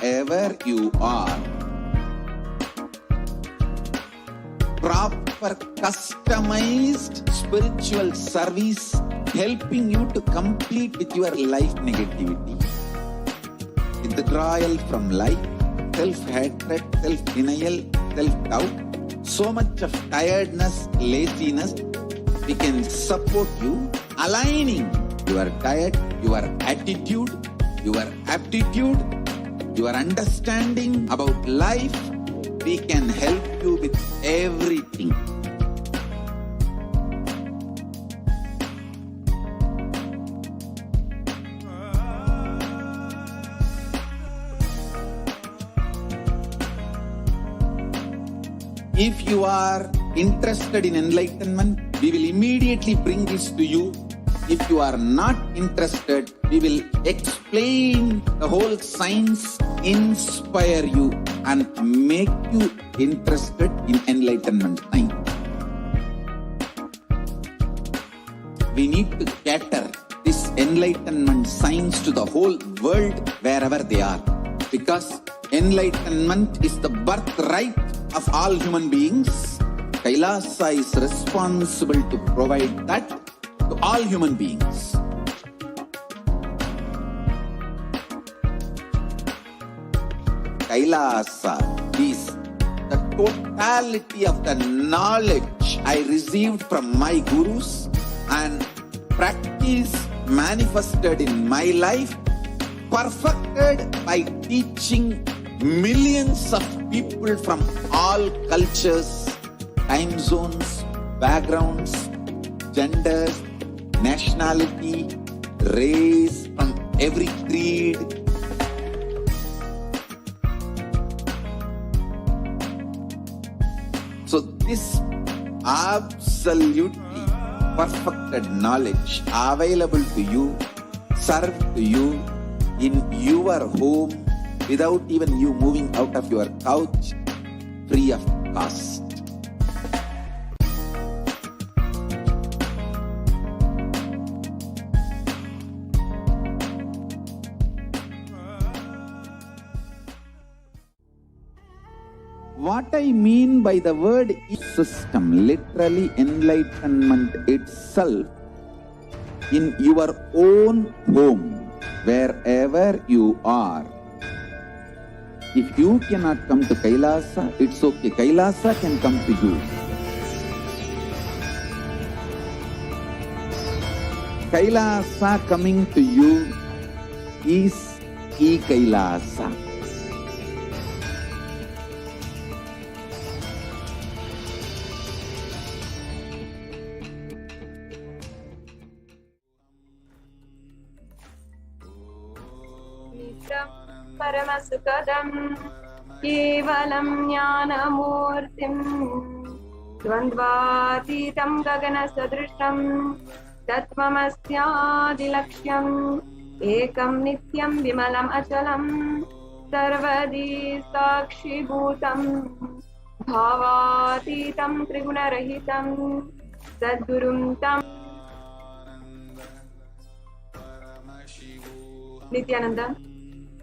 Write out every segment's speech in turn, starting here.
wherever you are. Proper customized spiritual service helping you to complete with your life negativity. Withdrawal from life, self-hatred, self-denial, self-doubt, so much of tiredness, laziness. We can support you aligning your diet, your attitude, your aptitude, your understanding about life. We can help you with everything. If you are interested in enlightenment, we will immediately bring this to you. If you are not interested, we will explain the whole science, inspire you and make you interested in enlightenment time. We need to cater this enlightenment science to the whole world wherever they are, because enlightenment is the birthright of all human beings. Kailasa is responsible to provide that to all human beings. Kailasa is the totality of the knowledge I received from my gurus and practice manifested in my life, perfected by teaching millions of people from all cultures, time zones, backgrounds, genders, nationality, race, from every creed. So this absolutely perfected knowledge available to you, served to you in your home without even you moving out of your couch, free of cost. What I mean by the word system, literally enlightenment itself, in your own home, wherever you are. If you cannot come to Kailasa, it's okay. Kailasa can come to you. Kailasa coming to you is e-Kailasa. Paramasukadam Kevalam Jnanamurtim Dvandvatitam Gagana Sadrisham Tattvamasyaadilaksham Ekam Nityam Vimalam Achalam Sarvadi Sakshi Bhutam Bhavatitam Trigunarahitam Sadgurum Tam Nithyananda,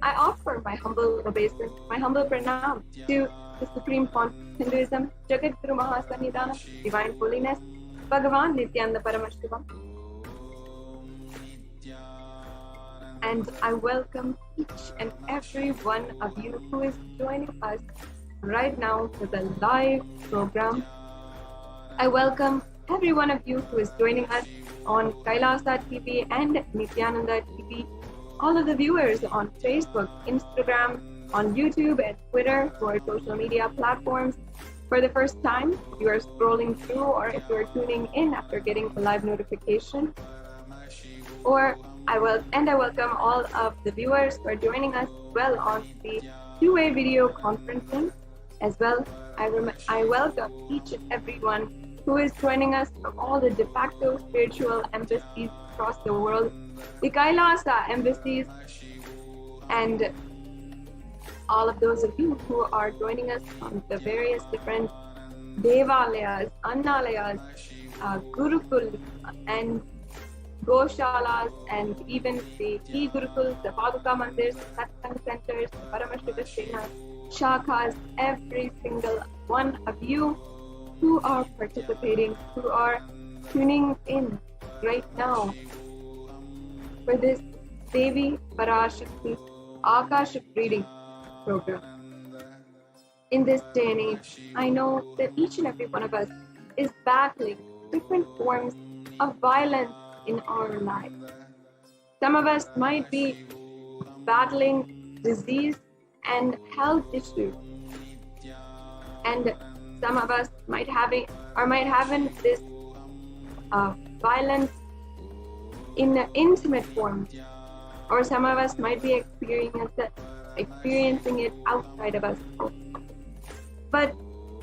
I offer my humble obeisance, my humble pranam to the Supreme Font of Hinduism, Jagat Guru Mahasannidhana, Divine Holiness, Bhagavan Nithyananda Paramashivam. And I welcome each and every one of you who is joining us right now for the live program. I welcome every one of you who is joining us on Kailasa TV and Nithyananda TV. All of the viewers on Facebook, Instagram, on YouTube and Twitter, who are social media platforms. For the first time, if you are scrolling through or if you are tuning in after getting the live notification. I welcome all of the viewers who are joining us well on the two-way video conferencing. As well, I welcome each and everyone who is joining us from all the de facto spiritual embassies across the world, the Kailasa embassies, and all of those of you who are joining us on the various different devalayas, annalayas, gurukul, and goshalas, and even the e-gurukuls, the Paduka mandirs, the satsang centers, the Paramashivoham Vishena, Shakas, every single one of you who are participating, who are tuning in right now for this Devi Parashakti Akashic reading program. In this day and age, I know that each and every one of us is battling different forms of violence in our lives. Some of us might be battling disease and health issues, and some of us might having this violence in an intimate form, or some of us might be experiencing it outside of us. But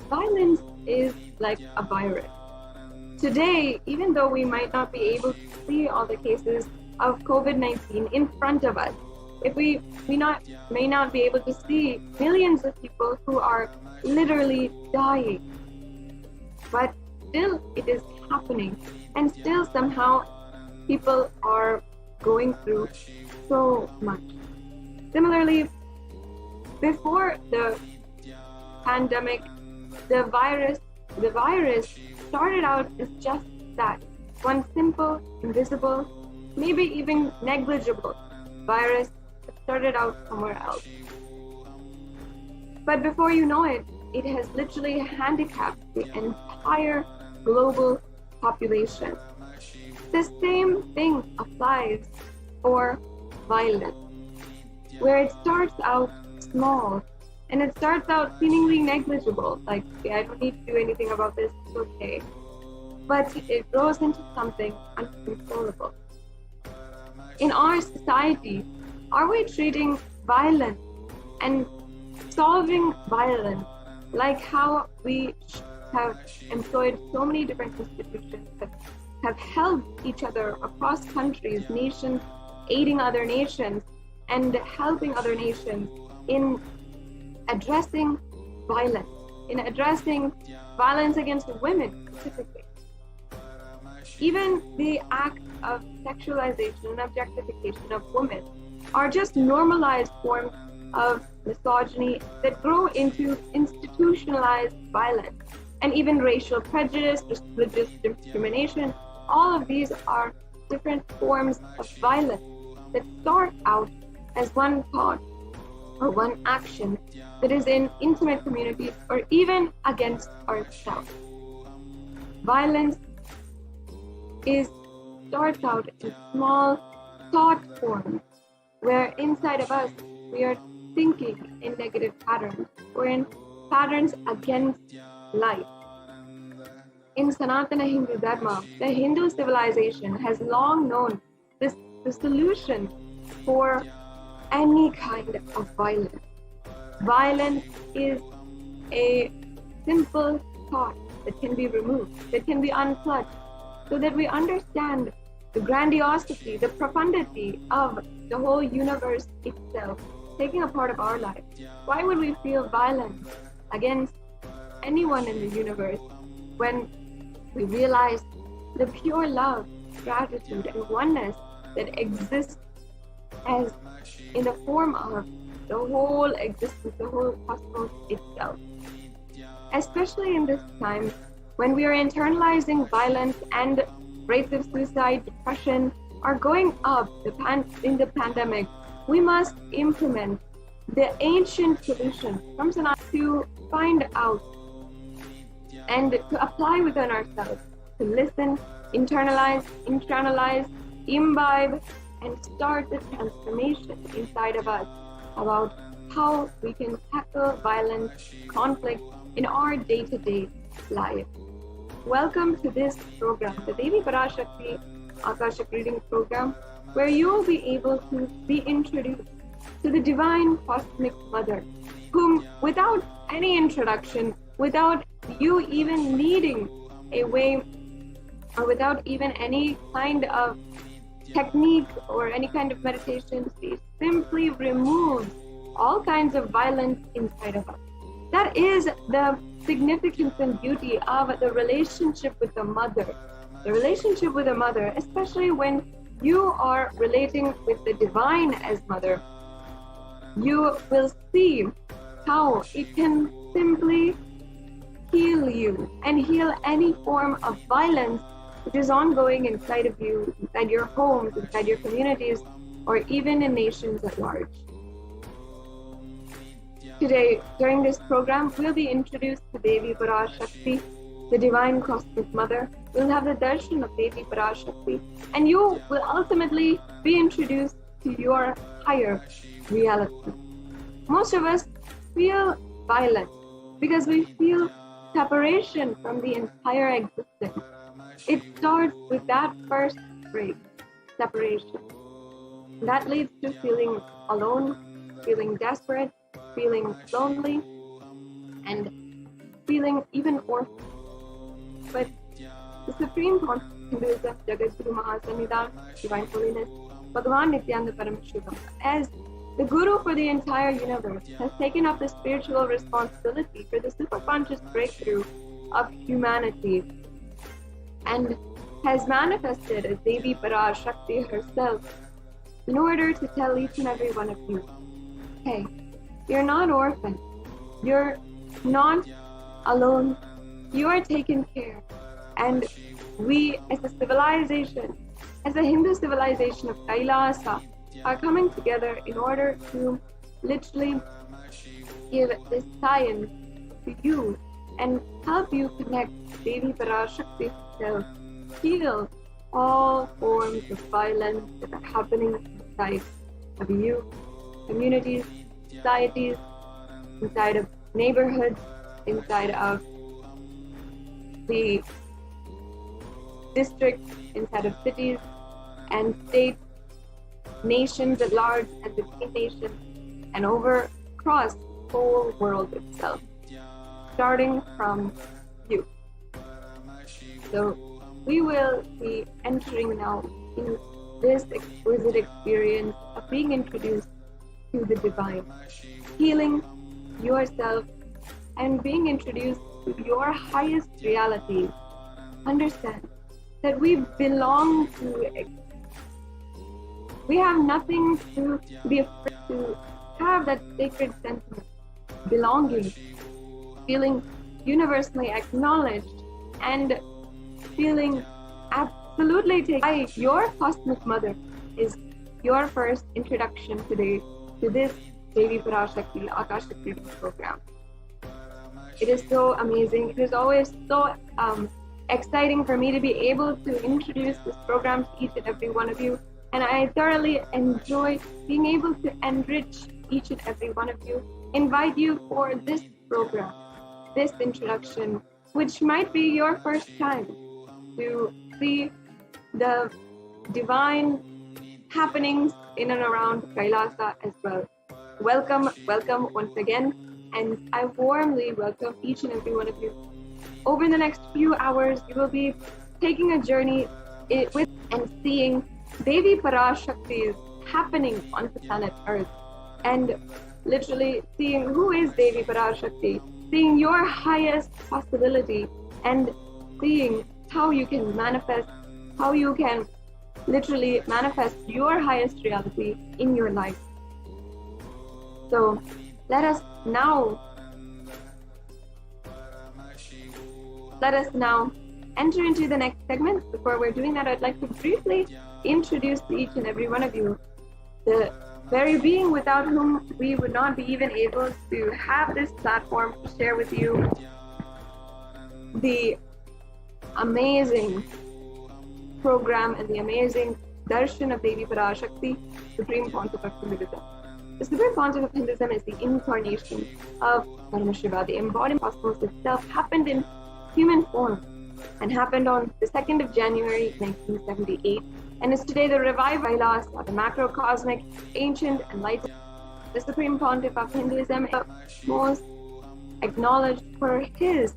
violence is like a virus. Today, even though we might not be able to see all the cases of COVID-19 in front of us, if we may not be able to see millions of people who are literally dying, but still it is happening, and still somehow people are going through so much. Similarly, before the pandemic, the virus started out as just that, one simple, invisible, maybe even negligible virus that started out somewhere else. But before you know it, it has literally handicapped the entire global population. The same thing applies for violence, where it starts out small and it starts out seemingly negligible, like, okay, I don't need to do anything about this, it's okay. But it grows into something uncontrollable. In our society, are we treating violence and solving violence like how we have employed so many different institutions that have helped each other across countries, nations, aiding other nations and helping other nations in addressing violence, against women specifically. Even the act of sexualization and objectification of women are just normalized forms of misogyny that grow into institutionalized violence, and even racial prejudice, religious discrimination. All of these are different forms of violence that start out as one thought or one action that is in intimate communities or even against ourselves. Violence starts out in small thought forms, where inside of us we are thinking in negative patterns or in patterns against life. In Sanatana Hindu Dharma, the Hindu civilization has long known the solution for any kind of violence. Violence is a simple thought that can be removed, that can be unplugged, so that we understand the grandiosity, the profundity of the whole universe itself taking a part of our life. Why would we feel violence against anyone in the universe when we realize the pure love, gratitude, and oneness that exists as in the form of the whole existence, the whole cosmos itself? Especially in this time when we are internalizing violence and rates of suicide, depression are going up in the pandemic, we must implement the ancient solution from Sanatana to find out and to apply within ourselves, to listen, internalize, imbibe, and start the transformation inside of us about how we can tackle violence, conflict in our day-to-day life. Welcome to this program, the Devi Parashakti Akashic reading program, where you will be able to be introduced to the divine cosmic mother, whom without any introduction, without you even needing a way, or without even any kind of technique or any kind of meditation, she simply removes all kinds of violence inside of us. That is the significance and beauty of the relationship with the mother. The relationship with the mother, especially when you are relating with the divine as mother, you will see how it can simply heal you and heal any form of violence which is ongoing inside of you, inside your homes, inside your communities, or even in nations at large. Today, during this program, we'll be introduced to Devi Parashakti, the Divine Cosmic Mother. We'll have the darshan of Devi Parashakti, and you will ultimately be introduced to your higher reality. Most of us feel violent because we feel separation from the entire existence. It starts with that first break, separation. That leads to feeling alone, feeling desperate, feeling lonely, and feeling even orphaned. But the Supreme Pontiff of Jagadguru Mahasannidhan, Divine Holiness, Bhagavan Nithyananda Paramashivam, as the Guru for the entire universe, has taken up the spiritual responsibility for the superconscious breakthrough of humanity and has manifested as Devi Parashakti herself in order to tell each and every one of you, hey, you're not orphaned, you're not alone, you are taken care. And we as a civilization, as a Hindu civilization of Kailasa, are coming together in order to literally give this science to you and help you connect Devi Parashakti herself, heal all forms of violence that are happening inside of you, communities, societies, inside of neighborhoods, inside of the districts, inside of cities and states, nations at large and between nations, and across the whole world itself, starting from you. So we will be entering now in this exquisite experience of being introduced to the divine, healing yourself and being introduced to your highest reality. Understand that we belong to it. We have nothing to be afraid to have that sacred sentiment, belonging, feeling universally acknowledged, and feeling absolutely taken by your cosmic mother is your first introduction today to this Devi Parashakti Akashic reading program. It is so amazing. It is always so exciting for me to be able to introduce this program to each and every one of you. And I thoroughly enjoy being able to enrich each and every one of you, invite you for this program, this introduction, which might be your first time to see the divine happenings in and around Kailasa as well. Welcome, welcome once again, and I warmly welcome each and every one of you. Over the next few hours, you will be taking a journey with and seeing Devi Parashakti is happening on the planet Earth, and literally seeing who is Devi Parashakti, seeing your highest possibility, and seeing how you can manifest, how you can literally manifest your highest reality in your life. So let us now enter into the next segment. Before we're doing that, I'd like to briefly introduce to each and every one of you the very being without whom we would not be even able to have this platform to share with you the amazing program and the amazing darshan of Devi Parashakti, Supreme Pontiff of Hinduism. The Supreme Pontiff of Hinduism is the incarnation of Paramashiva, the embodied cosmos itself, happened in human form and happened on the 2nd of January 1978, and is today the revived Kailasa, the macrocosmic, ancient, enlightened. The Supreme Pontiff of Hinduism is the most acknowledged for his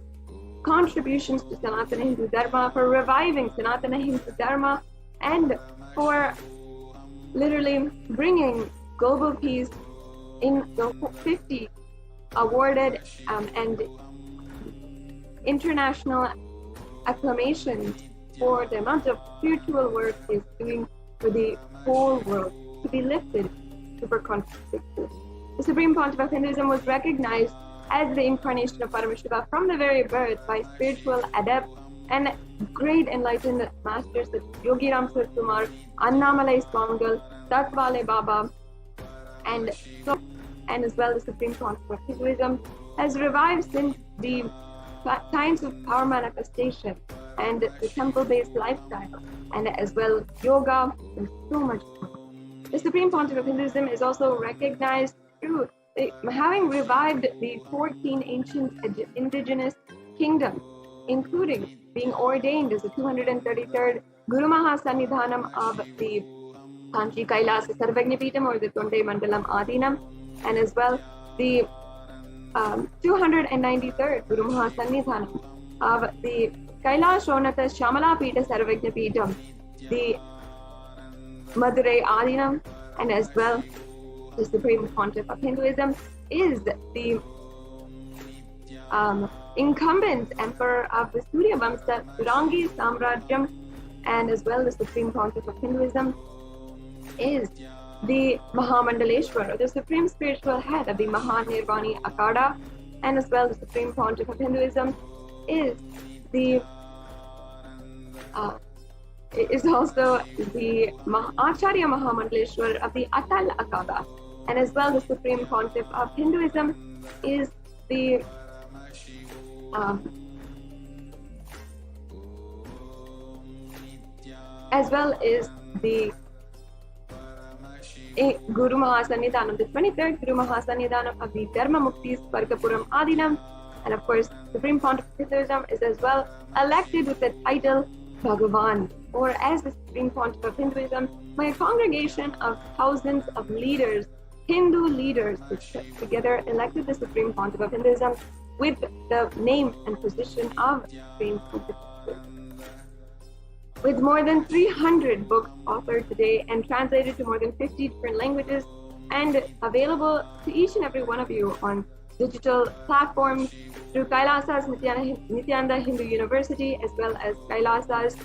contributions to Sanatana Hindu Dharma, for reviving Sanatana Hindu Dharma, and for literally bringing global peace in the 50 awarded and international acclamations for the amount of spiritual work he is doing for the whole world to be lifted super consciously. The The Supreme Pontiff of Hinduism was recognized as the incarnation of Paramashiva from the very birth by spiritual adepts and great enlightened masters such as Yogi Ram Kumar, Annamalai Swangal, Tatvale Baba, and as well the Supreme Pontiff of Hinduism has revived since the times of power manifestation and the temple-based lifestyle, and as well yoga and so much more. The Supreme Pontiff of Hinduism is also recognized through having revived the 14 ancient indigenous kingdoms, including being ordained as the 233rd Guru Mahasannidhanam of the Kanchi Kailasa Sarvagnapitam or the Tonde Mandalam Adinam, and as well the 293rd Guru Mahasannidhanam of the Kailashonata Shamala Pita Sarvagnapitam, the Madurai Adinam, and as well the Supreme Pontiff of Hinduism is the incumbent emperor of the Surya Vamsa Turangi Samrajyam, and as well the Supreme Pontiff of Hinduism is the Mahamandaleshwar, or the Supreme Spiritual Head of the Mahanirvani Akada, and as well the Supreme Pontiff of Hinduism is the is also the Acharya Mahamandaleshwar of the Atal Akada, and as well the Supreme Pontiff of Hinduism is the as well is the Guru Mahasannidhanam, the 23rd Guru Mahasannidhanam of the Dharma Muktis Vargapuram Adinam, and of course Supreme Pontiff of Hinduism is as well elected with the title Bhagavan, or as the Supreme Pontiff of Hinduism by a congregation of thousands of leaders, Hindu leaders, which together elected the Supreme Pontiff of Hinduism with the name and position of Supreme Pontiff. With more than 300 books authored today and translated to more than 50 different languages and available to each and every one of you on digital platforms through Kailasa's Nithyananda Hindu University, as well as Kailasa's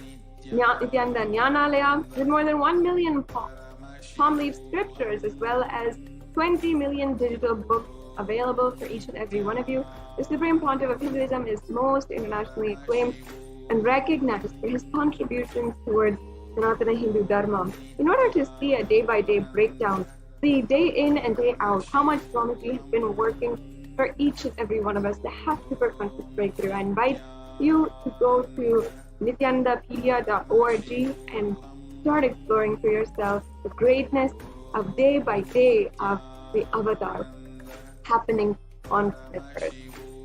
Nithyananda Jnanalaya, with more than 1 million palm leaf scriptures, as well as 20 million digital books available for each and every one of you. The Supreme Pontiff of Hinduism is most internationally acclaimed and recognized for his contributions towards Sanatana Hindu Dharma. In order to see a day-by-day breakdown, the day in and day out, how much Swamiji has been working for each and every one of us to have super conscious breakthrough, I invite you to go to nityandapedia.org and start exploring for yourself the greatness of day by day of the avatar happening on this earth.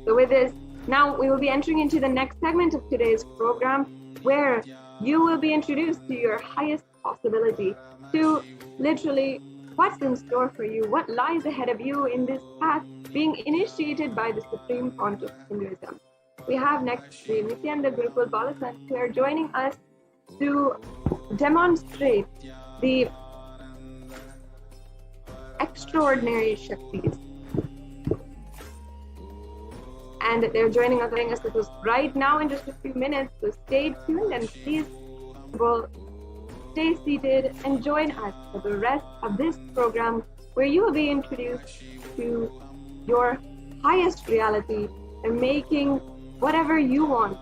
So with this, now we will be entering into the next segment of today's program, where you will be introduced to your highest possibility, to literally what's in store for you, what lies ahead of you in this path being initiated by the Supreme Pontiff of Hinduism. We have next the Nithyananda Gurukul Balasant, who are joining us to demonstrate the extraordinary Shaktis. And they're joining us with us right now in just a few minutes, so stay tuned and please stay seated and join us for the rest of this program, where you will be introduced to your highest reality and making whatever you want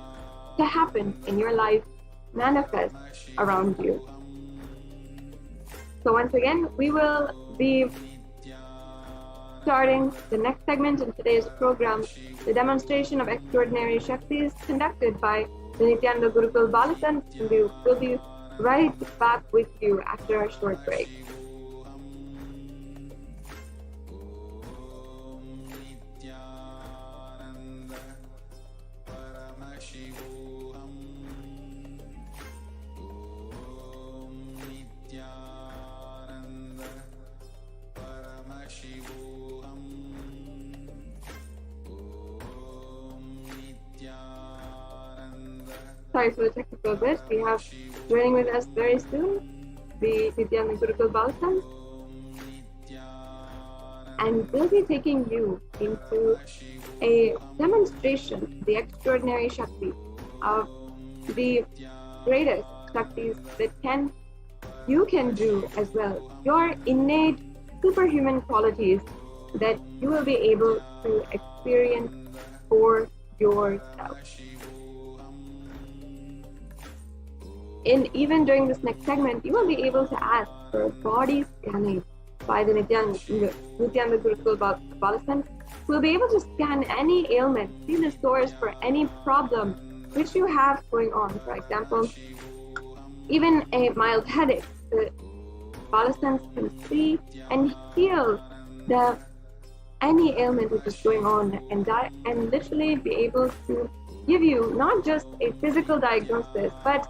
to happen in your life manifest around you. So once again, we will be starting the next segment in today's program, the demonstration of extraordinary Shaktis conducted by the Nithyananda Gurukul Balasant, and we will be right back with you after a short break. Sorry for the technical glitch. We have joining with us very soon the Nithyananda Gurukul Balasant, and we'll be taking you into a demonstration of the extraordinary Shakti, of the greatest Shaktis that you can do as well. Your innate superhuman qualities that you will be able to experience for yourself. Even during this next segment, you will be able to ask for body scanning by the Nithyananda Gurukul Balachan, who will be able to scan any ailment, see the source for any problem which you have going on. For example, even a mild headache, the Balachans can see and heal any ailment which is going on, and literally be able to give you not just a physical diagnosis, but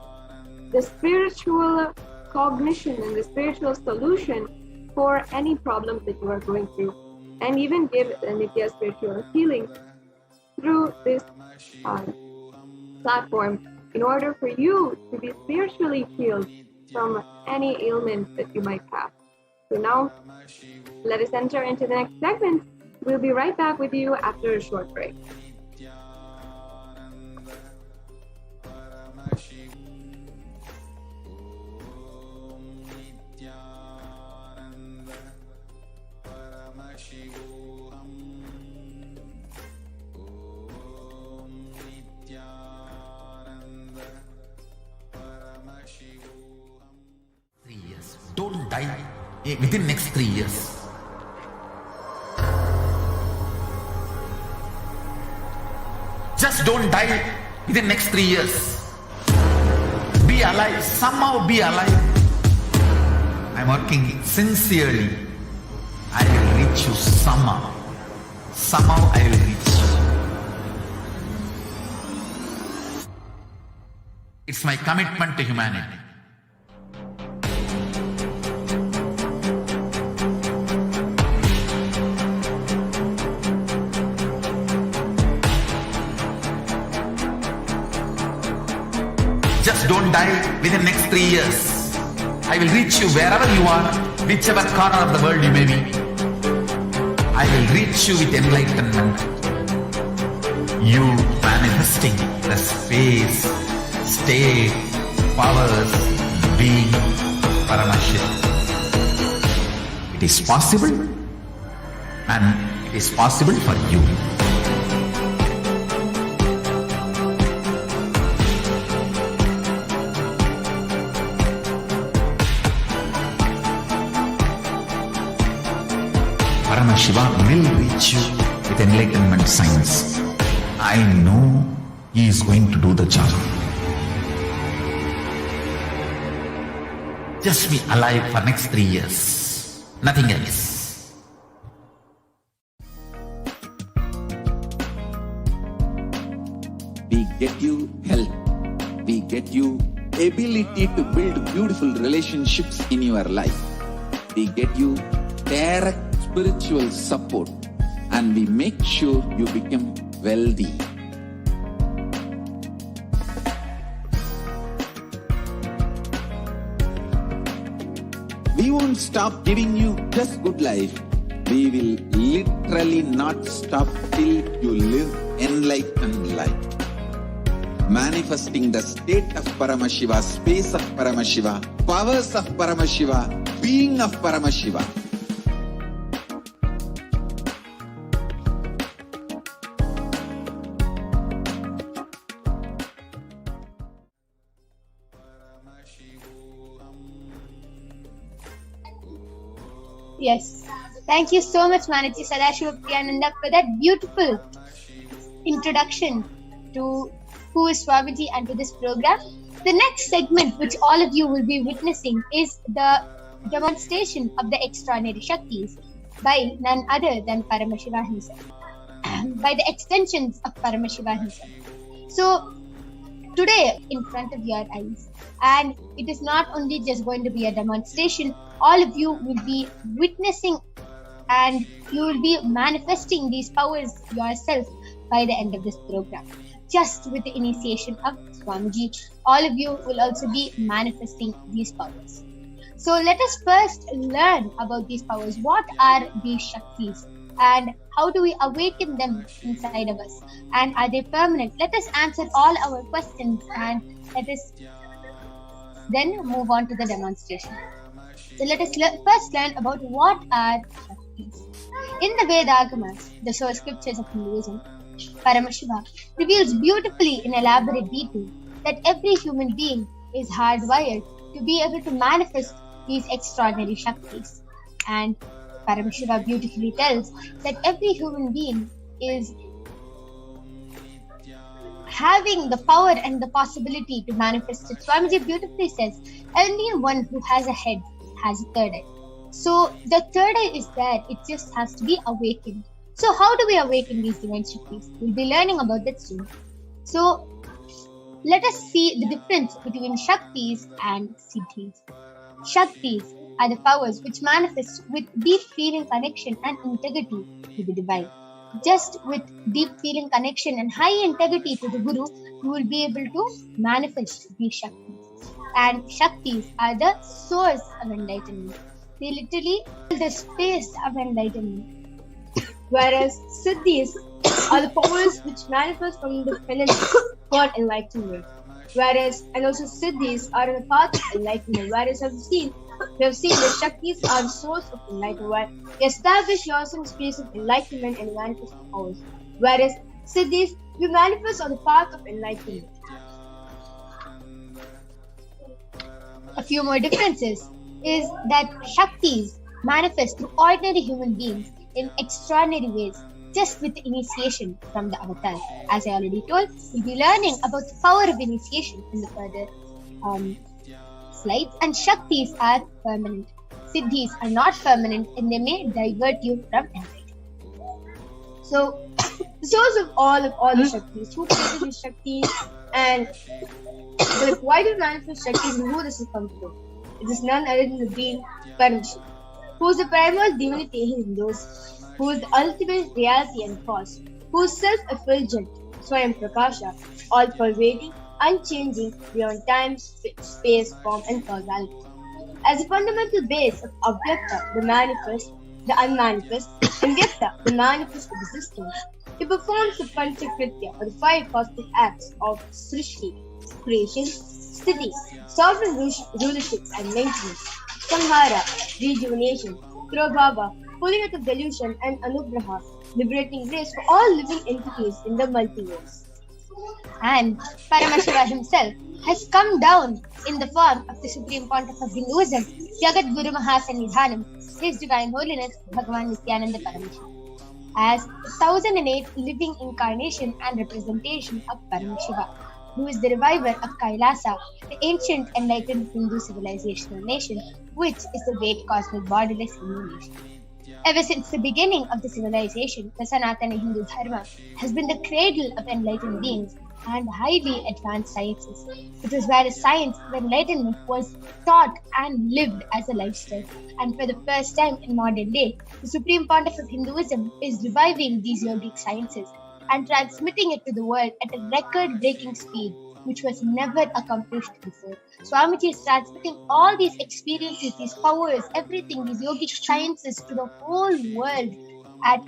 the spiritual cognition and the spiritual solution for any problems that you are going through, and even give Nithya spiritual healing through this platform in order for you to be spiritually healed from any ailment that you might have. So now, let us enter into the next segment. We'll be right back with you after a short break. Don't die within next 3 years. Just don't die within next 3 years. Be alive, somehow be alive. I'm working sincerely. I will reach you somehow. Somehow I will reach you. It's my commitment to humanity. Just don't die within next 3 years. I will reach you wherever you are, whichever corner of the world you may be. I will reach you with enlightenment. You manifesting the space, state, powers, being Paramashivoham. It is possible, and it is possible for you. Paramashivoham will reach you with enlightenment science. I know he is going to do the job. Just be alive for next 3 years. Nothing else. We get you health. We get you ability to build beautiful relationships in your life. We get you direct spiritual support, and we make sure you become wealthy. We won't stop giving you just good life. We will literally not stop till you live enlightened life. Manifesting the state of Paramashiva, space of Paramashiva, powers of Paramashiva, being of Paramashiva. Yes. Thank you so much, Manaji Sadashiva for that beautiful introduction to who is Swamiji and to this program. The next segment, which all of you will be witnessing, is the demonstration of the extraordinary Shaktis by none other than Paramashiva himself, by the extensions of Paramashiva himself. So, today, in front of your eyes, and it is not only just going to be a demonstration, all of you will be witnessing and you will be manifesting these powers yourself by the end of this program. Just with the initiation of Swamiji, all of you will also be manifesting these powers. So let us first learn about these powers. What are these Shaktis and how do we awaken them inside of us? And are they permanent? Let us answer all our questions and let us then move on to the demonstration. So let us first learn about what are Shaktis. In the Vedagamas, the source scriptures of Hinduism, Paramashiva reveals beautifully in elaborate detail that every human being is hardwired to be able to manifest these extraordinary Shaktis. And Paramashiva beautifully tells that every human being is having the power and the possibility to manifest it. Swamiji beautifully says, only one who has a head has a third eye. So the third eye is there, it just has to be awakened. So how do we awaken these divine Shaktis? We'll be learning about that soon. So let us see the difference between Shaktis and Siddhis. Shaktis are the powers which manifest with deep feeling connection and integrity to the divine. Just with deep feeling connection and high integrity to the Guru, you will be able to manifest these Shaktis. And Shaktis are the source of enlightenment. They literally fill the space of enlightenment. Whereas Siddhis are the powers which manifest from the penance for enlightenment. And also Siddhis are in the path of enlightenment. Whereas we have seen that Shaktis are the source of enlightenment, where you establish yourself in the space of enlightenment and manifest the powers. Whereas Siddhis, you manifest on the path of enlightenment. A few more differences is that Shaktis manifest through ordinary human beings in extraordinary ways, just with initiation from the avatar. As I already told, we'll be learning about the power of initiation in the further slides. And Shaktis are permanent. Siddhis are not permanent and they may divert you from enlightenment. So, the source of all the Shaktis, who created these Shaktis, and why do we manifest Shaktis and who does it come from? It is none other than the being Paramashiva, who is the primal divinity in Hindus, who is the ultimate reality and cause, who is self-effulgent, Swayam Prakasha, all-pervading, unchanging, beyond time, space, form, and causality. As a fundamental base of Avyakta, the manifest, the unmanifest, and Vyakta, the manifest existence, he performs the Panchakritya, or the 5 cosmic acts of Srishti, creation, Sthiti, sovereign rulership and maintenance, Samhara, rejuvenation, Prabhava, pulling out of delusion, and Anugraha, liberating grace for all living entities in the multiverse. And Paramashiva himself has come down in the form of the Supreme Pontiff of Hinduism, Jagat Guru Mahasannidhanam, His Divine Holiness Bhagavan Nithyananda Paramashivam, as 1008 living incarnation and representation of Paramashiva, who is the reviver of Kailasa, the ancient enlightened Hindu civilizational nation, which is the great cosmic borderless Hindu nation. Ever since the beginning of the civilization, the Sanatana Hindu Dharma has been the cradle of enlightened beings and highly advanced sciences. It was where the science of enlightenment was taught and lived as a lifestyle. And for the first time in modern day, the Supreme Pontiff of Hinduism is reviving these yogic sciences and transmitting it to the world at a record-breaking speed, which was never accomplished before. Swamiji is transmitting all these experiences, these powers, everything, these yogic sciences to the whole world at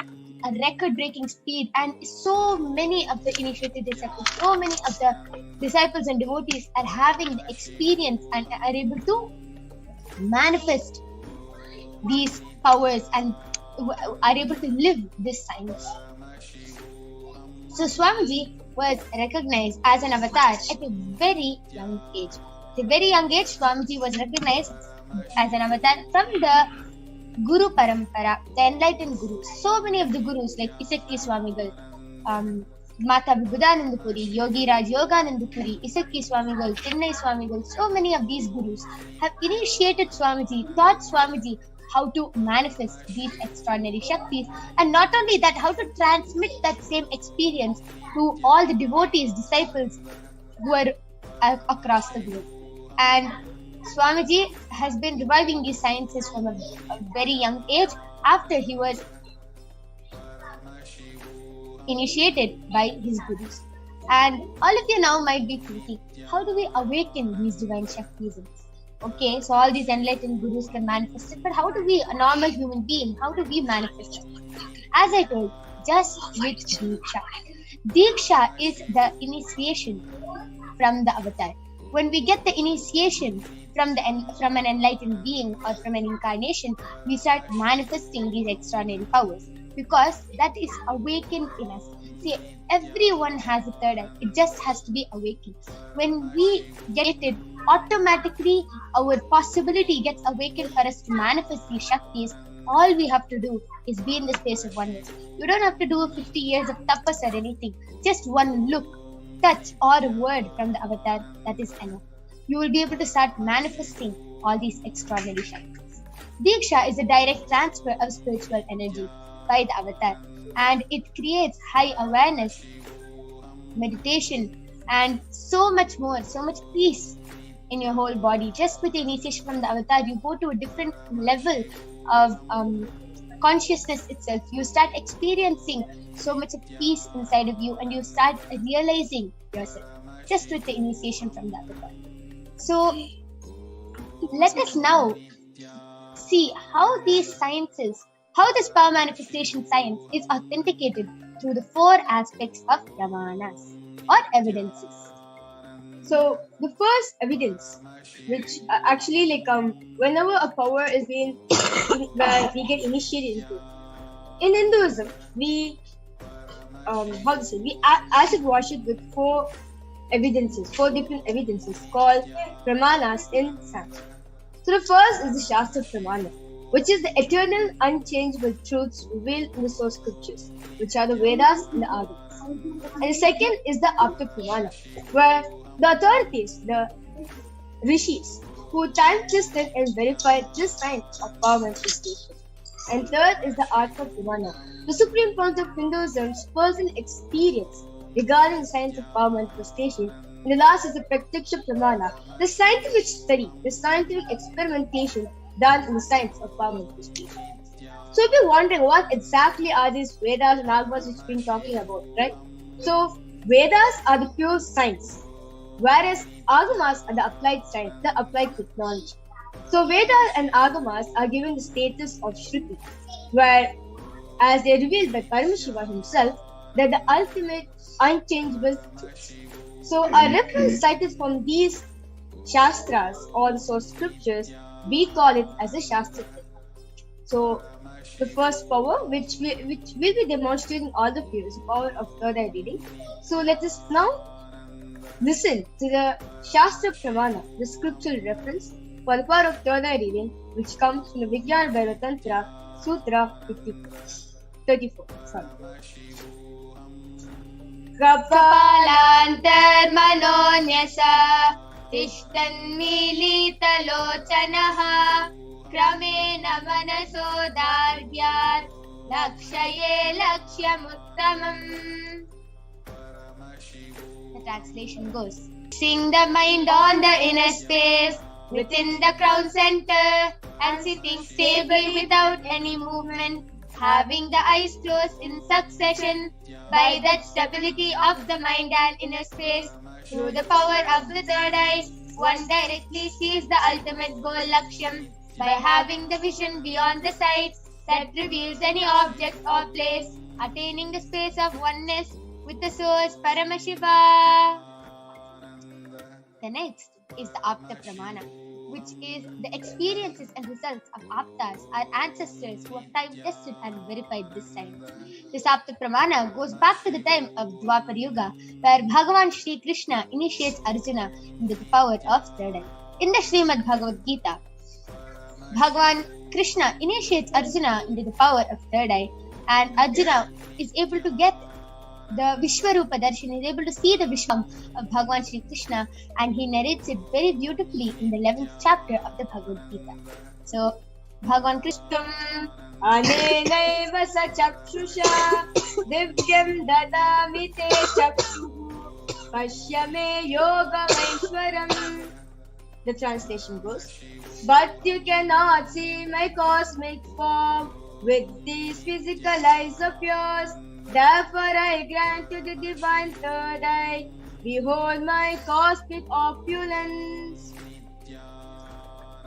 a record-breaking speed. And so many of the initiated disciples, so many of the disciples and devotees are having the experience and are able to manifest these powers and are able to live this science. So Swamiji was recognized as an avatar at a very young age. At a very young age, Swamiji was recognized as an avatar from the Guru Parampara, the enlightened Gurus. So many of the Gurus like Isakki Swamigal, Mata Vibhudananda Puri, Yogi Raj Yogananda Puri, Isakki Swamigal, Chennai Swamigal, so many of these Gurus have initiated Swamiji, taught Swamiji how to manifest these extraordinary Shaktis, and not only that, how to transmit that same experience to all the devotees, disciples who are across the globe. And Swamiji has been reviving these sciences from a very young age after he was initiated by his gurus. And all of you now might be thinking, how do we awaken these divine Shaktis? Okay, so all these enlightened gurus can manifest it, but how do we, a normal human being, how do we manifest it? As I told, just with Diksha. Diksha is the initiation from the avatar. When we get the initiation from an enlightened being or from an incarnation, we start manifesting these extraordinary powers. because that is awakened in us. See, everyone has a third eye. It just has to be awakened. When we get it, automatically our possibility gets awakened for us to manifest these Shaktis. All we have to do is be in the space of oneness. You don't have to do 50 years of tapas or anything. Just one look, touch, or a word from the avatar, that is enough. You will be able to start manifesting all these extraordinary Shaktis. Diksha is a direct transfer of spiritual energy by the avatar, and it creates high awareness, meditation, and so much more, so much peace in your whole body. Just with the initiation from the avatar, you go to a different level of consciousness itself. You start experiencing so much of peace inside of you, and you start realizing yourself just with the initiation from the avatar. So let us now see how these sciences, how this power manifestation science is authenticated through the 4 aspects of Pramanas or evidences. So the first evidence, which actually whenever a power is being where we get initiated into, in Hinduism we we acid wash it with 4 different evidences called Pramanas in Sanskrit. So the first is the Shastra Pramana, which is the eternal unchangeable truths revealed in the source scriptures, which are the Vedas and the Agamas. And the second is the Apta Pramana, where the authorities, the rishis, who time-tested and verified this science of power manifestation. And third is the Atma Pramana, the supreme point of Hinduism's personal experience regarding the science of power manifestation. And the last is the Pratyaksha Pramana, the scientific study, the scientific experimentation done in the science of power manifestation. So if you're wondering what exactly are these Vedas and Agamas which we've been talking about, right? So Vedas are the pure science, whereas Agamas are the applied science, the applied technology. So Vedas and Agamas are given the status of Shruti, where, as they are revealed by Paramashivoham himself, they're the ultimate unchangeable truths. So a reference cited from these Shastras or the source scriptures, we call it as a Shastra. So the first power, which we'll be demonstrating all the few, is the power of third eye reading. So let us now listen to the Shastra Pramana, the scriptural reference for the power of third eye reading, which comes from the Vijnana Bhaira Tantra, Sutra 34. Kapalantarmanonyasa tishtanmilitalochanaha kramena manasodargyat lakshaye lakshyamuttamam. The translation goes: fixing the mind on the inner space within the crown center and sitting stable without any movement, having the eyes closed in succession. By that stability of the mind and inner space, through the power of the third eye, one directly sees the ultimate goal Lakshyam by having the vision beyond the sight that reveals any object or place, attaining the space of oneness with the source Paramashiva. The next is the Apta Pramana, which is the experiences and results of Aptas, our ancestors who have time tested and verified this science. This Apta Pramana goes back to the time of Dwapar Yuga, where Bhagavan Shri Krishna initiates Arjuna into the power of third eye. In the Srimad Bhagavad Gita, Bhagavan Krishna initiates Arjuna into the power of third eye, and Arjuna is able to get the Vishwarupa Darshan, is able to see the Vishwam of Bhagavan Shri Krishna, and he narrates it very beautifully in the 11th chapter of the Bhagavad Gita. So, Bhagavan Krishna Anenaiva sa chakshusha divyam dadami te chakshuhu pashyame yogamaishwaram. The translation goes: but you cannot see my cosmic form with these physical eyes of yours. Therefore I grant you the divine third eye. Behold my cosmic opulence.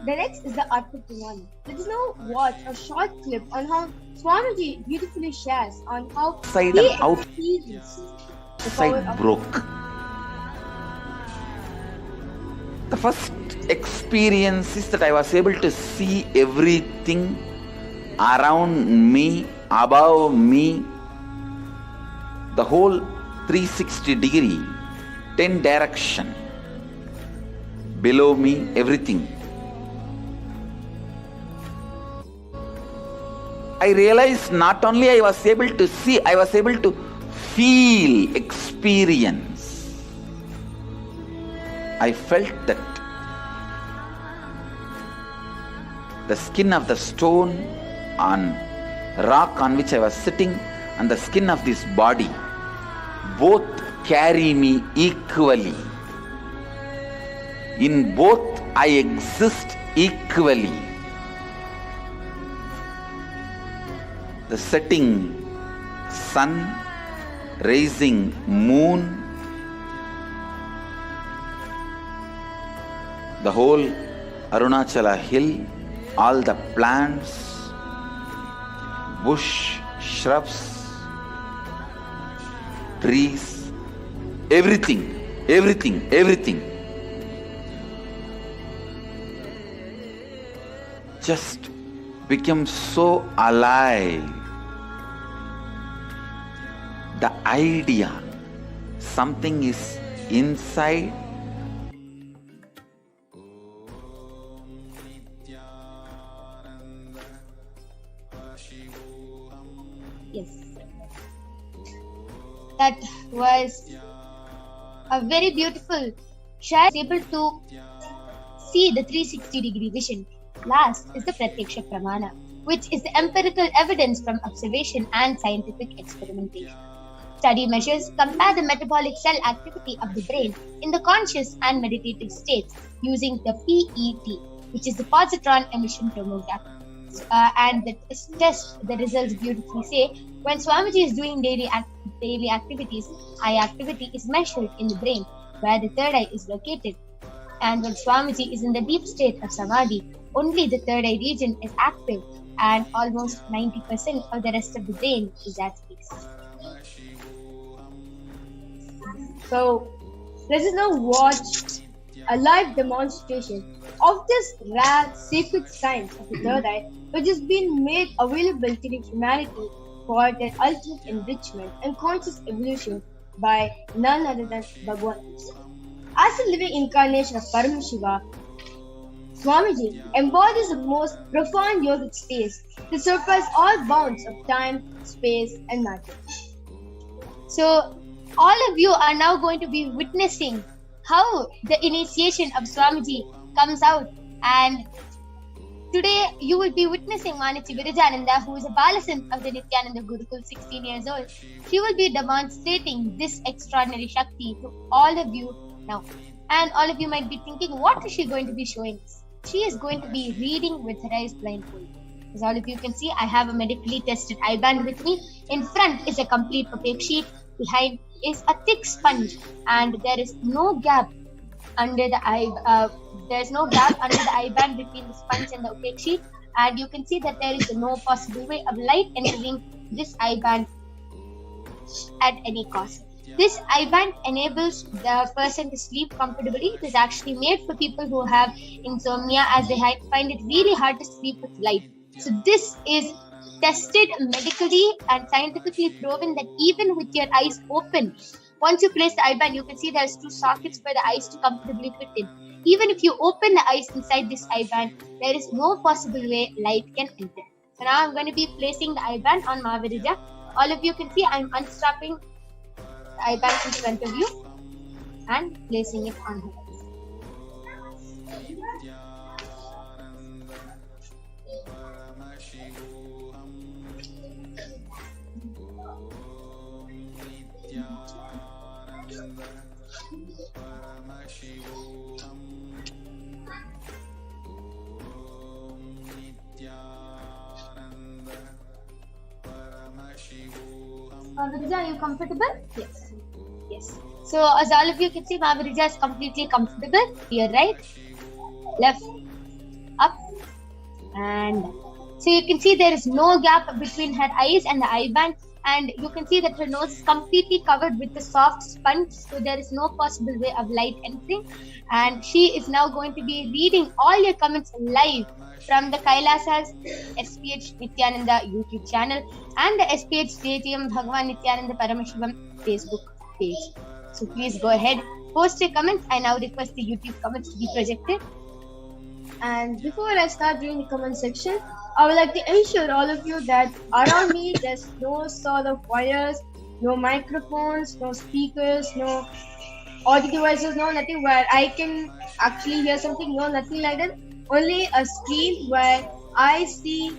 The next is the Atma Pramana. Let us now watch a short clip on how Swamiji beautifully shares on how Side he and out. experiences the power Side of broke. The first experience is that I was able to see everything around me above me, the whole 360 degree, 10 direction, below me, everything. I realized not only I was able to see, I was able to feel, experience. I felt that the skin of the stone on rock on which I was sitting and the skin of this body both carry me equally. In both I exist equally. The setting sun, rising moon, the whole Arunachala hill, all the plants, bush, shrubs, trees, everything just became so alive. The idea, something is inside. Yes. That was a very beautiful share, able to see the 360-degree vision. Last is the Pratyaksha Pramana, which is the empirical evidence from observation and scientific experimentation. Study measures compare the metabolic cell activity of the brain in the conscious and meditative states using the PET, which is the positron emission tomography. And the test, the results beautifully say, when Swamiji is doing daily activities, eye activity is measured in the brain, where the third eye is located. And when Swamiji is in the deep state of Samadhi, only the third eye region is active, and almost 90% of the rest of the brain is at peace. So, let us now watch a live demonstration of this rare sacred science of the third eye, which has been made available to the humanity for their ultimate enrichment and conscious evolution by none other than Bhagavan himself. As a living incarnation of Paramashiva, Swamiji embodies the most profound yogic states to surpass all bounds of time, space, and matter. So, all of you are now going to be witnessing how the initiation of Swamiji comes out, and today you will be witnessing Manichi Virajananda, who is a Balasant of the Nithyananda Gurukul, 16 years old. She will be demonstrating this extraordinary Shakti to all of you now. And all of you might be thinking, what is she going to be showing us? She is going to be reading with her eyes blindfolded. As all of you can see, I have a medically tested eye band with me. In front is a complete opaque sheet. Behind is a thick sponge, and there is no gap under the eye. There's no gap under the eye band between the sponge and the opaque sheet, and you can see that there is no possible way of light entering this eye band at any cost. This eye band enables the person to sleep comfortably. It is actually made for people who have insomnia, as they find it really hard to sleep with light. So this is tested medically and scientifically proven that even with your eyes open, once you place the eye band, you can see there's two sockets for the eyes to comfortably fit in. Even if you open the eyes inside this eye band, there is no possible way light can enter. So now I'm going to be placing the eye band on Mahavirija. All of you can see I'm unstrapping the eye band in front of you and placing it on her eyes. Mahavirija, are you comfortable? Yes. Yes. So as all of you can see, Mahavirija is completely comfortable. Here, right, left, up, and so you can see there is no gap between her eyes and the eye band, and you can see that her nose is completely covered with the soft sponge, so there is no possible way of light entering. And she is now going to be reading all your comments live from the Kailasa's HDH Nithyananda YouTube channel and the HDH Stadium Bhagavan Nithyananda Paramashivam Facebook page. So please go ahead, post your comments. I now request the YouTube comments to be projected. And before I start doing the comment section, I would like to ensure all of you that around me there's no sort of wires, no microphones, no speakers, no audio devices, no nothing where I can actually hear something, no nothing like that. Only a screen where I see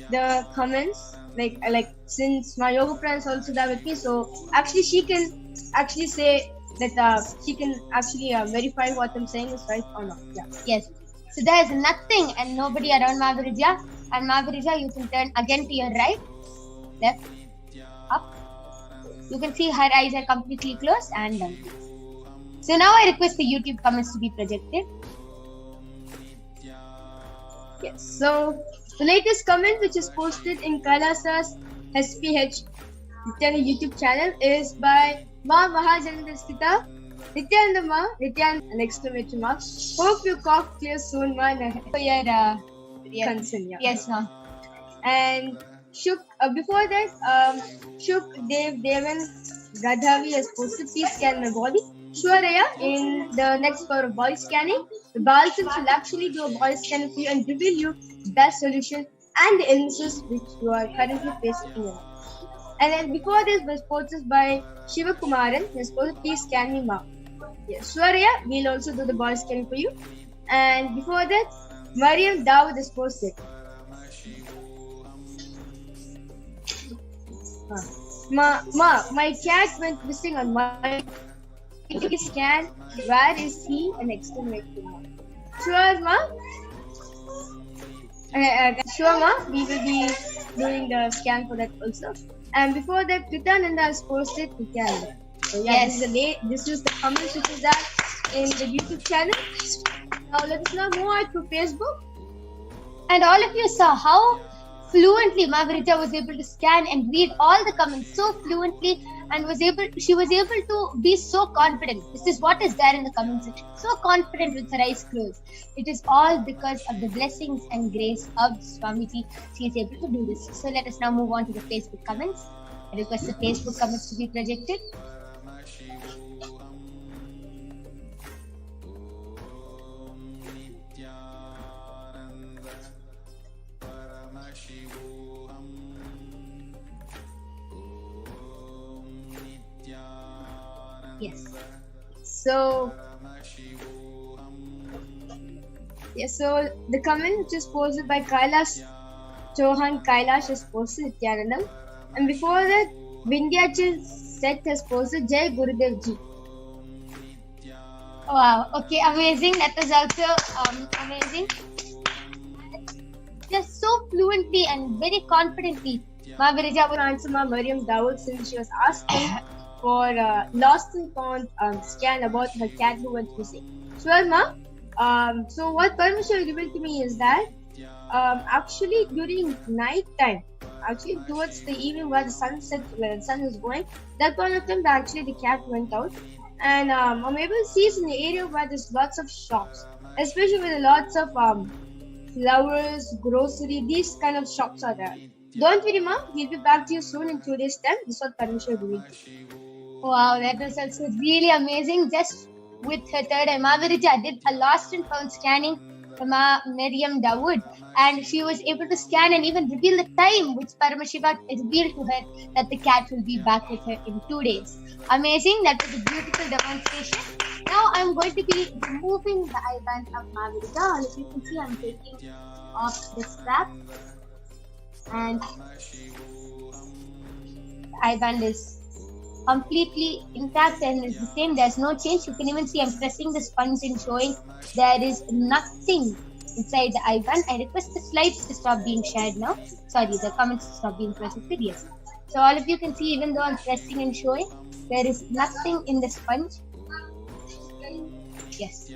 the comments, like since my yoga friend is also there with me, so actually she can actually say that she can actually verify what I'm saying is right or not. Yeah. Yes. So there is nothing and nobody around Mavirija. And Mavirija, you can turn again to your right, left, up. You can see her eyes are completely closed and down. So now I request the YouTube comments to be projected. Yes. So the latest comment which is posted in Kailasa's HDH Nithyananda YouTube channel is by Ma Mahajanandastita Nithyananda Ma Nithyananda an exclamation mark. Hope your cough clears soon, Ma. For your Concern, yeah. Yes, ma'am. And Shuk, before that, Shuk Devan Radhavi has posted, please scan my body. Shwaraya, in the next part of body scanning, the Balsams will actually do a body scan for you and reveal you the best solution and the illnesses which you are currently facing in your life. And then before this was posted by Shiva Kumaran, he has posted, please scan me, ma. Yes, Shwaraya, we'll also do the body scanning for you. And before that, Mariam Dawood is posted. My cat went missing on my scan. Where is he? An exclamation mark. Sure, ma. Sure, ma. We will be doing the scan for that also. And before that, Nithyananda has posted Nithyananda. So yeah, yes. This is the comments which is that in the YouTube channel. Now let us now move on to Facebook. And all of you saw how fluently Mavirija was able to scan and read all the comments so fluently, and she was able to be so confident. This is what is there in the comment section. So confident with her eyes closed. It is all because of the blessings and grace of Swamiji. She is able to do this. So let us now move on to the Facebook comments. I request the Facebook comments to be projected. Yes. So the comment which is posted by Kailash Chauhan Kailash has posted Nithyanandam, and before that Vindhyachal Seth has posted Jai Gurudev Ji. Wow. Okay. Amazing. That was also amazing. Just so fluently and very confidently, Mavirija would answer Ma Mariam Dawood, since she was asking for lost and found scan about her cat who went missing. Sure, ma. So what Parmashivoham revealed to me is that actually during night time, actually towards the evening where the sun set, where the sun is going, that point of time actually the cat went out, and I'm able to see it in the area where there's lots of shops, especially with lots of flowers, grocery, these kind of shops are there. Don't worry, ma. We'll be back to you soon in 2 days' time. This is what Parmashivoham revealed. Wow, that was also really amazing. Just with her third eye, Mavirija did a lost and found scanning for Mariam Dawood, and she was able to scan and even reveal the time which Paramashiva revealed to her that the cat will be back with her in 2 days. Amazing. That was a beautiful demonstration. Now I'm going to be removing the eye band of Mavirija, and as you can see, I'm taking off the strap, and the eye band is completely intact and is the same. There's no change. You can even see I'm pressing the sponge and showing there is nothing inside the eye band. I request the slides to stop being shared now. Sorry, the comments to stop being projected. Yes. So all of you can see, even though I'm pressing and showing, there is nothing in the sponge. Yes.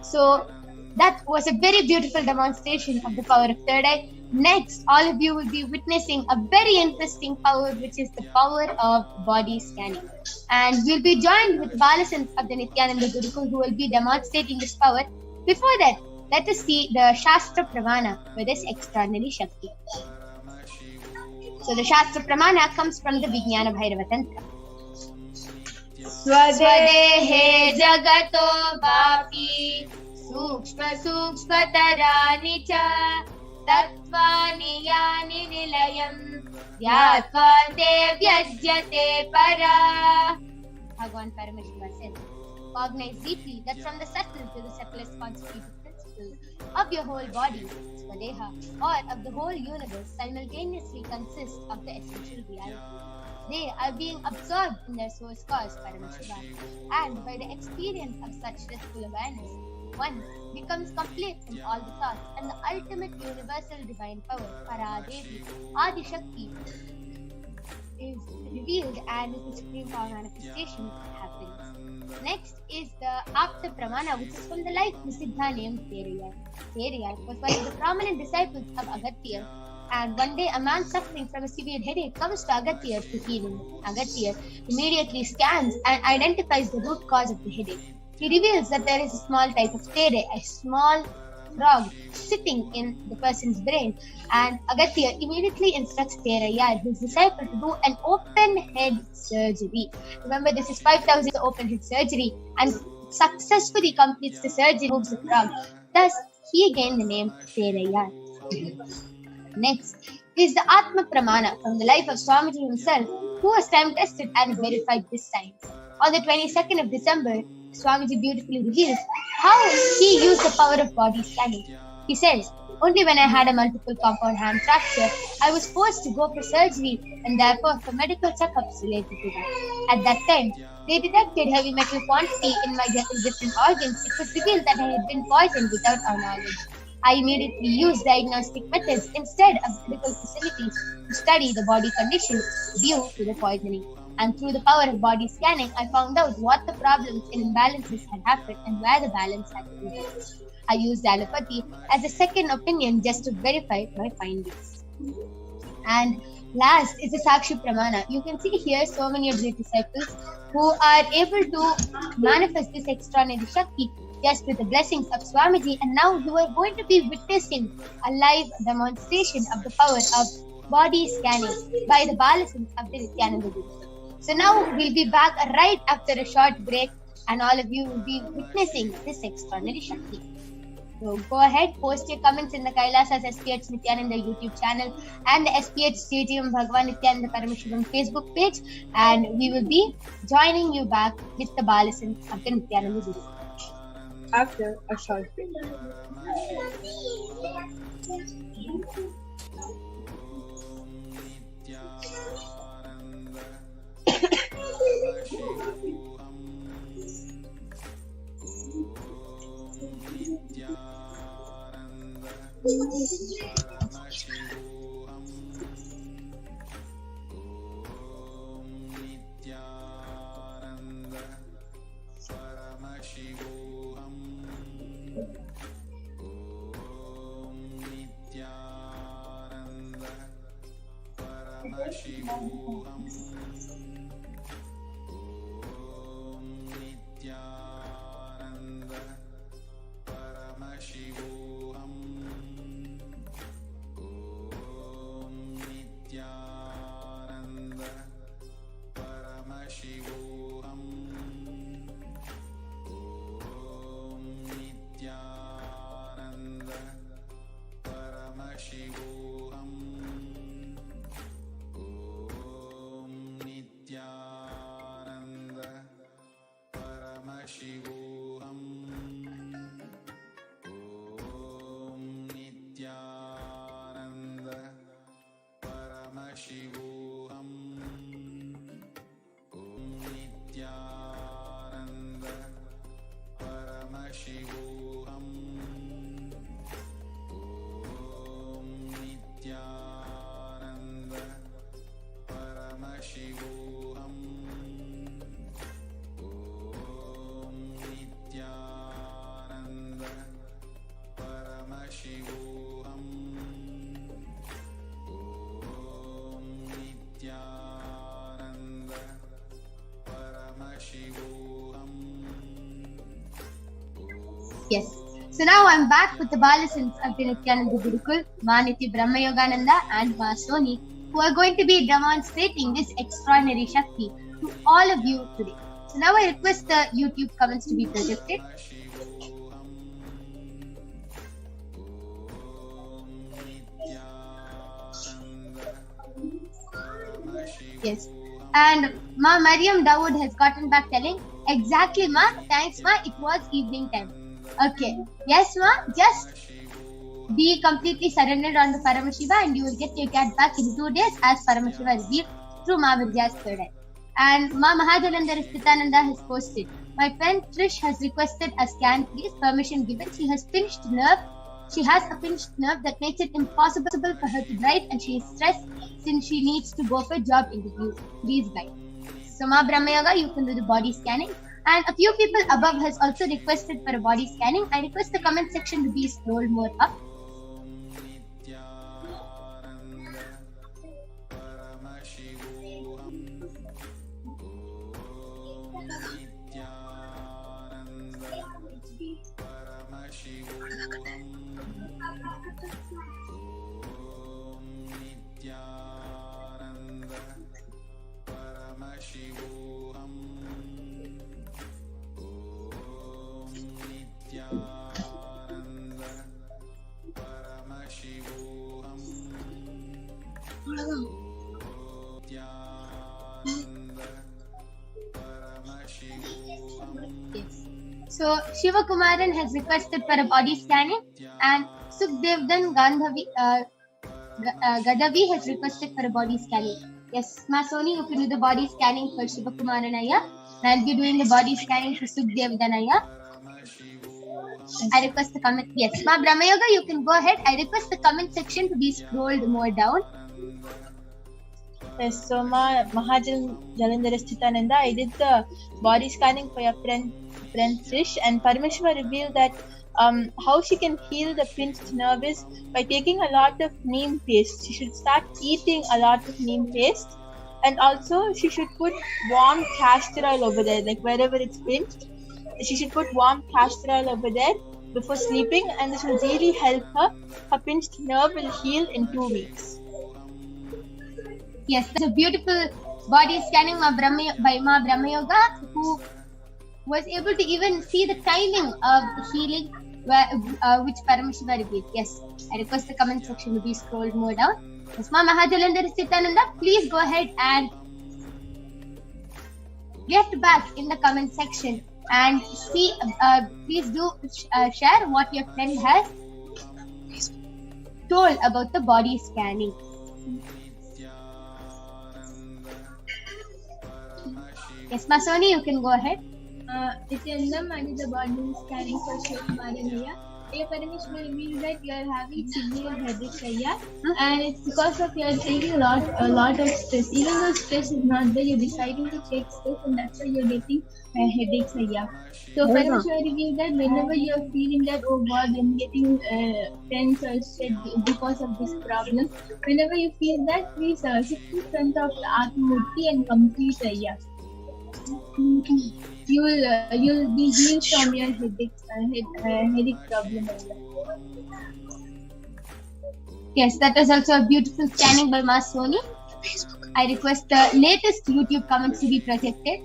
So that was a very beautiful demonstration of the power of third eye. Next, all of you will be witnessing a very interesting power, which is the power of body scanning. And we'll be joined with Balasant of the Nithyananda Gurukul, who will be demonstrating this power. Before that, let us see the Shastra Pramana for this extraordinary Shakti. So the Shastra Pramana comes from the Vijnana Bhairava Tantra. Swadehe jagato vapi sukshma sukshmatarani cha tattvani yani nilayam yatva te vyajyate para. Bhagavan Paramashiva says, cognize deeply that from the subtle to the subtlest constitutive principle of your whole body, Swadeha, or of the whole universe, simultaneously consists of the essential reality. They are being absorbed in their source cause, Paramashiva, and by the experience of such restful awareness, one becomes complete in all the thoughts, and the ultimate universal divine power, Paradevi, Adi Shakti, is revealed, and the supreme power manifestation happens. Next is the Apta Pramana, which is from the life Siddha named Teriyar. Teriyar was one of the prominent disciples of Agatya, and one day a man suffering from a severe headache comes to Agatya to heal him. Agatya immediately scans and identifies the root cause of the headache. He reveals that there is a small type of tere, a small frog, sitting in the person's brain, and Agatya immediately instructs Terayar, his disciple, to do an open head surgery. Remember, this is 5,000 open head surgery, and successfully completes the surgery, moves the frog. Thus, he gained the name Terayar. Next is the Atma Pramana from the life of Swamiji himself, who was time tested and verified this science. On the 22nd of December, Swamiji beautifully reveals how he used the power of body scanning. He says, only when I had a multiple compound hand fracture, I was forced to go for surgery and therefore for medical checkups related to that. At that time, they detected heavy metal quantity in my different organs. It was revealed that I had been poisoned without our knowledge. I immediately used diagnostic methods instead of medical facilities to study the body condition due to the poisoning. And through the power of body scanning, I found out what the problems and imbalances had happened and where the balance had to be. I used allopathy as a second opinion just to verify my findings. And last is the Sakshi Pramana. You can see here so many of the disciples who are able to manifest this extraordinary Shakti just with the blessings of Swamiji, and now you are going to be witnessing a live demonstration of the power of body scanning by the Balasins of the Nithyananda Guru. So now we'll be back right after a short break, and all of you will be witnessing this extraordinary Shakti. So go ahead, post your comments in the Kailasa's HDH Nithyananda YouTube channel and the SPH Stadium Bhagavan Nithyananda Paramashivam Facebook page, and we will be joining you back with the Balasins of the Nithyananda Guru after a short break. Yes. So now I'm back with the Balasins of the Nithyananda Gurukul, Ma Nitya Brahma Yogananda and Ma Soni, who are going to be demonstrating this extraordinary Shakti to all of you today. So now I request the YouTube comments to be projected. Yes. And Ma Mariam Dawood has gotten back telling, exactly Ma, thanks Ma, it was evening time. Okay. Yes Ma, just be completely surrendered on the Paramashiva and you will get your cat back in 2 days as Paramashiva revealed through Ma Vidya's third eye. And Ma Mahajalandhar Sthitananda has posted, my friend Trish has requested a scan please, permission given. She has a pinched nerve that makes it impossible for her to write and she is stressed since she needs to go for job interviews. Please guide. So Ma Brahma Yoga, you can do the body scanning. And a few people above has also requested for a body scanning. I request the comment section to be scrolled more up. So Shiva Kumaran has requested for a body scanning and Sukhdevdan Gadavi has requested for a body scanning. Yes, Ma Soni, you can do the body scanning for Shiva Kumaran Ayya. And I'll be doing the body scanning for Sukhdevdan Ayya. I request the comment. Yes, Ma Brahma Yoga, you can go ahead. I request the comment section to be scrolled more down. Yes, so Mahajalandhar Sthitananda, I did the body scanning for your friend Trish, and Paramashiva revealed that how she can heal the pinched nerve is by taking a lot of neem paste. She should start eating a lot of neem paste, and also she should put warm castor oil over there, like wherever it's pinched. She should put warm castor oil over there before sleeping, and this will really help her. Her pinched nerve will heal in 2 weeks. Yes, there's a beautiful body scanning by Ma Brahma Yoga, who was able to even see the timing of the healing which Paramashiva revealed. Yes, I request the comment section to be scrolled more down. Yes, Ma Mahajalandhar Sthitananda, please go ahead and get back in the comment section and see. Please do share what your friend has told about the body scanning. Yes, Ma Soni, you can go ahead. Nithyanandam, I did the body scanning for Shivakumaran Ayya. Paramashiva revealed that you are having severe headaches Ayya, and it's because of you are taking a lot of stress. Even though stress is not there, you're deciding to take stress, and that's why you're getting headaches Ayya. So Paramashiva revealed that whenever you're feeling that, oh God, I'm getting tense or stressed because of this problem, whenever you feel that, please sit in front of the Atmamurti and complete Ayya. You'll be healed from your headache problem. Yes, that is also a beautiful scanning by Ma Soni. I request the latest YouTube comments to be projected.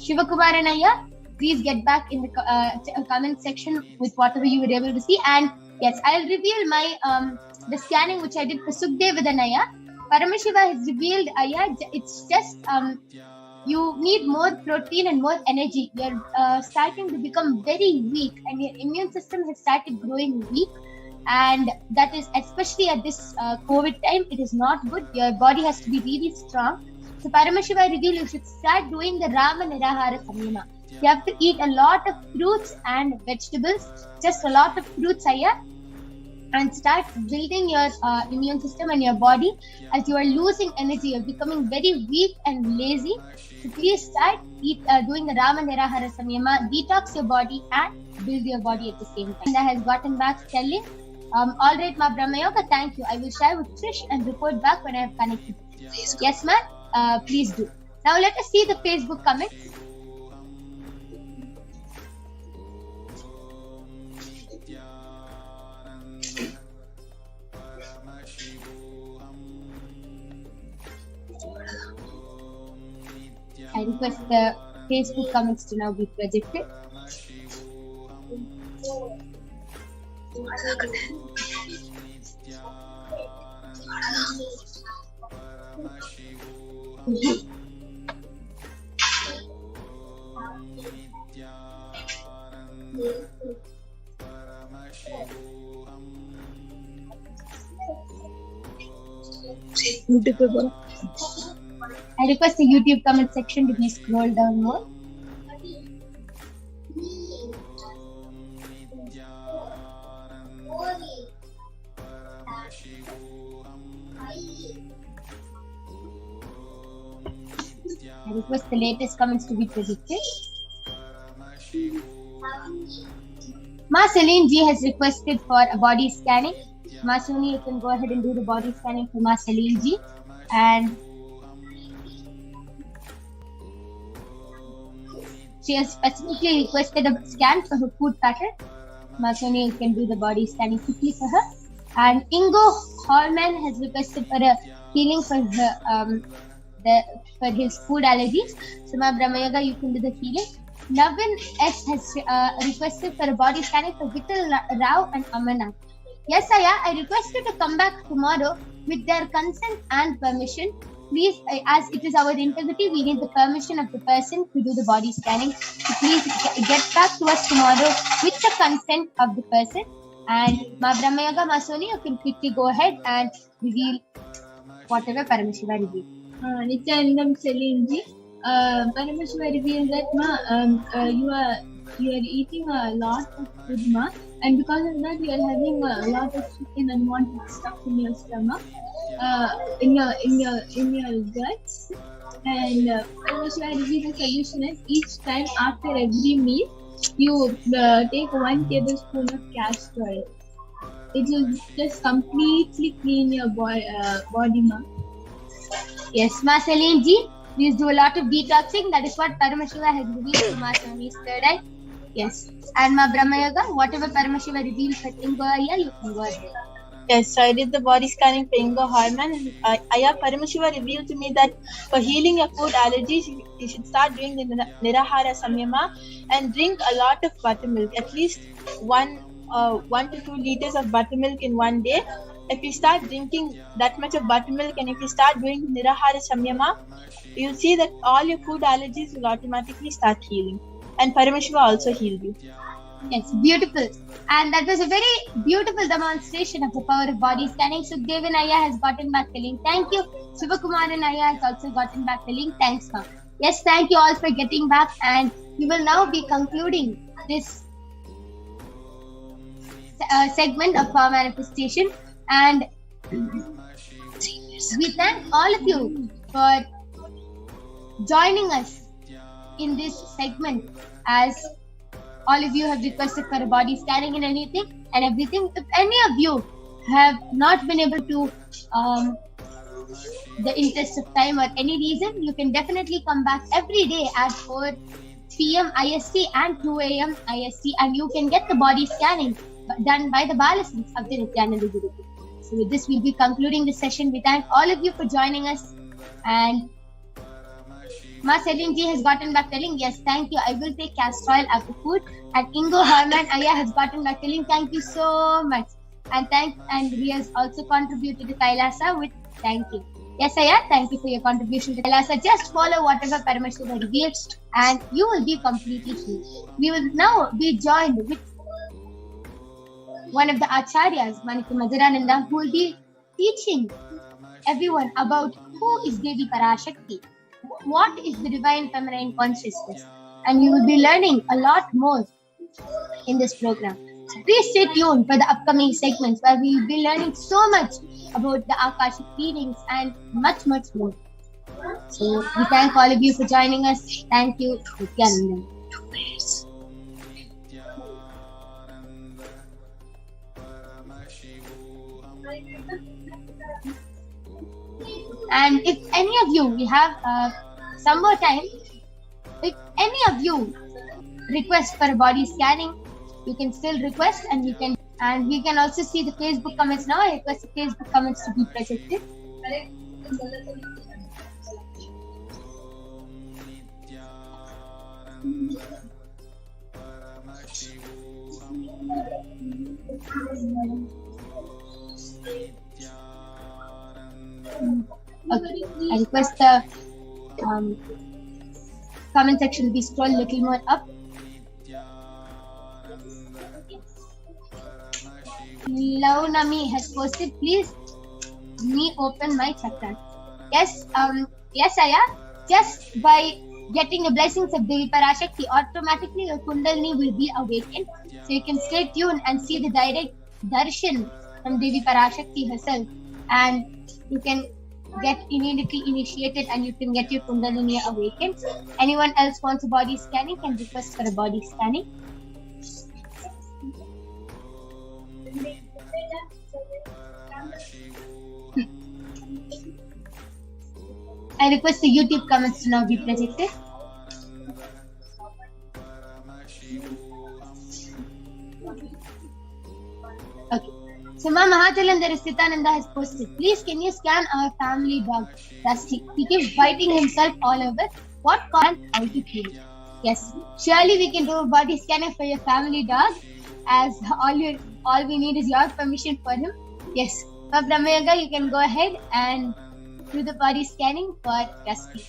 Shivakumaran Ayya, please get back in the comment section with whatever you were able to see. And yes, I'll reveal my the scanning which I did for Sukhdevdan Ayya. Paramashiva has revealed Ayya. It's just you need more protein and more energy. You're starting to become very weak, and your immune system has started growing weak. And that is especially at this COVID time. It is not good. Your body has to be really strong. So Paramashiva revealed you should start doing the Rama Nirahara Samyama. You have to eat a lot of fruits and vegetables. Just a lot of fruits, Ayya. and start building your immune system and your body. As you are losing energy, you're becoming very weak and lazy. So please start doing the Rama Nirahara Samyama, detox your body and build your body at the same time. And I has gotten back telling, all right, Ma Brahma Yoga, thank you. I will share with Trish and report back when I have connected. Yes, ma'am. Please do. Now let us see the Facebook comments. I request the Facebook comments to now be projected. I request the YouTube comment section to be scrolled down more. I request the latest comments to be projected. Ma Celine G has requested for a body scanning. Ma Suni, you can go ahead and do the body scanning for Ma Celine G. And she has specifically requested a scan for her food pattern. Ma Suni, you can do the body scanning quickly for her. And Ingo Holman has requested for a healing for her for his food allergies. So Ma Brahma Yoga, you can do the healing. Navin S has requested for a body scanning for Vital Rao and Amarnath. Yes, Aya, I request you to come back tomorrow with their consent and permission. Please, as it is our integrity, we need the permission of the person to do the body scanning. So please get back to us tomorrow with the consent of the person. And Ma Brahma Yoga, Ma Soni, you can quickly go ahead and reveal whatever Paramashiva revealed. Nithyananda Paramashivam, Paramashiva revealed that you are eating a lot of food, ma, and because of that you are having a lot of chicken and unwanted stuff in your stomach, in your guts. And Paramashiva revealed the solution is each time after every meal you take 1 tablespoon of castor oil. It will just completely clean your body, ma. Yes, Ma Celine Ji, please do a lot of detoxing. That is what Paramashiva has revealed to Ma Swami's third eye. Yes. And Ma Brahma Yoga, whatever Paramashiva revealed for Ingo Aya, you can go ahead. Yes, so I did the body scanning for Ingo Harman. Aya, Paramashiva revealed to me that for healing your food allergies, you should start doing the Nirahara Samyama and drink a lot of buttermilk, at least 1 to 2 liters of buttermilk in one day. If you start drinking that much of buttermilk and if you start doing Nirahara Samyama, you'll see that all your food allergies will automatically start healing. And Paramashiva also healed you. Yes, beautiful. And that was a very beautiful demonstration of the power of body scanning. So Devin Aya has gotten back the link. Thank you. Sivakumaran Aya has also gotten back the link. Thanks, ma'am. Yes, thank you all for getting back. And we will now be concluding this segment of power manifestation. And we thank all of you for joining us in this segment, as all of you have requested for a body scanning and everything. If any of you have not been able to, the interest of time or any reason, you can definitely come back every day at 4 p.m. IST and 2 a.m. IST, and you can get the body scanning done by the Balasins of the Nithyananda Gurukul. So with this, we'll be concluding the session. We thank all of you for joining us. And Ma Celine Ji has gotten back telling, yes, thank you. I will take castor oil after food. And Ingo Harman Aya has gotten back telling, thank you so much. And he has also contributed to Kailasa with thank you. Yes, Aya, thank you for your contribution to Kailasa. Just follow whatever Paramashiva reveals and you will be completely free. We will now be joined with one of the Acharyas, Maniku Madhurananda, who will be teaching everyone about who is Devi Parashakti, what is the divine feminine consciousness, and we will be learning a lot more in this program. Please stay tuned for the upcoming segments where we will be learning so much about the Akashic readings and much, much more. So we thank all of you for joining us. Thank you, Nithyananda. And if any of you, we have some more time, if any of you request for a body scanning, you can still request, and we can also see the Facebook comments now. I request the Facebook comments to be projected. Okay, I request the comment section to be scrolled a little more up. Launami has posted, please me open my chakra. Yes, yes, Aya. Just by getting the blessings of Devi Parashakti, automatically your Kundalini will be awakened. So you can stay tuned and see the direct darshan from Devi Parashakti herself, and you can get immediately initiated and you can get your Kundalini awakened. Anyone else wants a body scanning can request for a body scanning. I request the YouTube comments to now be projected. Okay. So Mahajalandhar Nithyananda has posted, please can you scan our family dog, Rusty? He keeps biting himself all over. What can't how to kill? Yes, surely we can do a body scanning for your family dog, as all we need is your permission for him. Yes, for Brahmayoga, you can go ahead and do the body scanning for Rusty.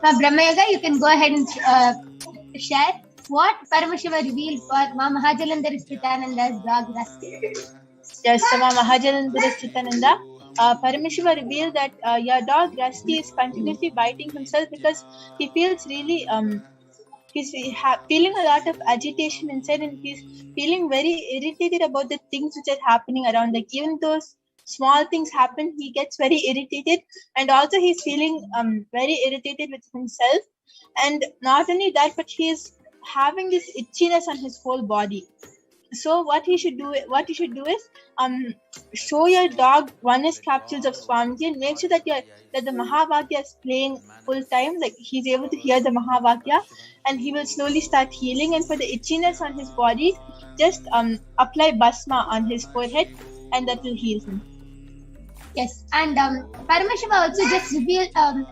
For Brahmayoga, you can go ahead and share what Paramashiva revealed for Mahajalandhar Nithyananda's dog Rusty. Yes, Mahajalandhar Nithyananda, Paramashiva revealed that your dog Rusty is continuously biting himself because he feels really he's feeling a lot of agitation inside, and he's feeling very irritated about the things which are happening around. Like even those small things happen, he gets very irritated, and also he's feeling very irritated with himself. And not only that, but he's having this itchiness on his whole body. So what you should do is show your dog oneness capsules of Swamiji and make sure that the Mahavakya is playing full time, like he's able to hear the Mahavakya, and he will slowly start healing. And for the itchiness on his body, just apply Basma on his forehead, and that will heal him. Yes, and Paramashiva also just revealed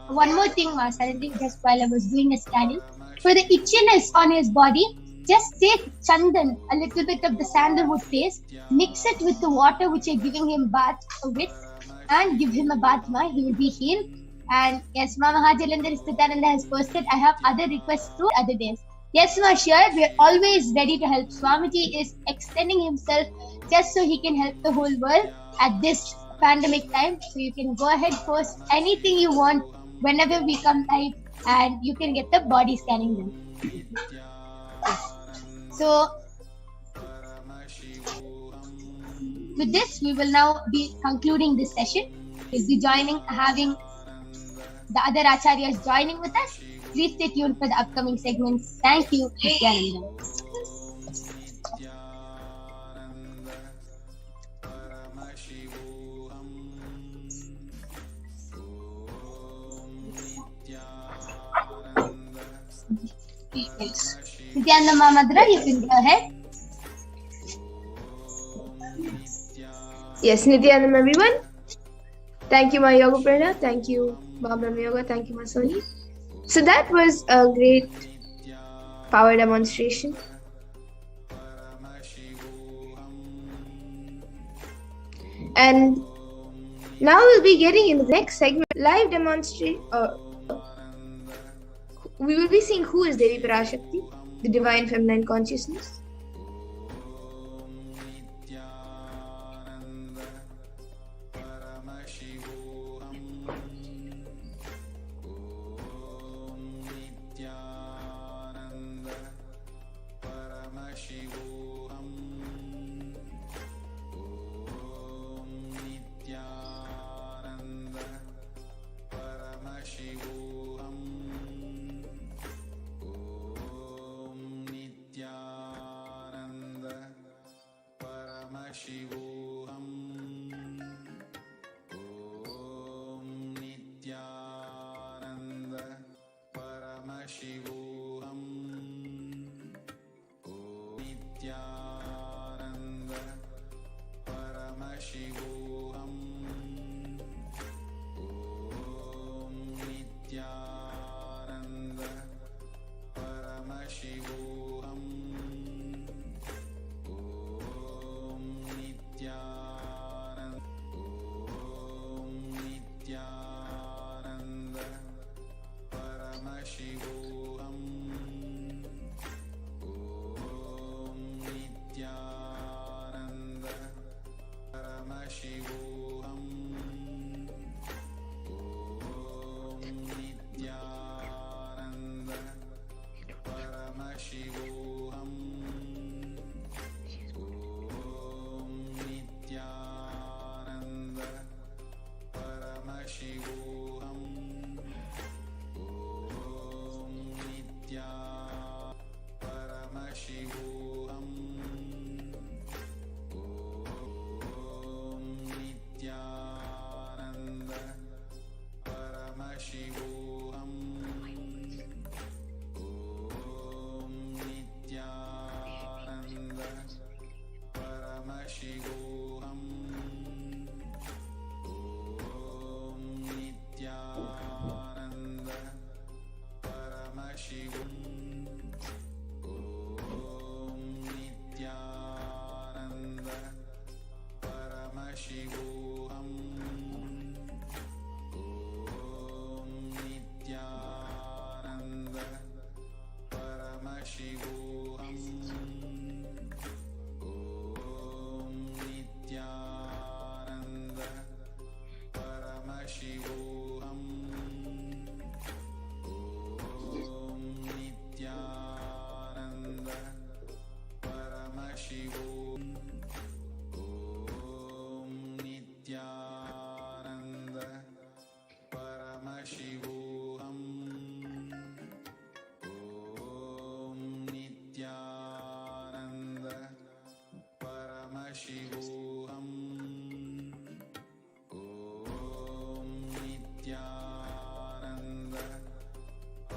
one more thing, suddenly just while I was doing a scanning. For the itchiness on his body, just take chandan, a little bit of the sandalwood paste, mix it with the water which you're giving him bath with, and give him a bathma. He will be healed. And yes, Mahajalandhar Nithyananda has posted, I have other requests too other days. Yes, Ma, sure, we're always ready to help. Swamiji is extending himself just so he can help the whole world at this pandemic time. So you can go ahead, post anything you want whenever we come live, and you can get the body scanning done. So with this, we will now be concluding this session. We'll be having the other acharyas joining with us. Please stay tuned for the upcoming segments. Thank you, Nithyananda. Yes. Nithyananda Mamadra, you can go ahead. Yes, Nithyanam everyone. Thank you, my yoga prana. Thank you, Brahma Yoga. Thank you, Masoni. So that was a great power demonstration. And now we'll be getting into the next segment, live demonstration. We will be seeing who is Devi Parashakti, the divine feminine consciousness. Paramashivoham. Om Nithyananda Paramashivoham. Om Nithyananda Paramashivoham. Om Nithyananda Paramashivoham. Nithyananda Paramashivoham. Om Nithyananda Paramashivoham. Om Nithyananda Paramashivoham. Om Nithyananda Paramashivoham. Om Nithya Paramashivoham. Om Nithyananda Paramashivoham. Om Nithyananda Paramashivoham. Om Nithyananda Paramashivoham. Om Nithyananda Paramashivoham. Om Nithyananda Paramashivoham. Om Nithyananda Paramashivoham. Om Nithyananda Paramashivoham. Om Nithyananda Paramashivoham. Om Nithyananda Paramashivoham. Om Nithyananda Paramashivoham. Om Nithyananda Paramashivoham. Om Nithyananda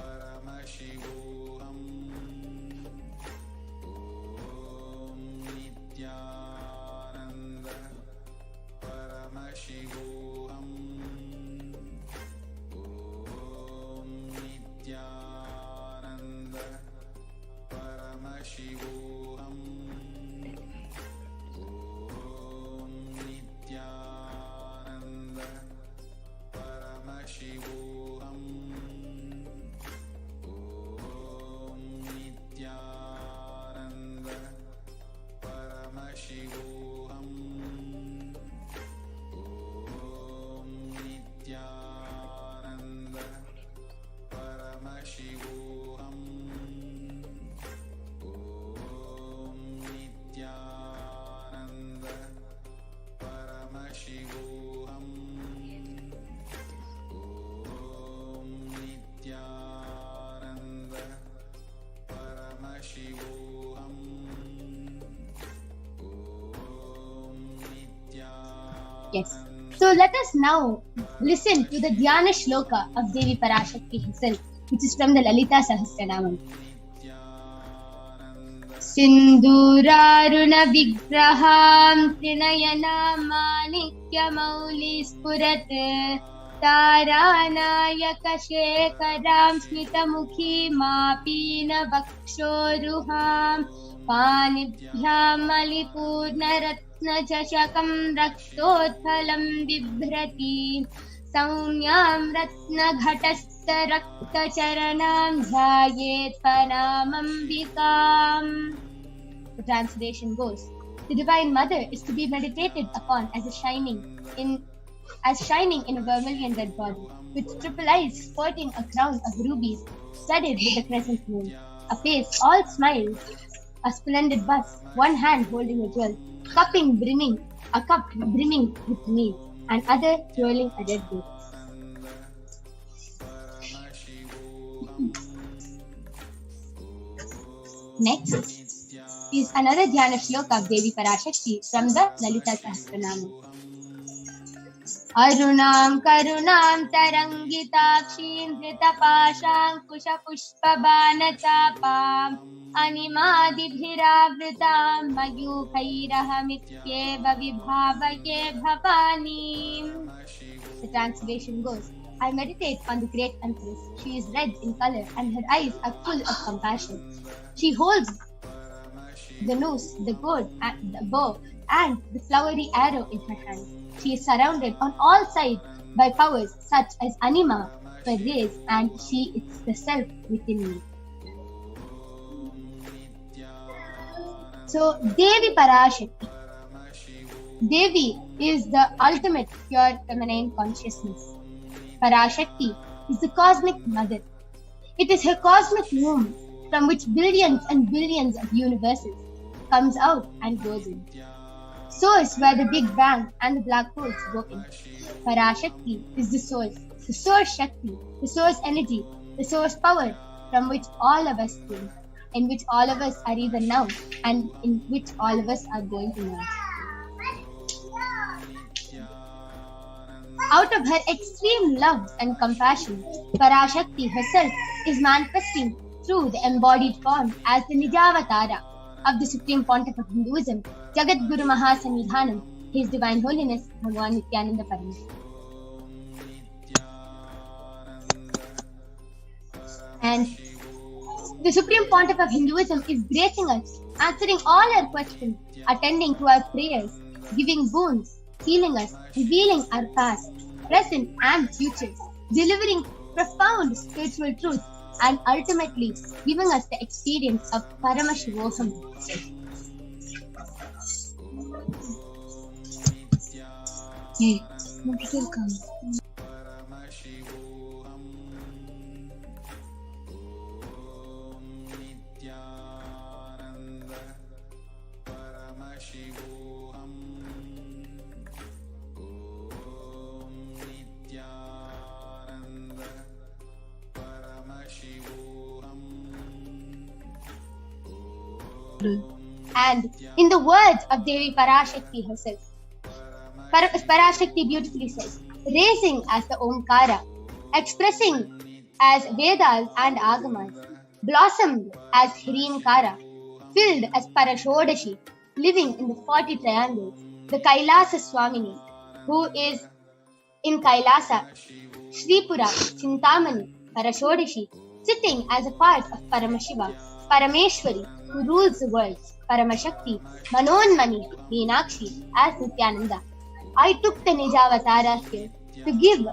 Paramashivoham. Om Nithyananda Paramashivoham. Om Nithyananda Paramashivoham. Om Nithyananda Paramashivoham. Om Nithyananda Paramashivoham. Om Nithyananda Paramashivoham. Om Yes. So let us now listen to the Dhyana Shloka of Devi Parashakti herself, which is from the Lalita Sahasranamam. सिन्दूरारुणविग्रहां त्रिनयनां माणिक्यमौलिस्फुरत् तारानायकशेखरां स्मितमुखीमापीनवक्षोरुहां पाणिभ्यां मलिपूर्णरत्नचषकं रक्तोत्फलं बिभ्रति सौम्यां रत्नघटस्थरक्तचरणां ध्यायेत् परामम्बिकाम्. The translation goes, the Divine Mother is to be meditated upon as shining in a vermilion red body, with triple eyes sporting a crown of rubies studded with a crescent moon, a face all smiles, a splendid bust, one hand holding a jewel, a cup brimming with mead, and other twirling a red grape. Next is another Dhyana Shloka of Devi Parashakti from the Lalita Sahasranama. Arunam karunam tarangitakshim dhritapaşankuşapuşpabanatapam animadibhiravritam mayukhairahamityeva vibhavaye bhavanim. The translation goes, I meditate on the great Empress. She is red in color and her eyes are full of compassion. She holds the noose, the gourd, and the bow, and the flowery arrow in her hand. She is surrounded on all sides by powers such as Anima, her rays, and she is the self within me. So, Devi Parashakti. Devi is the ultimate pure feminine consciousness. Parashakti is the cosmic mother. It is her cosmic womb from which billions and billions of universes comes out and goes in. Source where the Big Bang and the black holes go in. Parashakti is the source Shakti, the source energy, the source power from which all of us came, in which all of us are even now, and in which all of us are going to merge. Out of her extreme love and compassion, Parashakti herself is manifesting through the embodied form as the Nijavatara of the Supreme Pontiff of Hinduism, Jagat Guru Mahasamidhanam, His Divine Holiness Bhagavan Nithyananda Paramashivam. And the Supreme Pontiff of Hinduism is gracing us, answering all our questions, attending to our prayers, giving boons, healing us, revealing our past, present and futures, delivering profound spiritual truths, and ultimately giving us the experience of Paramashivoham. Hey, what did you come? And in the words of Devi Parashakti herself, Parashakti beautifully says, raising as the Omkara, expressing as Vedas and Agamas, blossomed as Hirinkara, filled as Parashodashi, living in the 40 triangles, the Kailasa Swamini, who is in Kailasa, Shripura, Chintamani, Parashodashi, sitting as a part of Paramashiva, Parameshwari, who rules the world, Paramashakti, Manonmani, Meenakshi, as Nithyananda. I took the Nijavatara here to give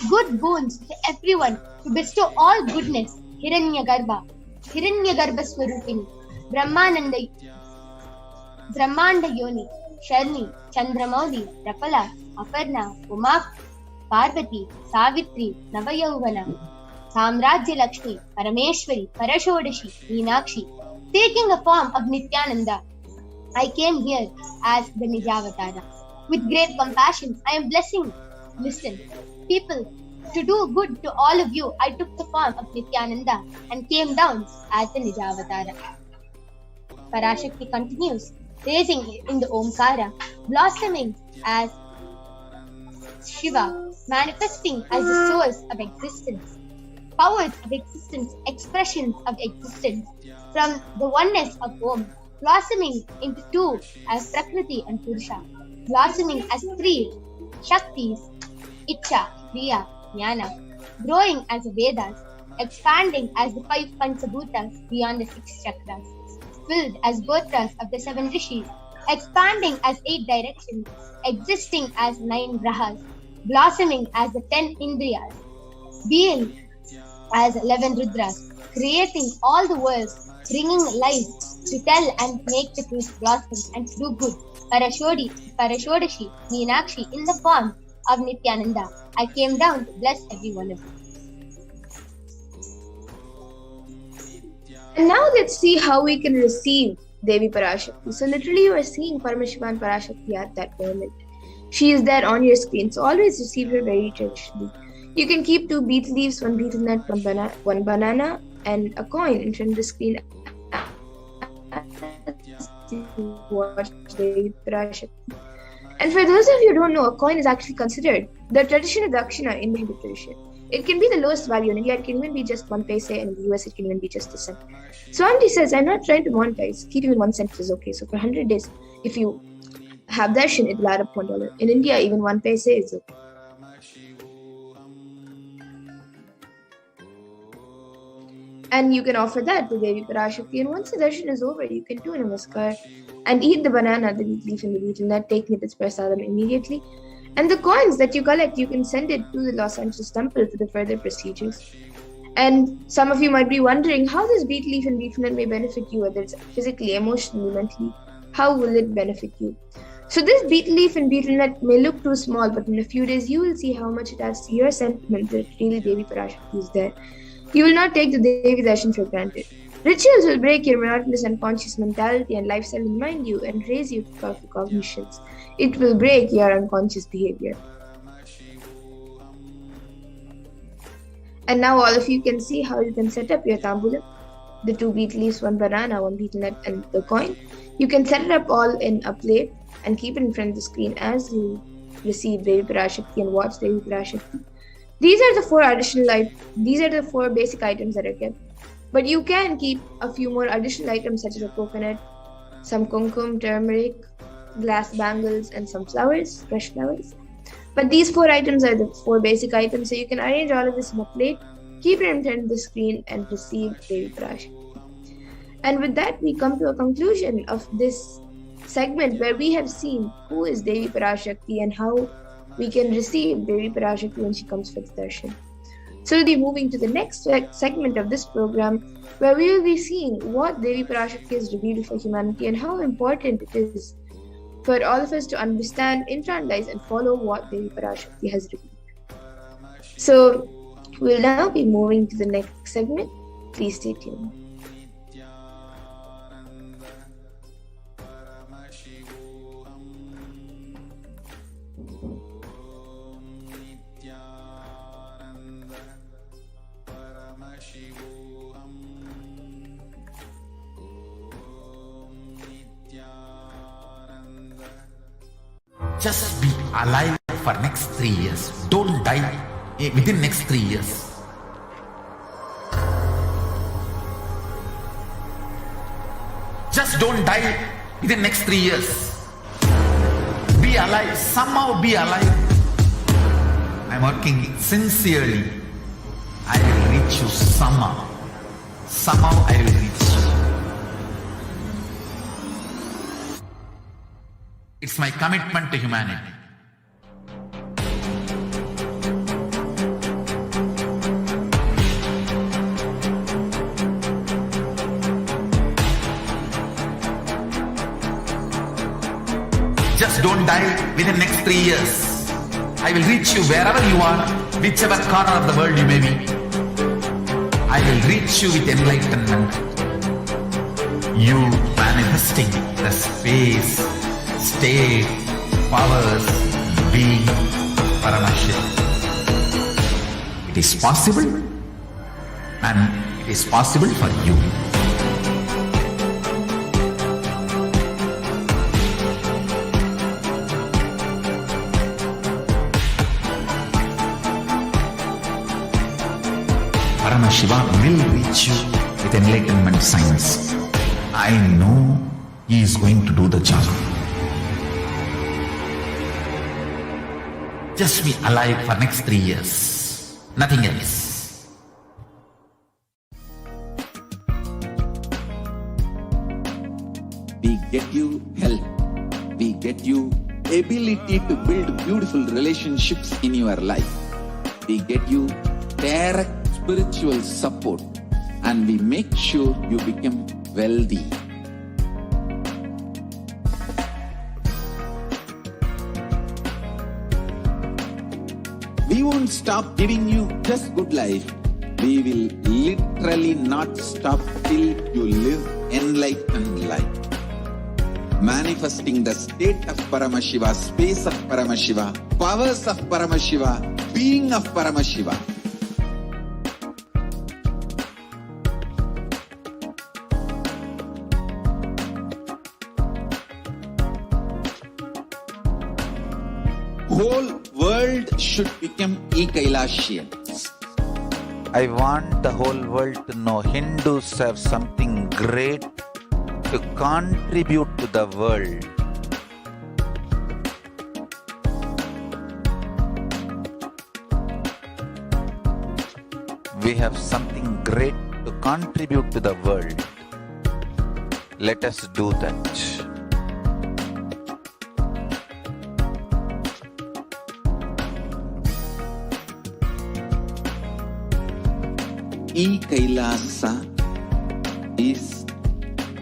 good boons to everyone, to bestow all goodness, Hiranyagarbha Swarupini, Brahmanda Yoni, Sharni, Chandramauli, Rapala, Aparna, Uma, Parvati, Savitri, Navayauvana, Samrajya Lakshmi, Parameshwari, Parashodashi, Meenakshi, taking the form of Nithyananda. I came here as the Nijavatara. With great compassion, I am blessing. Listen, people, to do good to all of you, I took the form of Nithyananda and came down as the Nijavatara. Parashakti continues, raising in the Omkara, blossoming as Shiva, manifesting as the source of existence, powers of existence, expressions of existence, from the oneness of Om, blossoming into two as Prakriti and Purusha, blossoming as three Shaktis, Icha, Kriya, Jnana, growing as Vedas, expanding as the 5 Panchabhutas beyond the 6 chakras, filled as Gotras of the 7 Rishis, expanding as 8 directions, existing as 9 Grahas, blossoming as the 10 Indriyas, being as 11 Rudras, creating all the worlds, bringing life to tell and make the truth blossom and do good. Parashodashi, Meenakshi, in the form of Nithyananda, I came down to bless every one of you. And now let's see how we can receive Devi Parashakti. So literally you are seeing Paramashiva and Parashakti at that moment. She is there on your screen, so always receive her very traditionally. You can keep 2 betel leaves, 1 betel nut, 1 banana, and a coin in front of the screen as you watch Devi Parashakti. And for those of you who don't know, a coin is actually considered the tradition of Dakshina in the Hindu tradition. It can be the lowest value. In India, it can even be just 1 paise, and in the US, it can even be just a cent. Swamiji says, I'm not trying to monetize. Keeping 1 cent is okay. So for 100 days, if you have darshan, it will add up $1. In India, even 1 paise is okay. And you can offer that to Devi Parashakti. And once the darshan is over, you can do namaskar and eat the banana, the betel leaf, and the betel nut, taking it as prasadam immediately. And the coins that you collect, you can send it to the Los Angeles temple for the further procedures. And some of you might be wondering how this betel leaf and betel nut may benefit you, whether it's physically, emotionally, mentally. How will it benefit you? So this betel leaf and betel nut may look too small, but in a few days you will see how much it adds to your sentiment that really Devi Parashakti is there. You will not take the Devi darshan for granted. Rituals will break your monotonous unconscious mentality and lifestyle in mind you and raise you to powerful cognitions. It will break your unconscious behavior. And now all of you can see how you can set up your tambulam. The 2 betel leaves, 1 banana, 1 betel nut, and the coin. You can set it up all in a plate and keep it in front of the screen as you receive Devi Parashakti and watch Devi Parashakti. These are the 4 basic items that are kept. But you can keep a few more additional items such as a coconut, some kumkum, turmeric, glass bangles, and some flowers, fresh flowers. But these 4 items are the 4 basic items, so you can arrange all of this in a plate, keep it in front of the screen, and receive Devi Parashakti. And with that, we come to a conclusion of this segment where we have seen who is Devi Parashakti and how we can receive Devi Parashakti when she comes for the darshan. So we'll be moving to the next segment of this program where we will be seeing what Devi Parashakti has revealed for humanity and how important it is for all of us to understand, internalize, and follow what Devi Parashakti has revealed. So we'll now be moving to the next segment. Please stay tuned. Just be alive for next 3 years. Don't die within next 3 years. Just don't die within next 3 years. Be alive. Somehow be alive. I'm working sincerely. I will reach you somehow. Somehow I will reach you. It's my commitment to humanity. Just don't die within next 3 years. I will reach you wherever you are, whichever corner of the world you may be. I will reach you with enlightenment. You manifesting the space, state, powers, being Paramashivoham. It is possible, and it is possible for you. Paramashiva will reach you with enlightenment science. I know he is going to do the job. Just be alive for next 3 years. Nothing else. We get you help. We get you ability to build beautiful relationships in your life. We get you direct spiritual support, and we make sure you become wealthy. We won't stop giving you just good life. We will literally not stop till you live enlightened life. Manifesting the state of Paramashiva, space of Paramashiva, powers of Paramashiva, being of Paramashiva. Whole world should become Ekailashians. I want the whole world to know Hindus have something great to contribute to the world. We have something great to contribute to the world. Let us do that. E-Kailasa is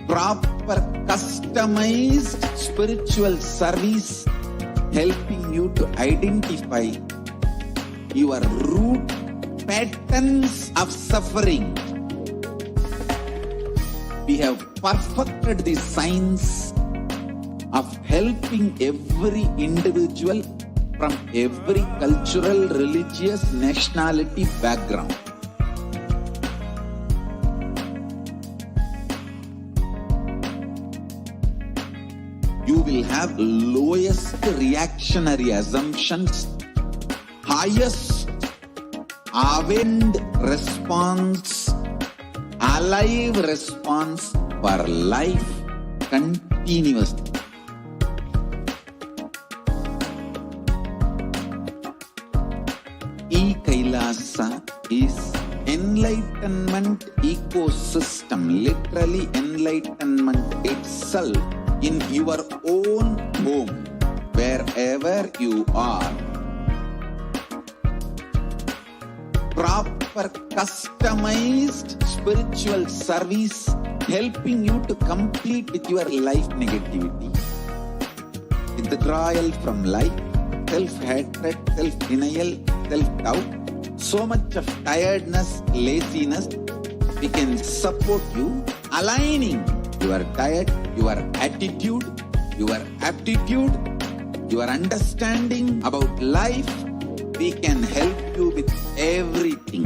proper customized spiritual service helping you to identify your root patterns of suffering. We have perfected the science of helping every individual from every cultural, religious, nationality background. You will have lowest reactionary assumptions, highest awakened response, alive response for life continuously. E-Kailasa is enlightenment ecosystem, literally enlightenment itself in your own home, wherever you are. Proper customized spiritual service helping you to complete with your life negativity. Withdrawal from life, self-hatred, self-denial, self-doubt, so much of tiredness, laziness. We can support you aligning your diet, your attitude, your aptitude, your understanding about life. We can help you with everything.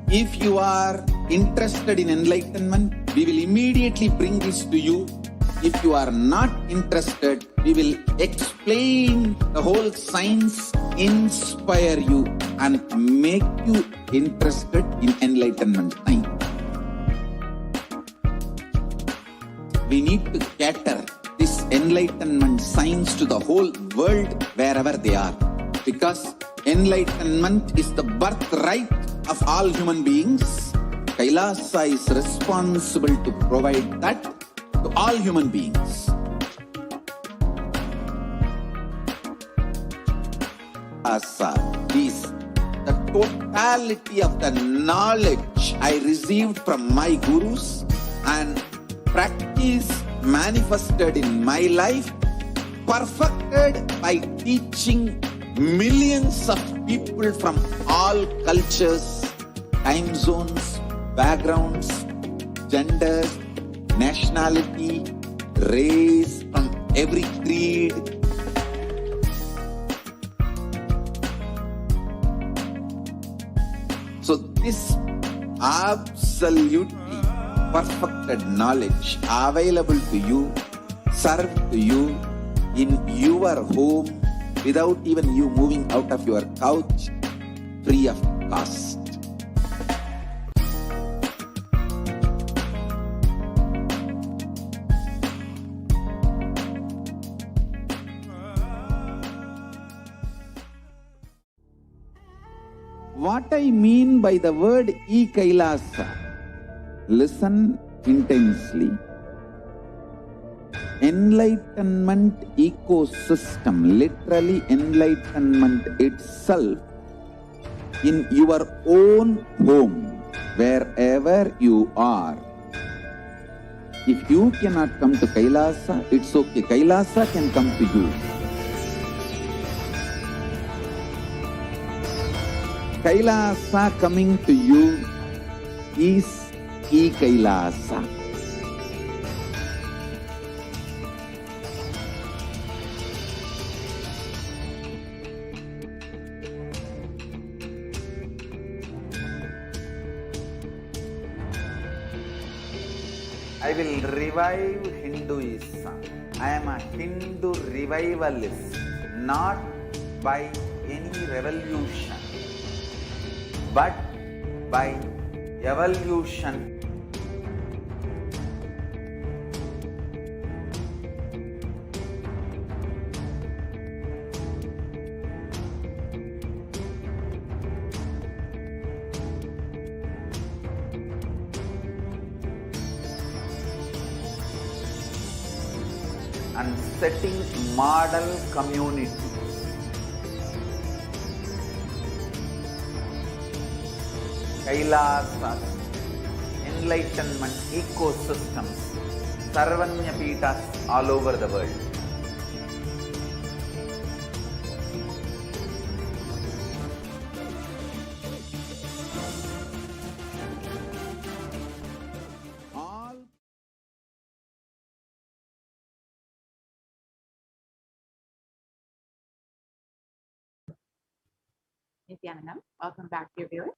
If you are interested in enlightenment, we will immediately bring this to you. If you are not interested, we will explain the whole science, inspire you and make you interested in enlightenment time. We need to cater this enlightenment science to the whole world wherever they are, because enlightenment is the birthright of all human beings. Kailasa is responsible to provide that to all human beings. Kailasa is the totality of the knowledge I received from my gurus and practice manifested in my life, perfected by teaching millions of people from all cultures, time zones, backgrounds, genders, nationality, race, from every creed. So this absolutely perfected knowledge available to you, served to you in your home without even you moving out of your couch, free of cost. What I mean by the word e-Kailasa, listen intensely. Enlightenment ecosystem, literally enlightenment itself, in your own home, wherever you are. If you cannot come to Kailasa, it's okay. Kailasa can come to you. Kailasa coming to you is e-Kailasa. I will revive Hinduism. I am a Hindu revivalist, not by any revolution, but by evolution. And setting model community. Kailasas, enlightenment ecosystems, Sarvanya Pitas all over the world. Nithyananda, welcome back, dear viewers.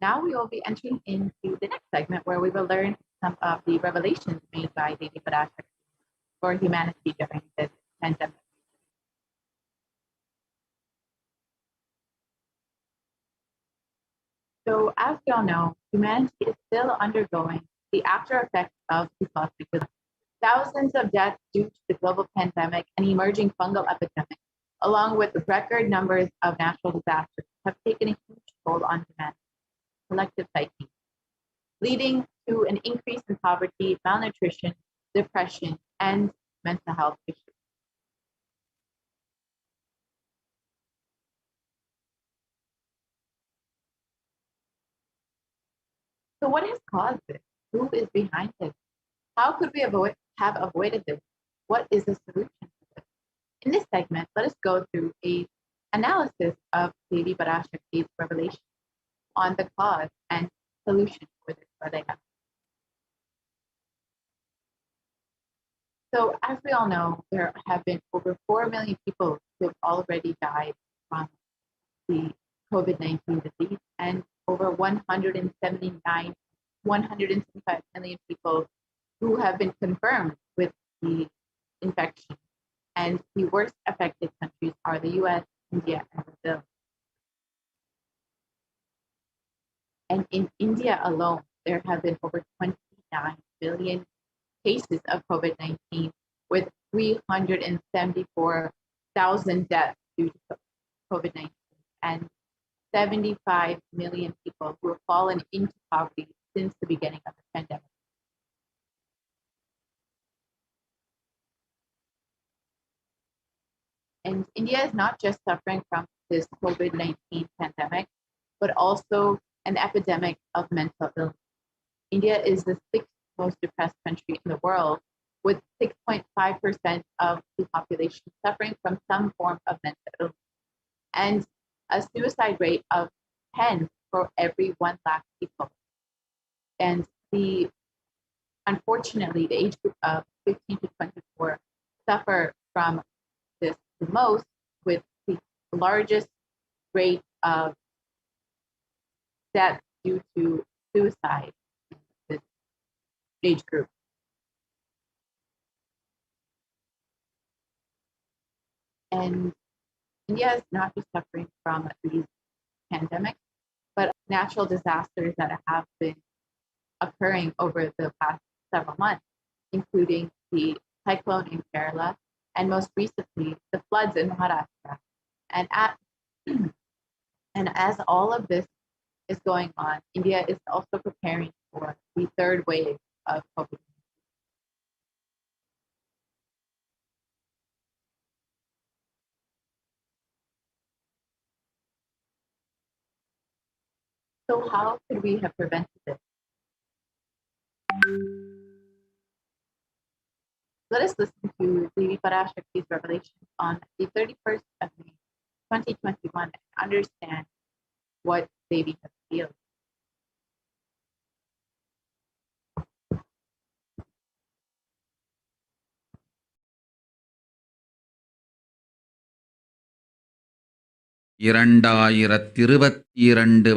Now we will be entering into the next segment where we will learn some of the revelations made by Devi Parashakti for humanity during this pandemic. So, as we all know, humanity is still undergoing the after effects of the cosmic disaster. Thousands of deaths due to the global pandemic and emerging fungal epidemic, along with record numbers of natural disasters, have taken a huge toll on humanity, collective psyche, leading to an increase in poverty, malnutrition, depression, and mental health issues. So what has caused this? Who is behind this? How could we have avoided this? What is the solution to this? In this segment, let us go through an analysis of Devi Parashakti's revelation on the cause and solution for this pralayam. So as we all know, there have been over 4 million people who have already died from the COVID-19 disease, and over 175 million people who have been confirmed with the infection. And the worst affected countries are the US, India, and Brazil. And in India alone, there have been over 29 billion cases of COVID-19, with 374,000 deaths due to COVID-19, and 75 million people who have fallen into poverty since the beginning of the pandemic. And India is not just suffering from this COVID-19 pandemic, but also an epidemic of mental illness. India is the 6th most depressed country in the world, with 6.5% of the population suffering from some form of mental illness, and a suicide rate of 10 for every 1 lakh people. And unfortunately, the age group of 15 to 24 suffer from this the most, with the largest rate of death due to suicide And India is not just suffering from these pandemics, but natural disasters that have been occurring over the past several months, including the cyclone in Kerala and most recently the floods in Maharashtra. And as all of this is going on, India is also preparing for the third wave of COVID. So how could we have prevented this? Let us listen to Devi Parashakti's revelation on the 31st of May, 2021, and understand what Devi has revealed.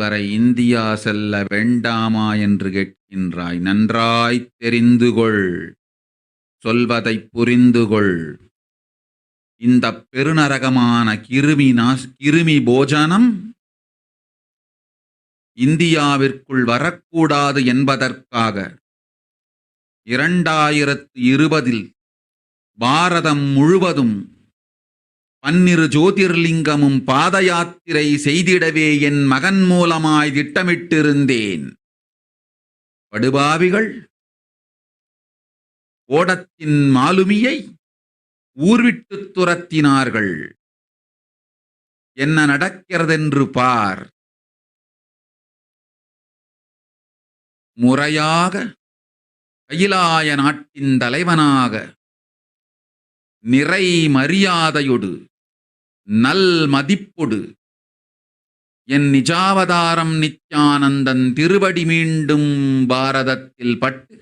வரை India செல்ல வேண்டாமா என்று கேட்கின்றாய். நன்றாய்த் தெரிந்துகொள், சொல்வதைப் புரிந்துகொள். இந்த பெருநரகமான கிருமி போஜனம் இந்தியாவிற்குள் வரக்கூடாது என்பதற்காக 2020 பாரதம் முழுவதும் 12 ஜோதிர்லிங்கமும் பாத யாத்திரை செய்திடவே என் மகன் மூலமாய் திட்டமிட்டிருந்தேன். படுபாவிகள் ஓடத்தின் மாலுமியை ஊர்விட்டு துரத்தினார்கள். என்ன நடக்கிறதென்று பார். முறையாக கைலாய நாட்டின் தலைவனாக நிறை மரியாதையொடு நல் மதிப்பொடு என் நிஜாவதாரம் நித்யானந்தன் திருவடி மீண்டும் பாரதத்தில் பட்டு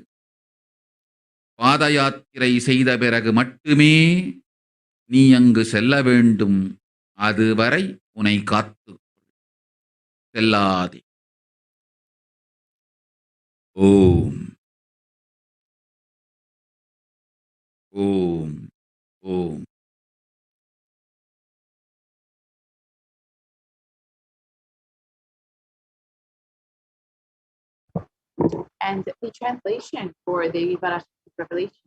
பாத யாத்திரை செய்த பிறகு மட்டுமே நீ அங்கு செல்ல வேண்டும். அதுவரை உன்னை காத்து செல்லாதே. ஓம் ஓம் ஓம். And the translation for the Parashakti's revelation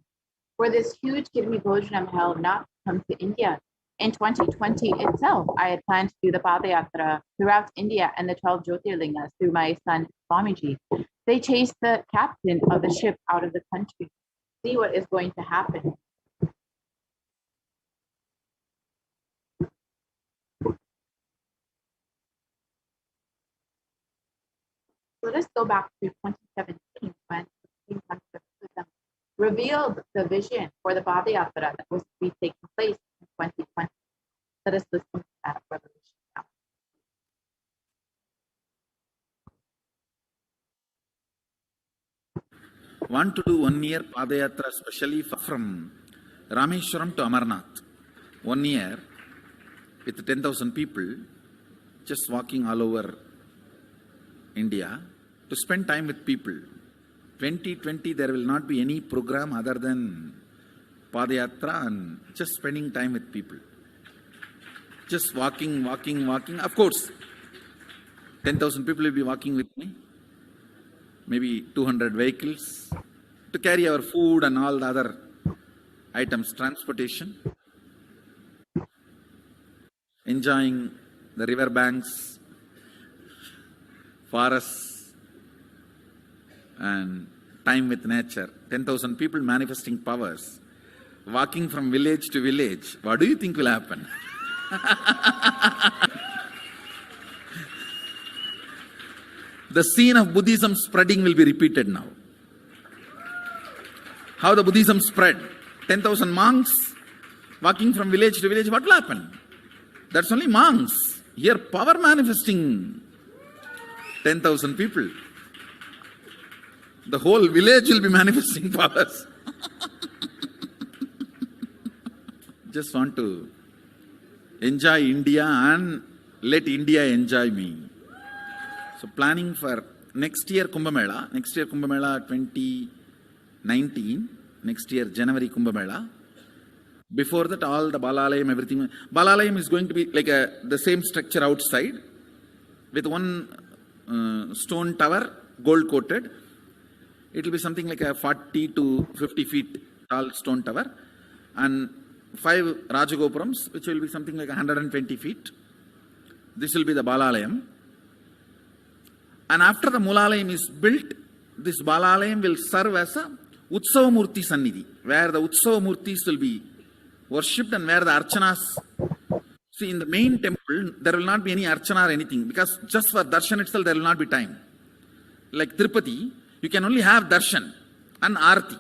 for this huge Kirmi Bhojanam hell not to come to India. In 2020 itself, I had planned to do the Padayatra throughout India and the 12 Jyotirlingas through my son Swamiji. They chased the captain of the ship out of the country. See what is going to happen. Let us go back to 2017 when King Parashakti revealed the vision for the Padayatra that was to be taking place in 2020. Let us listen to that revelation now. Want to do 1 year Padayatra especially from Rameshwaram to Amarnath. 1 year with 10,000 people just walking all over India to spend time with people. 2020 there will not be any program other than Padayatra and just spending time with people. Just walking. Of course, 10,000 people will be walking with me. Maybe 200 vehicles to carry our food and all the other items, transportation. Enjoying the river banks, forests, and time with nature. 10,000 people manifesting powers, walking from village to village. What do you think will happen? The scene of Buddhism spreading will be repeated now. How the Buddhism spread. 10,000 monks walking from village to village. What will happen? That's only monks. Here power manifesting 10,000 people. The whole village will be manifesting powers. Just want to enjoy India and let India enjoy me. So planning for next year Kumbh Mela 2019, next year January Kumbh Mela. Before that, all the Balalayam, everything. Balalayam is going to be like the same structure outside with one stone tower, gold coated. It will be something like a 40 to 50 feet tall stone tower, and 5 Rajagopurams, which will be something like 120 feet. This will be the Balalayam. And after the Mulalayam is built, this Balalayam will serve as a Utsava Murti Sannidhi, where the Utsava Murtis will be worshipped and where the Archanas. See, in the main temple, there will not be any Archana or anything, because just for Darshan itself, there will not be time. Like Tirupati, you can only have Darshan and Arti,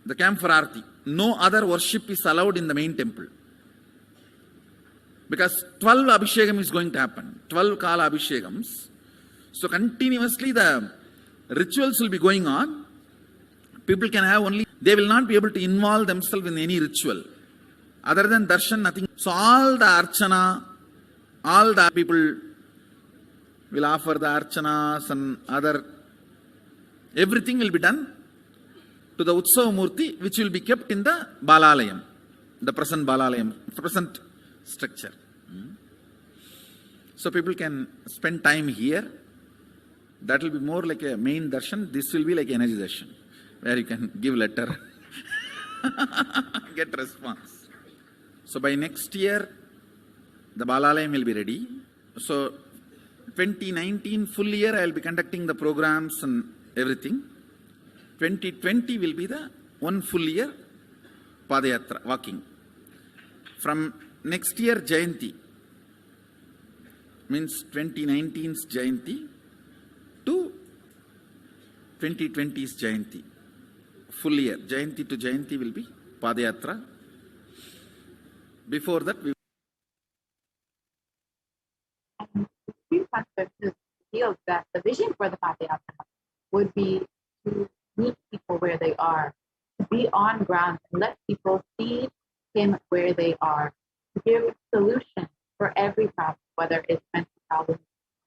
the camp for Arti. No other worship is allowed in the main temple. Because 12 Abhishekam is going to happen, 12 Kala Abhishekams. So continuously the rituals will be going on. People can have only, they will not be able to involve themselves in any ritual. Other than darshan, nothing. So all the archana, all the people will offer the archanas and other, everything will be done to the Utsava Murti, which will be kept in the Balalayam, the present Balalayam, present structure. So people can spend time here. That will be more like a main darshan. This will be like energy darshan, where you can give letter, get response. So by next year, the Balalayam will be ready. So 2019 full year, I will be conducting the programs and everything. 2020 will be the one full year Padayatra, walking. From next year, Jayanti, means 2019's Jayanti to 2020's Jayanti. Full year, Jayanti to Jayanti will be Padayatra. Before that, we feels that the vision for the Padayatra would be to meet people where they are, to be on ground and let people see him where they are, to give solutions for every problem, whether it's mental problem,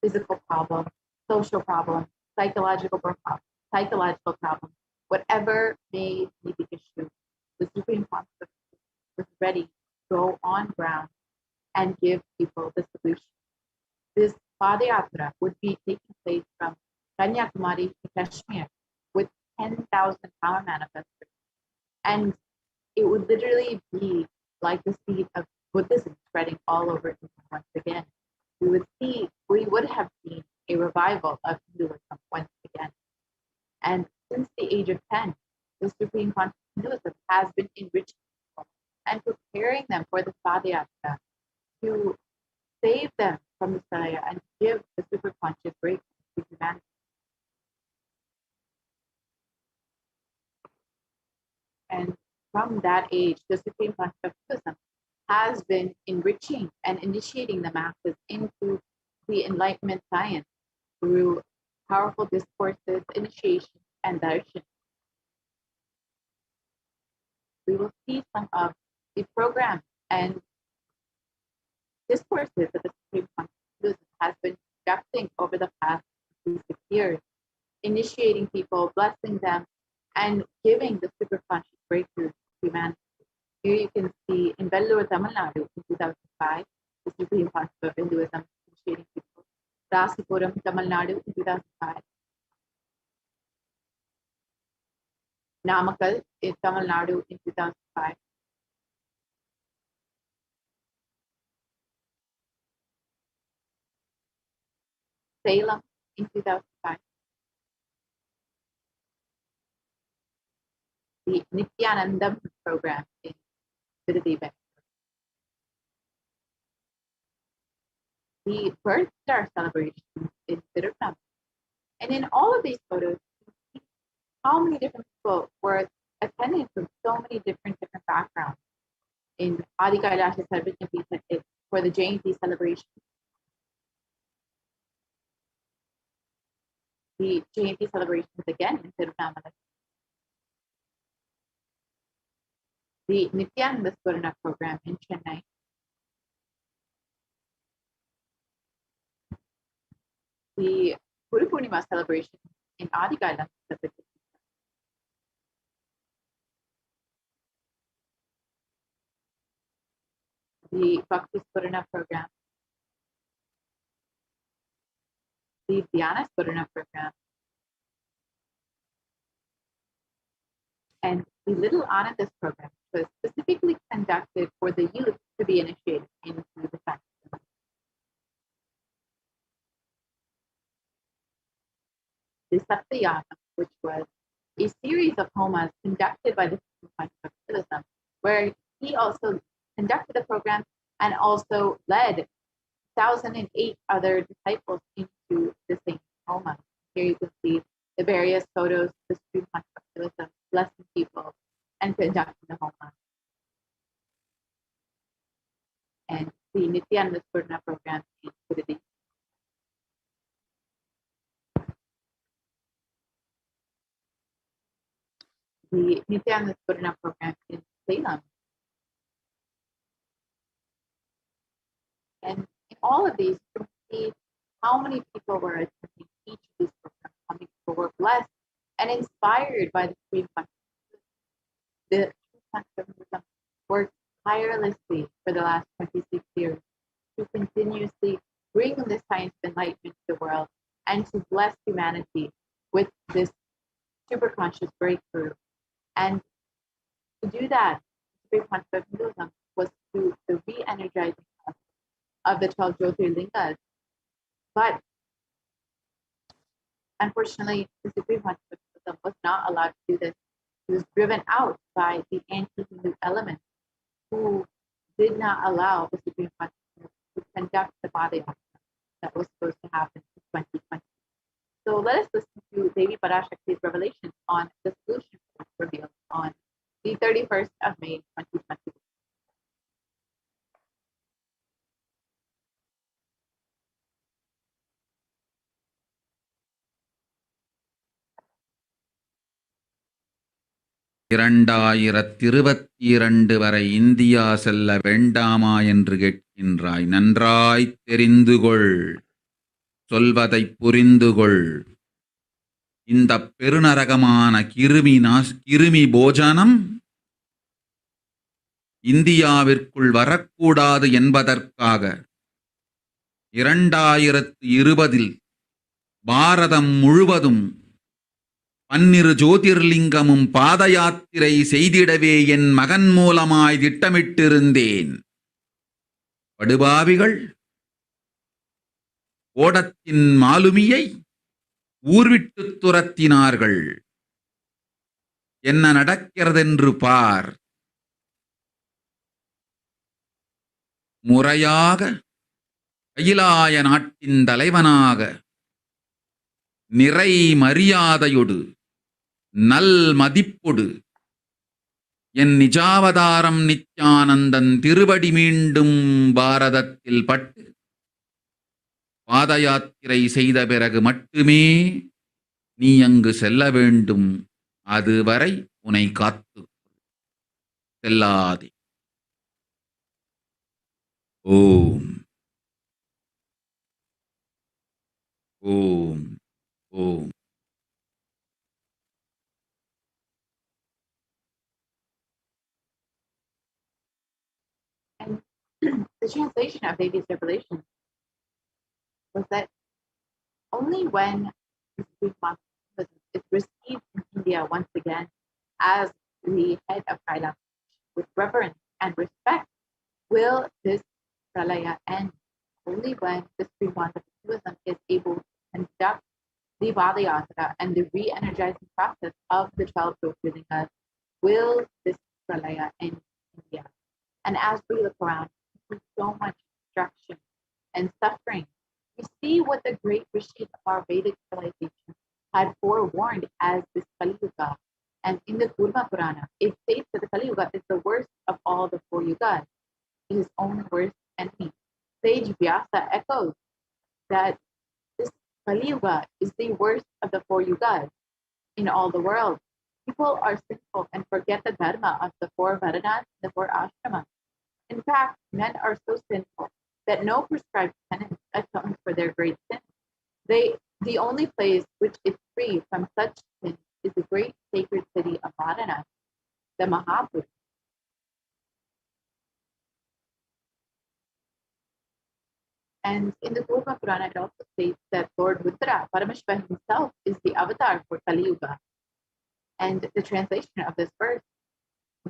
physical problem, social problem, psychological problem, whatever may be the issue. The Supreme Consciousness was ready to go on ground and give people the solution. This Padayatra would be taking place from Kanyakumari to Kashmir with 10,000 power manifestors. And it would literally be like the seed of Buddhism spreading all over India once again. We would have seen a revival of Hinduism once again. And since the age of 10, the Supreme Conscious Hinduism has been enriching people and preparing them for the Padayatra to save them from the Saya and give the super conscious breakthrough to humanity. And from that age, the Supreme Conscious Hinduism has been enriching and initiating the masses into the enlightenment science through powerful discourses, initiation, and darshan. We will see some of the programs and discourses that the Supreme Consciousness has been conducting over the past 6 years, initiating people, blessing them, and giving the super conscious breakthrough to humanity. Here you can see in Vellore, Tamil Nadu in 2005, the Supreme Conscious of Hinduism initiating people. Rasipuram, Tamil Nadu in 2005. Namakkal in Tamil Nadu in 2005. Salem in 2005. The Nithyananda program in Vidadi. The Birth Star celebration in Tirupati. And in all of these photos, you see how many different people were attending from so many different backgrounds. In Adi Kailasha Sarvajna for the Jayanti celebration. The Jayanti celebrations again in Tirunelveli. The Nithyananda Swarna program in Chennai. The Guru Purnima celebration in Adi Kailasha. the Bhakti Spurana program, the Dhyana Spurana program, and the Little Anandas program was specifically conducted for the youth to be initiated into the practice. The Satyayana, which was a series of homas conducted by the Paramashivoham, where he also conducted the program and also led 1,008 other disciples into the same homa. Here you can see the various photos of the Paramashivoham blessing people and conducting the homa. And the Nithyananda Paramashivam program in Tirupati. The Nithyananda Paramashivam program in Salem. And in all of these, you can see how many people were attending each of these programs, how many people were blessed and inspired by the Sri Paramashivoham. The Sri Paramashivoham worked tirelessly for the last 26 years to continuously bring the science of enlightenment to the world and to bless humanity with this superconscious breakthrough. And to do that, Sri Paramashivoham was through the re-energizing of the 12 Jyotirlingas. But unfortunately, the Supreme Paramashivoham was not allowed to do this. He was driven out by the anti-Hindu elements who did not allow the Supreme Paramashivoham to conduct the Padayatra that was supposed to happen in 2020. So let us listen to Devi Parashakti's revelation on the solution revealed on the 31st of May, 2020. வரை India செல்ல வேண்டாமா என்று கேட்கின்றாய். நன்றாய் தெரிந்துகொள், சொல்வதைப் புரிந்துகொள். இந்த பெருநரகமான கிருமி போஜனம் இந்தியாவிற்குள் வரக்கூடாது என்பதற்காக 2020 பாரதம் முழுவதும் 12 ஜோதிர்லிங்கமும் பாத யாத்திரை செய்திடவே என் மகன் மூலமாய் திட்டமிட்டிருந்தேன். படுபாவிகள் ஓடத்தின் மாலுமியை ஊர்விட்டு துரத்தினார்கள். என்ன நடக்கிறதென்று பார். முறையாக கைலாய நாட்டின் தலைவனாக நிறை மரியாதையொடு நல் மதிப்பொடு என் நிஜாவதாரம் நித்யானந்தன் திருவடி மீண்டும் பாரதத்தில் பட்டு பாத யாத்திரை செய்த பிறகு மட்டுமே நீ அங்கு செல்ல வேண்டும். அதுவரை உன்னை காத்து செல்லாதே. ஓம் ஓம் ஓம். And the translation of Devi's revelation was that only when the Supreme Master is received in India once again as the head of Kailash with reverence and respect will this pralaya end. Only when the Supreme Master is able to conduct the Padayatra and the re-energizing process of the 12 Jyotirlingas will this pralaya end in India. And as we look around, we see so much destruction and suffering. We see what the great rishis of our Vedic civilization had forewarned as this Kali Yuga. And in the Kurma Purana, it states that the Kali Yuga is the worst of all the 4 yugas. It is own worst enemy. Sage Vyasa echoes that this Kali Yuga is the worst of the 4 yugas in all the world. People are sinful and forget the dharma of the 4 varanas, the 4 ashramas. In fact, men are so sinful that no prescribed penance atones for their great sins. The only place which is free from such sin is the great sacred city of Varanasi, the Mahapuri. And in the Kurma Purana, it also states that Lord Rudra, Paramashiva himself, is the avatar for Kali Yuga. And the translation of this verse,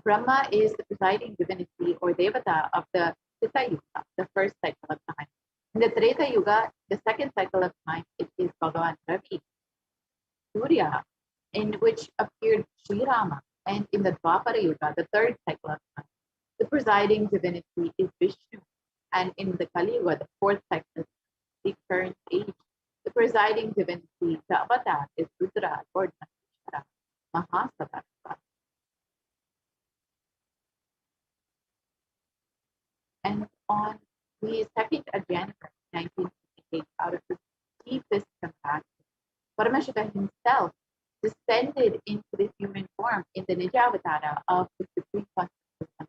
Brahma is the presiding divinity or Devata of the Treta Yuga, the first cycle of time. In the Treta Yuga, the second cycle of time, it is Bhagavan Ravi, Surya, in which appeared Sri Rama. And in the Dwapara Yuga, the third cycle of time, the presiding divinity is Vishnu. And in the Kali Yuga, the fourth cycle, the current age, the presiding divinity, the avatar, is Rudra, Lord Maheshwara, Mahasadarva. And on the 2nd of January 1958, out of the deepest compassion, Paramashiva himself descended into the human form in the Nijavatara of the Supreme Consciousness,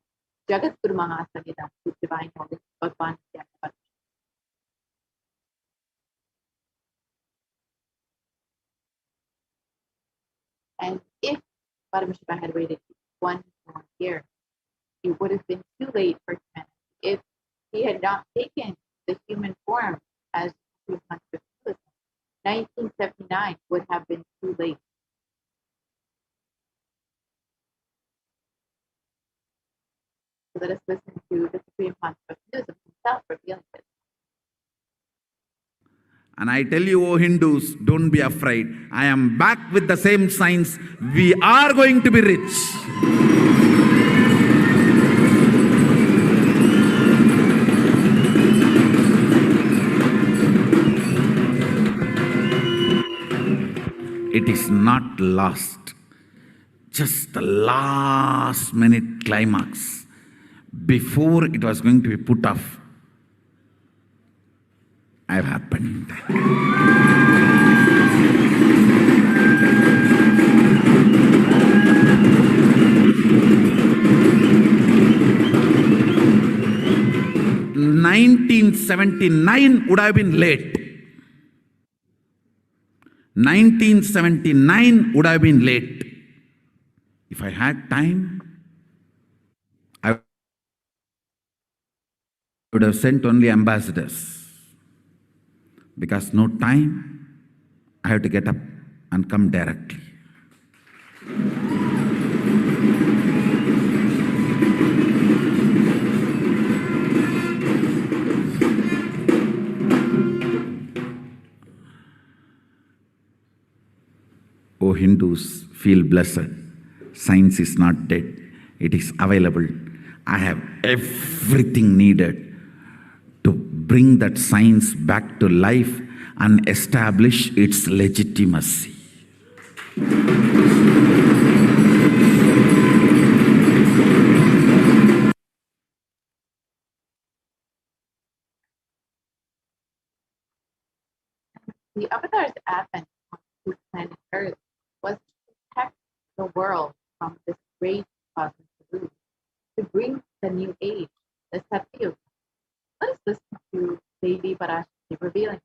Jagat Guru Mahasamida, with divine knowledge, Bhagavan Nithyananda. And if Paramashiva had waited 1 more year, it would have been too late for humanity. If he had not taken the human form as Supreme Consciousness, 1979 would have been too late. So let us listen to the Supreme Consciousness himself revealing this. And I tell you, oh Hindus, don't be afraid. I am back with the same signs. We are going to be rich. It is not lost. Just the last minute climax. Before it was going to be put off, I have happened. (1979) would have been late. 1979 would have been late. If I had time, I would have sent only ambassadors. Because no time, I have to get up and come directly. O Hindus, feel blessed. Science is not dead. It is available. I have everything needed to bring that science back to life and establish its legitimacy. The Avatar's advent on planet Earth was to protect the world from this great cosmic deluge, to bring the new age, the Satyuga. Let us listen to Devi Parashakti revealing.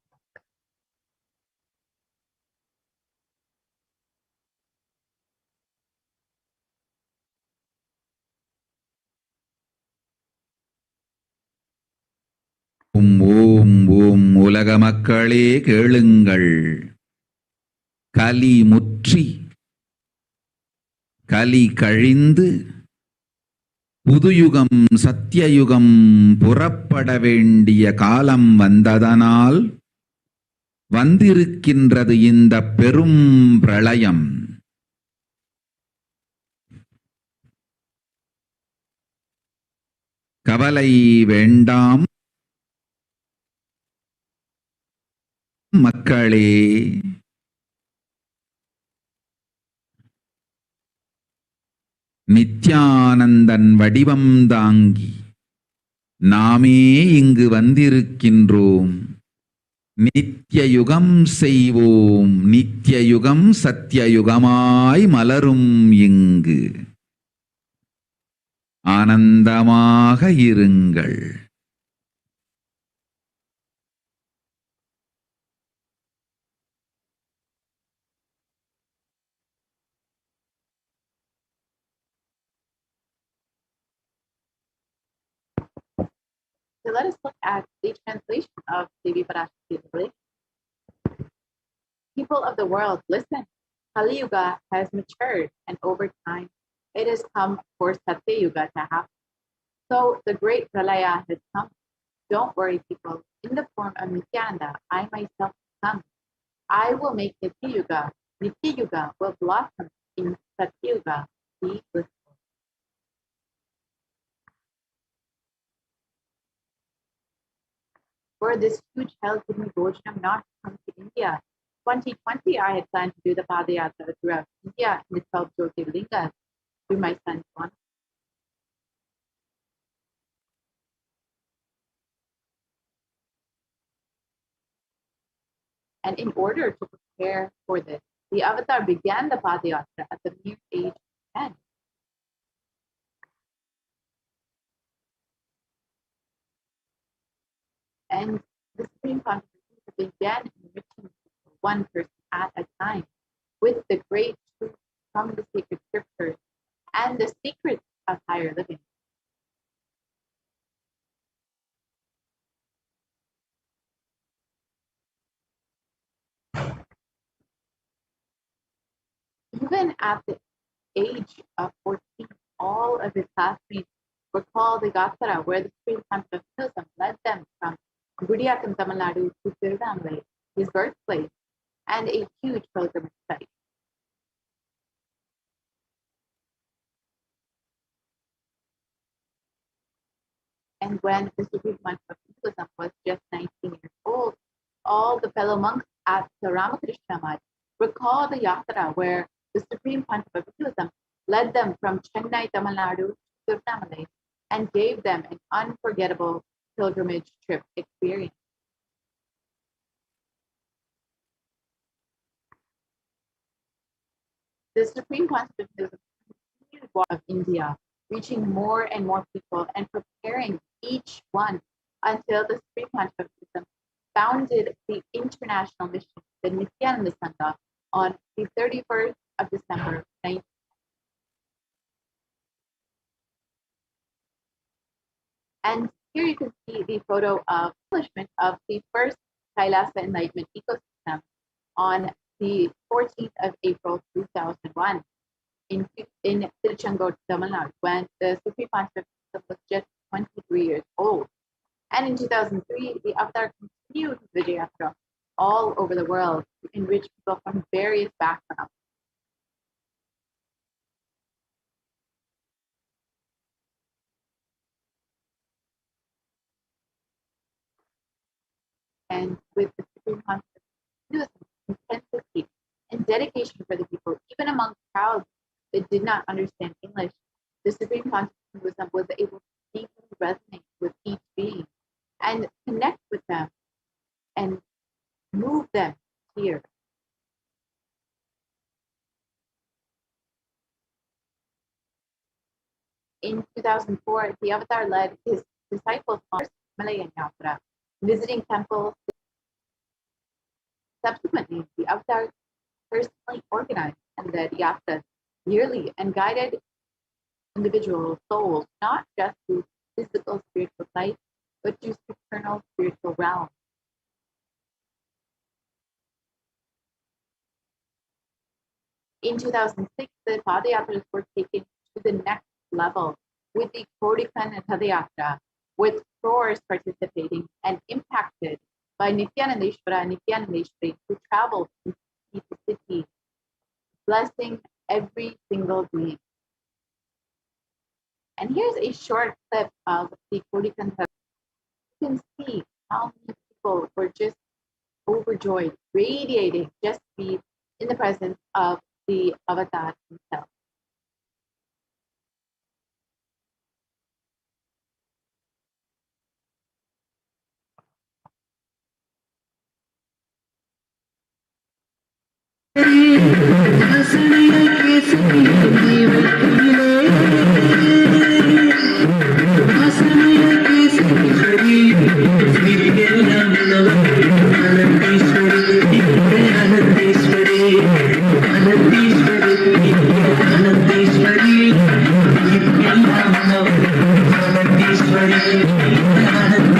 ஓம் ஓம் உலக மக்களே கேளுங்கள். கலி முற்றி கலி கழிந்து புதுயுகம் சத்தியயுகம் புறப்பட வேண்டிய காலம் வந்ததனால் வந்திருக்கின்றது இந்த பெரும் பிரளயம். கவலை வேண்டாம் மக்களே. நித்யானந்தன் வடிவம் தாங்கி நாமே இங்கு வந்திருக்கின்றோம். நித்யயுகம் செய்வோம், நித்யயுகம் சத்யயுகமாய் மலரும் இங்கு. ஆனந்தமாக இருங்கள். So let us look at the translation of Devi Parashakti. People of the world, listen. Kali Yuga has matured, and over time, it has come for Satya Yuga to happen. So the great Pralaya has come. Don't worry, people. In the form of Nithyananda, I myself come. I will make Nitya Yuga. Nitya Yuga will blossom in Satya Yuga. Be blissful. For this huge hell gave me Bhojanam not to come to India. 2020, I had planned to do the Padayatra throughout India in the 12 Jyotirlingas through my son Swan. And in order to prepare for this, the avatar began the Padayatra at the mere age of 10. And the Supreme Consciousness began enriching one person at a time with the great truth from the sacred scriptures and the secrets of higher living. Even at the age of 14, all of his classmates were called the Yatra, where the Supreme Consciousness led them from Gudiyakam, Tamil Nadu to Tiruvannamalai, his birthplace, and a huge pilgrimage site. And when the Supreme Consciousness was just 19 years old, all the fellow monks at the Ramakrishna Math recalled the Yatra, where the Supreme Consciousness led them from Chennai, Tamil Nadu to Tiruvannamalai and gave them an unforgettable pilgrimage trip experience. The Supreme Consciousness continued walk of India, reaching more and more people and preparing each one until the Supreme Consciousness founded the international mission, the Nithyananda Sangha, on the 31st of December, 19. And here you can see the photo of establishment of the first Kailasa Enlightenment ecosystem on the 14th of April 2001 in Tiruchengodu, Tamil Nadu, when the Supreme Consciousness was just 23 years old. And in 2003, the avatar continued the Vijayatra all over the world to enrich people from various backgrounds. And with the Supreme Consciousness intensity and dedication for the people, even among crowds that did not understand English, the Supreme Consciousness was able to deeply resonate with each being and connect with them and move them here. In 2004, the avatar led his disciples on Malayan Yatra, visiting temples. Subsequently, the avatar personally organized and led yatras yearly and guided individual souls not just to physical spiritual life, but to supernal spiritual realms. In 2006, the Padayatras were taken to the next level with the Kodikan Padayatra, with crores participating and impacted by Nithyanandeshwari, who traveled from city to city, blessing every single being. And here's a short clip of the Kodikan Padayatra. You can see how many people were just overjoyed, radiating just to be in the presence of the avatar himself. Anandeshwari,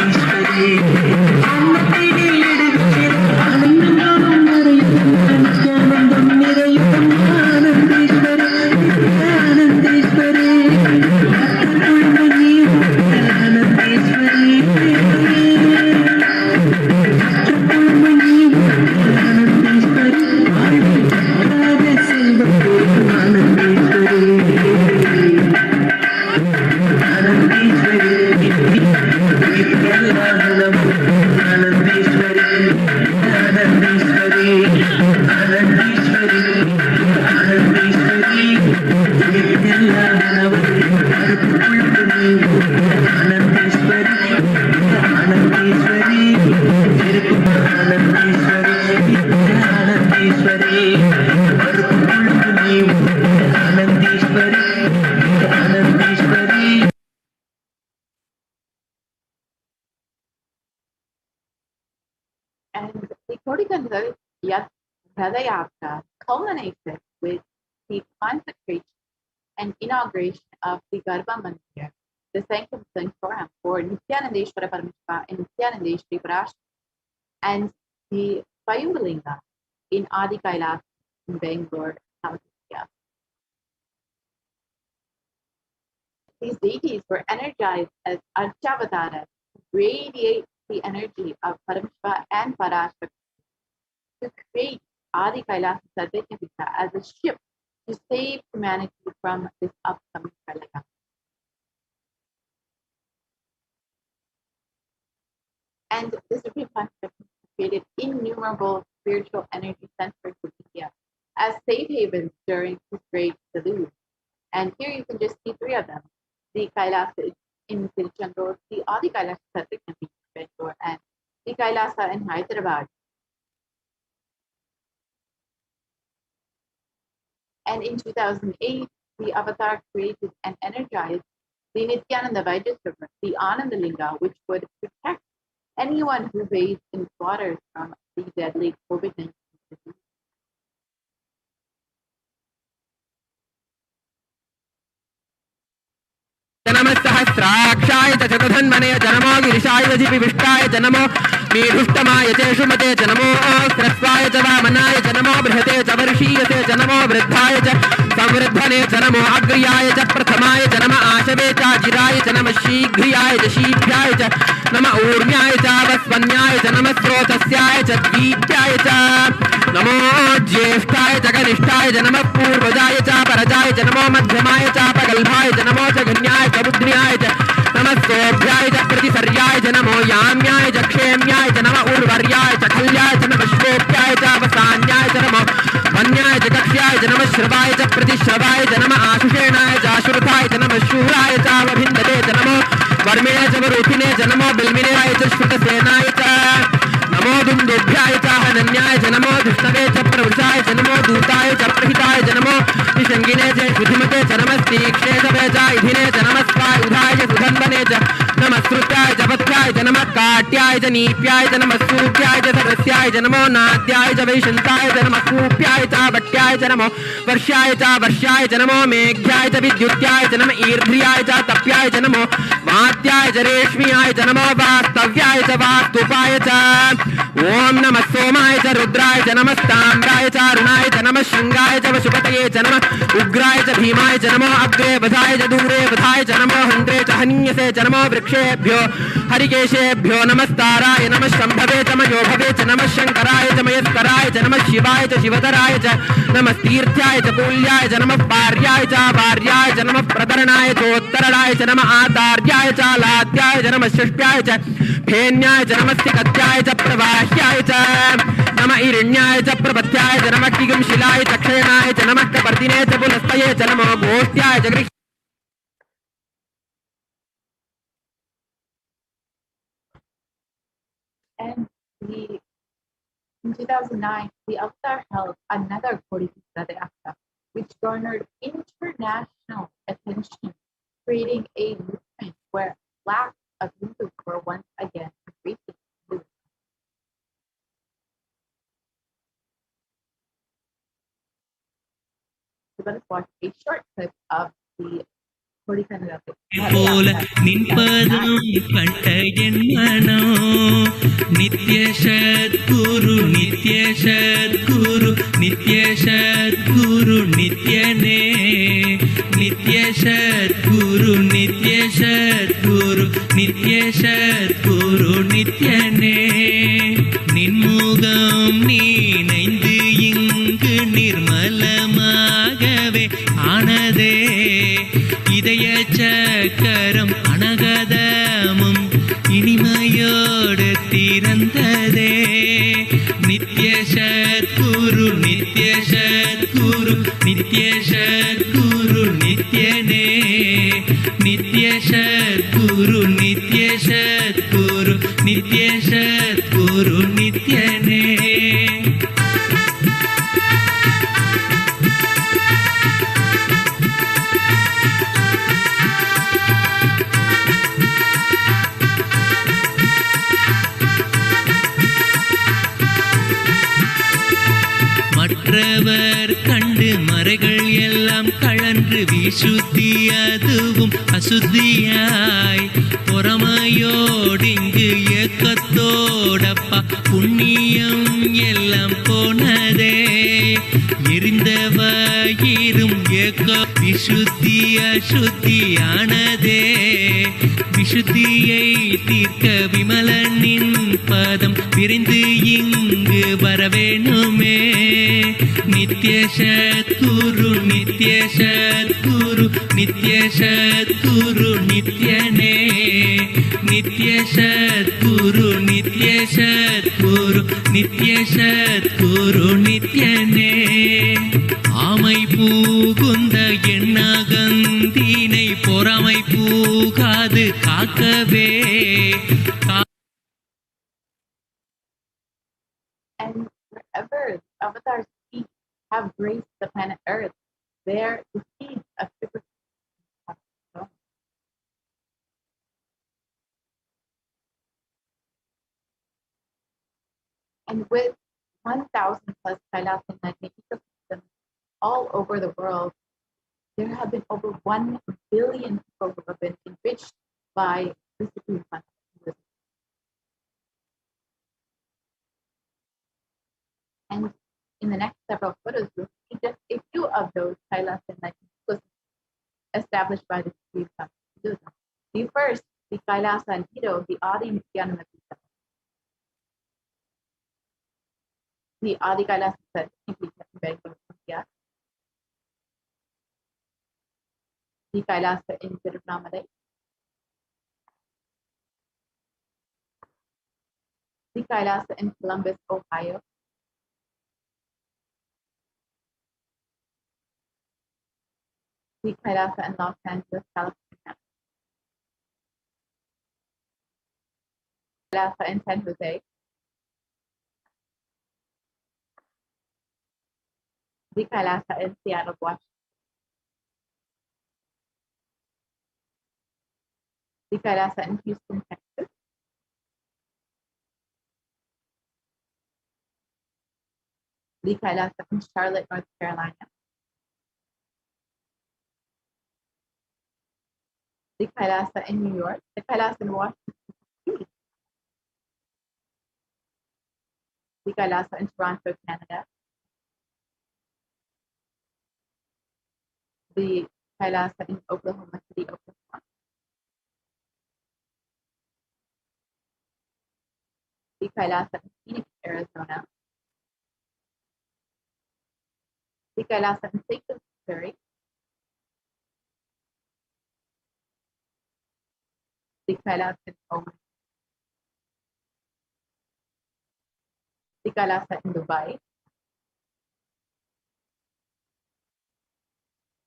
And the Kodikanda Yatra culminated with the consecration and inauguration of the Garbha Mandir, the Sanctum Sanctorum for Nithyanandeshwara Paramashiva and Nithyanandeshwari Parashakti, and the Svayambhulinga in Adi Kailas in Bangalore, South India. These deities were energized as Archavataras to radiate the energy of Paramashiva and Parashakti to create Adi Kailas Sarvajñapita as a ship to save humanity from this upcoming pralaya. And this Supreme Consciousness created innumerable spiritual energy centers in India as safe havens during this great deluge. And here you can just see three of them: the Kailasa in Tiruchendur, the Adi Kailasa Sarvajñapita in Bangalore, and the Kailasa in Hyderabad. And in 2008, the Avatar created and energized the Nithyananda Vaidyasavar, the Anandalinga, which would protect anyone who bathes in waters from the deadly COVID-19 disease. नमस्सहस्राक्षाय च चतुर्धन्वने च नमो गिरिशाय विष्टाय च नमो मीढुष्टमाय च शुमते च नमो ह्रस्वाय च वामनाय च नमो बृहते च वर्षीयते च नमो वृद्धाय च संवृद्धने च नमो अग्र्याय च प्रथमाय च नम आशवे च जिराय च नम शीघ्रियाय च शीघ्राय च नम ऊर्म्याय च वस्वन्याय च नम स्रोतस्याय च द्वीप्याय च नमो ज्येष्ठाय च कनिष्ठाय च नम पूर्वजाय च परजाय च नमो मध्यमाय च पगल्भाय च नमो च घन्याय च बुद्ध्याय च नमस्कोभ्याय च प्रतिसर्याय च नमो याम्याय च क्षेम्याय च नम उर्वर्याय च खल्याय च नम श्लोप्याय च वसान्याय च नमो वन्याय च कक्ष्याय च नम श्रवाय च प्रतिश्रवाय च नम आशुषेणाय च आशुरथाय च नम शूराय च वभिन्दते च नमो वर्मिणे च वरुथिने च नमो बिल्मिनेय च श्रुतसेनाय च नमो दुन्दुभ्याय च हनन्याय च नमो धृष्णवे च प्रवृषाय च नमो दूताय च प्रहिताय च नमो निषङ्गिने च शुधिमते च नमस्तीक्ष्णे च वेचा इधिने च नमस्वाय उधाय च सुधन्वने च नमस्कृत्याय च पथ्याय च नमः काट्याय च नीप्याय च नमः सूप्याय च सरस्याय च नमो नाद्याय च वैशन्ताय च नमः कूप्याय च वट्याय च नमो वर्ष्याय च नमो मेघ्याय च विद्युत्याय च नमः ईर्ध्याय च तप्याय च नमो वात्याय च रेश्म्याय च नमो वास्तव्याय च वास्तुपाय च ओम नमः सोमाय च रुद्राय च नमस्ताम्राय च अरुणाय च नमः शृंगाय च वशुपतये च नमः उग्राय च भीमाय च नमो अग्रे वधाय च दूरे वधाय च नमो हन्त्रे च हन्यसे च नमो वृक्षेभ्यो हरिकेशेभ्यो नमस्ताराय नमः शम्भवे च मयोभवे च नमः शङ्कराय च मयस्कराय च नमः शिवाय च शिवतराय च नमस्तीर्थ्याय च कूल्याय च नमः पार्याय च वार्याय च नमः प्रतरणाय चोत्तरणाय च नमः आतार्याय च लाद्याय च नमः षष्ट्याय च फेन्याय च नमस्तिकत्याय च प्रवाह्याय च नमः ईरण्याय च प्रपत्याय च नमः किगुंशिलाय च क्षेमाय च नमः कपर्दिने च पुलस्तये च नमो गोष्ट्याय च गृह् And in 2009, the Avatar held another Kodikanda Yatra, which garnered international attention, creating a movement where lakhs of Hindus were once again embracing Hinduism. So let us watch a short clip of the Kodikanda போல நின்பதும் கண்ட என் மனம் நித்ய சத்குரு நித்ய சத்குரு நித்ய சத்குரு நித்யனே நித்ய சத்குரு நித்ய சத்குரு நித்ய சத்குரு நித்யனே நின்முகம் நீனைந்து இங்கு நிர்மலமாகவே ஆனதே இதய சக்கரம் நித்ய சத்குரு நித்யனே நித்ய சத்குரு நித்ய சத்குரு நித்ய சத்குரு நித்யனே மற்றவர் கண்டு மறைகள் எல்லாம் கழன்று விசுத்தி அதுவும் அசுத்தியாய் பொறாமையோடிங்கு ஏக்கத்தோடப்பா புண்ணியம் எல்லாம் போனதே எரிந்தவயிரும் ஏக்க விசுத்தி அசுத்தியானதே விசுத்தியை தீர்க்க விமலனின் பதம் விரைந்து இங்கு வரவேணுமே நித்ய சத்குரு நித்ய சத்குரு நித்ய சத்குரு நித்யனே நித்ய சத்குரு நித்ய சத்குரு நித்ய சத்குரு நித்யனே ஆமை பூகுந்த எண்ணகந்தினை பொறாமை பூகாது காக்கவே And wherever avatars speak have graced the planet Earth, there the seeds of super. And with 1,000 plus Kailas and magnetic ecosystems all over the world, there have been over 1 billion people who have been enriched by the Supreme Consciousness. And in the next several photos, you'll see just a few of those Kailas and magnetic ecosystems established by the Supreme Consciousness. The first, the Kailasa and Tito, the Adi Nithyananda Paramashivam. The Adi Kailasa said, simply very close from here. The Kailasa in Tirunamala. The Kailasa in Columbus, Ohio. The Kailasa in Los Angeles, California. Kailasa in San Jose. The Kailasa in Seattle, Washington. The Kailasa in Houston, Texas. The Kailasa in Charlotte, North Carolina. The Kailasa in New York. The Kailasa in Washington, D.C. The Kailasa in Toronto, Canada. The Kailasa in Oklahoma City, Oklahoma. The Kailasa in Phoenix, Arizona. The Kailasa in St. Louis, Missouri. The Kailasa in Oman. The Kailasa in Dubai.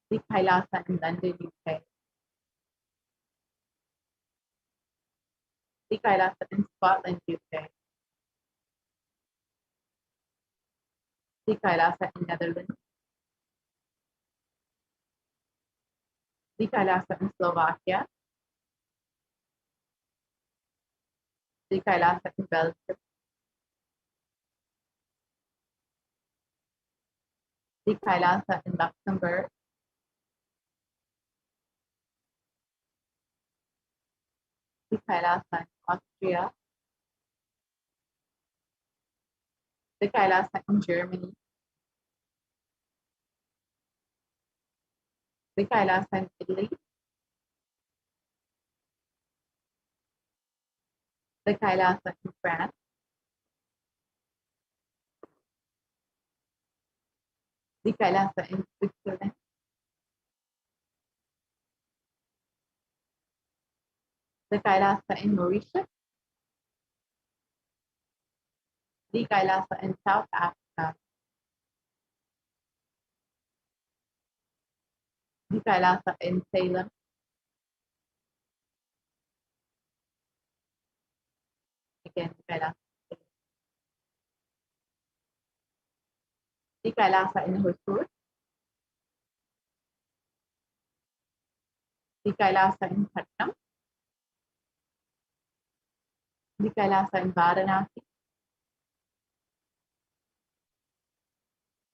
The Kailasa in London, UK. The Kailasa in Scotland, UK. The Kailasa in Netherlands. The Kailasa in Slovakia. The Kailasa in Belgium. The Kailasa in Luxembourg. The Kailasa in Austria. The Kailasa in Germany. The Kailasa in Italy. The Kailasa in France. The Kailasa in Switzerland. The Kailasa in Mauritius. The Kailasa in South Africa. the Kailasa in Salem, again the Kailasa, the Kailasa in Hosur, the Kailasa in Patnam, the Kailasa in Varanasi,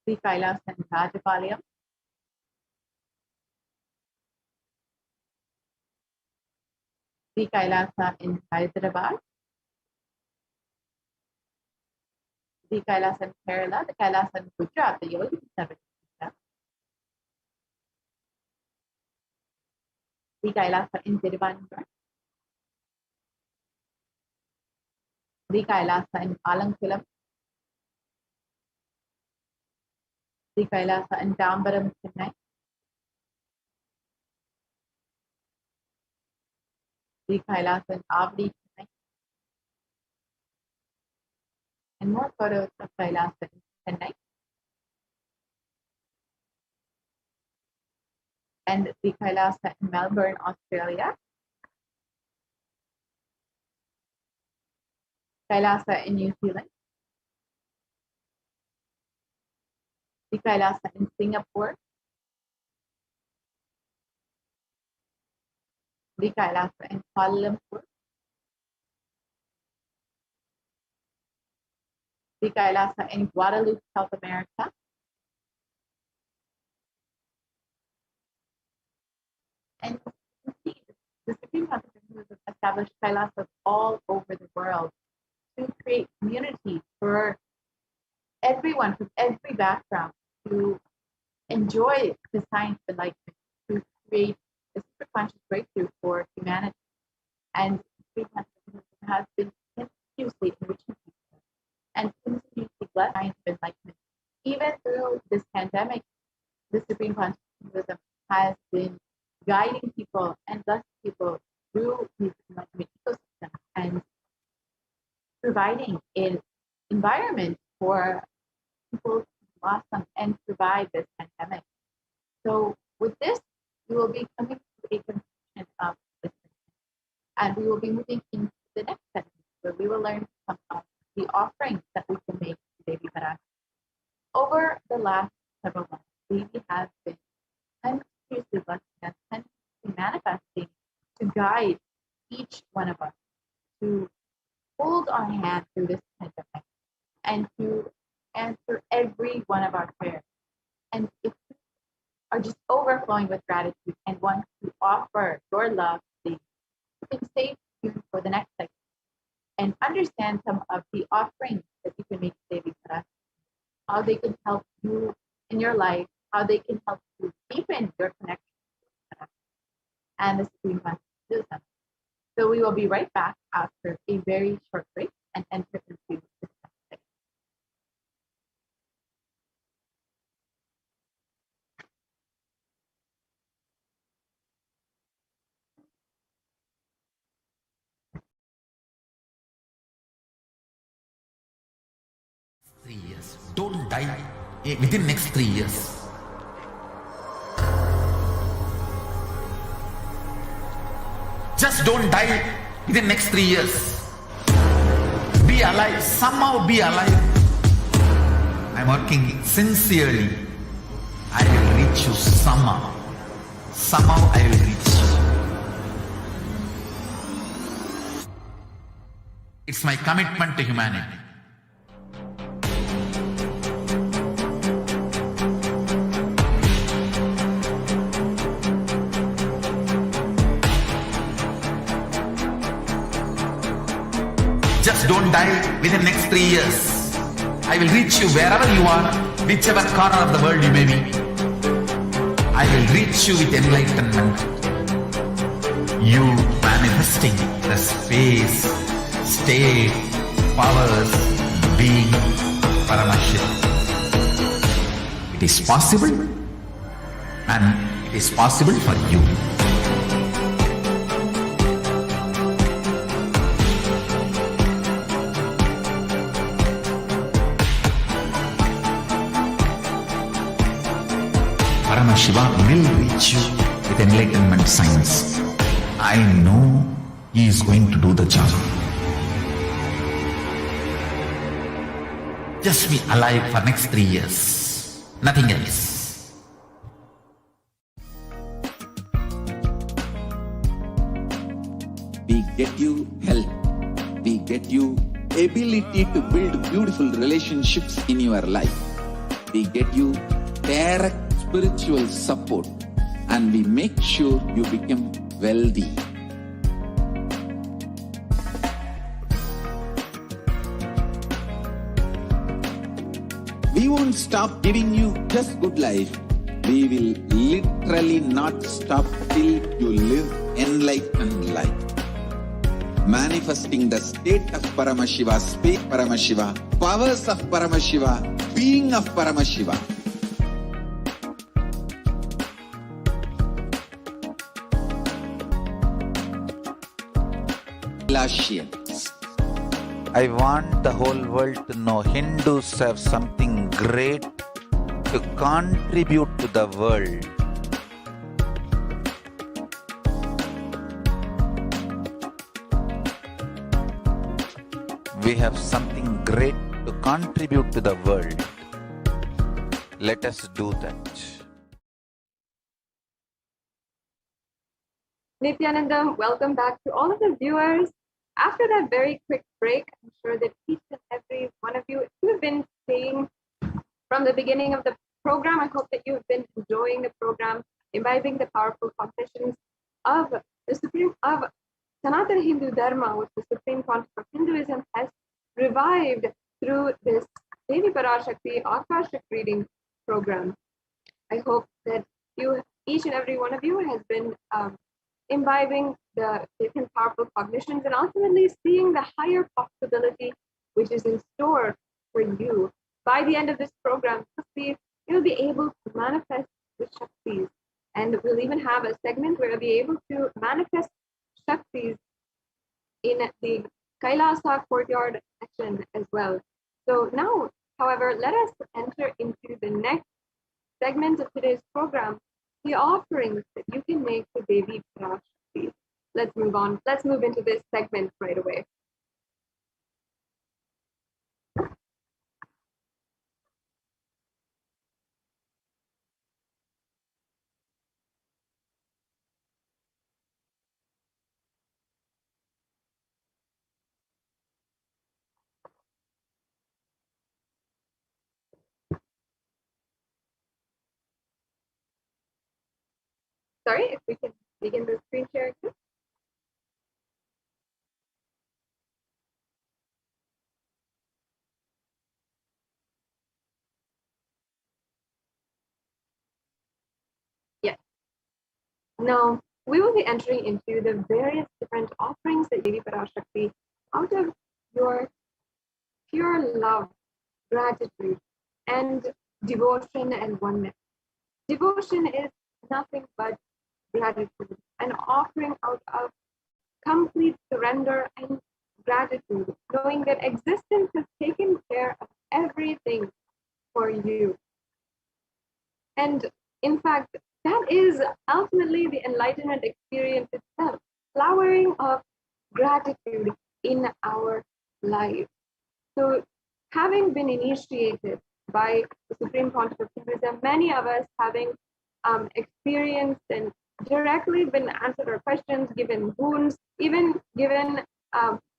the Kailasa in Rajapalayam, the Kailasa in Hyderabad, the Kailasa in Kerala, the Kailasa in Gujarat, the Yogi 7, the Kailasa in Tiruvallur, the Kailasa in Alankulam, the Kailasa in Tambaram, Chennai, the Kailasa in Avdi, Chennai, and more photos of Kailasa in Chennai, and the Kailasa in Melbourne, Australia, Kailasa in New Zealand, the Kailasa in Singapore, the Kailasa in Kuala Lumpur, the Kailasa in Guadalupe, South America, and you see the Supreme Consciousness has established Kailasas all over the world to create community for everyone from every background to enjoy the science of enlightenment, to create a super conscious breakthrough for humanity. And the Supreme Consciousness has been continuously enriching people and continuously blessed science of enlightenment. Even through this pandemic, the Supreme Consciousness has been guiding people and blessing people through the enlightenment ecosystem and providing an environment for people to blossom and survive this pandemic. So with this, we will be coming to a conclusion of this session, and we will be moving into the next session where we will learn some of the offerings that we can make to Devi Parashakti. Over the last several months, Devi has been continuously blessing us and manifesting to guide each one of us to hold our hand through this pandemic and to answer every one of our prayers. And if you are just overflowing with gratitude and want to offer your love, you can stay tuned for the next segment and understand some of the offerings that you can make to Devi Parashakti, how they can help you in your life, how they can help you deepen your connection with Parashakti and the Supreme Consciousness. So we will be right back after a very short break and enter into this next segment. Years. Don't die within next 3 years. Just don't die within next 3 years. Be alive. Somehow be alive. I'm working sincerely. I will reach you somehow. Somehow I will reach you. It's my commitment to humanity. Just don't die within next 3 years. I will reach you wherever you are, whichever corner of the world you may be. I will reach you with enlightenment. You manifesting the space, state, powers, being Paramashivoham. It is possible, and it is possible for you. Paramashiva will reach you with enlightenment science. I know he is going to do the job. Just be alive for next 3 years. Nothing else. We get you health. We get you ability to build beautiful relationships in your life. We get you direct spiritual support, and we make sure you become wealthy. We won't stop giving you just good life. We will literally not stop till you live enlightened life. Manifesting the state of Paramashiva, space Paramashiva, powers of Paramashiva, being of Paramashiva. I want the whole world to know Hindus have something great to contribute to the world. We have something great to contribute to the world. Let us do that. Nithyananda, welcome back to all of the viewers. After that very quick break, I'm sure that each and every one of you, if you have been staying from the beginning of the program, I hope that you have been enjoying the program, imbibing the powerful confessions of the Supreme of Sanatana Hindu Dharma, which the Supreme Concept of Hinduism has revived through this Devi Parashakti Akashic reading program. I hope that you, each and every one of you, has been imbibing the different powerful cognitions and ultimately seeing the higher possibility which is in store for you. By the end of this program, you'll be able to manifest the Shaktis. And we'll even have a segment where you'll be able to manifest Shaktis in the Kailasa courtyard section as well. So now, however, let us enter into the next segment of today's program, the offerings that you can make to Devi Parashakti. Let's move on. Let's move into this segment right away. Sorry, if we can begin the screen sharing. Yes. Now, we will be entering into the various different offerings that Devi Parashakti, out of your pure love, gratitude, and devotion and oneness. Devotion is nothing but gratitude, an offering out of complete surrender and gratitude, knowing that existence has taken care of everything for you. And in fact, that is ultimately the enlightenment experience itself, flowering of gratitude in our lives. So, having been initiated by the Supreme Concept of Hinduism, many of us having experienced and directly been answered our questions, given boons, even given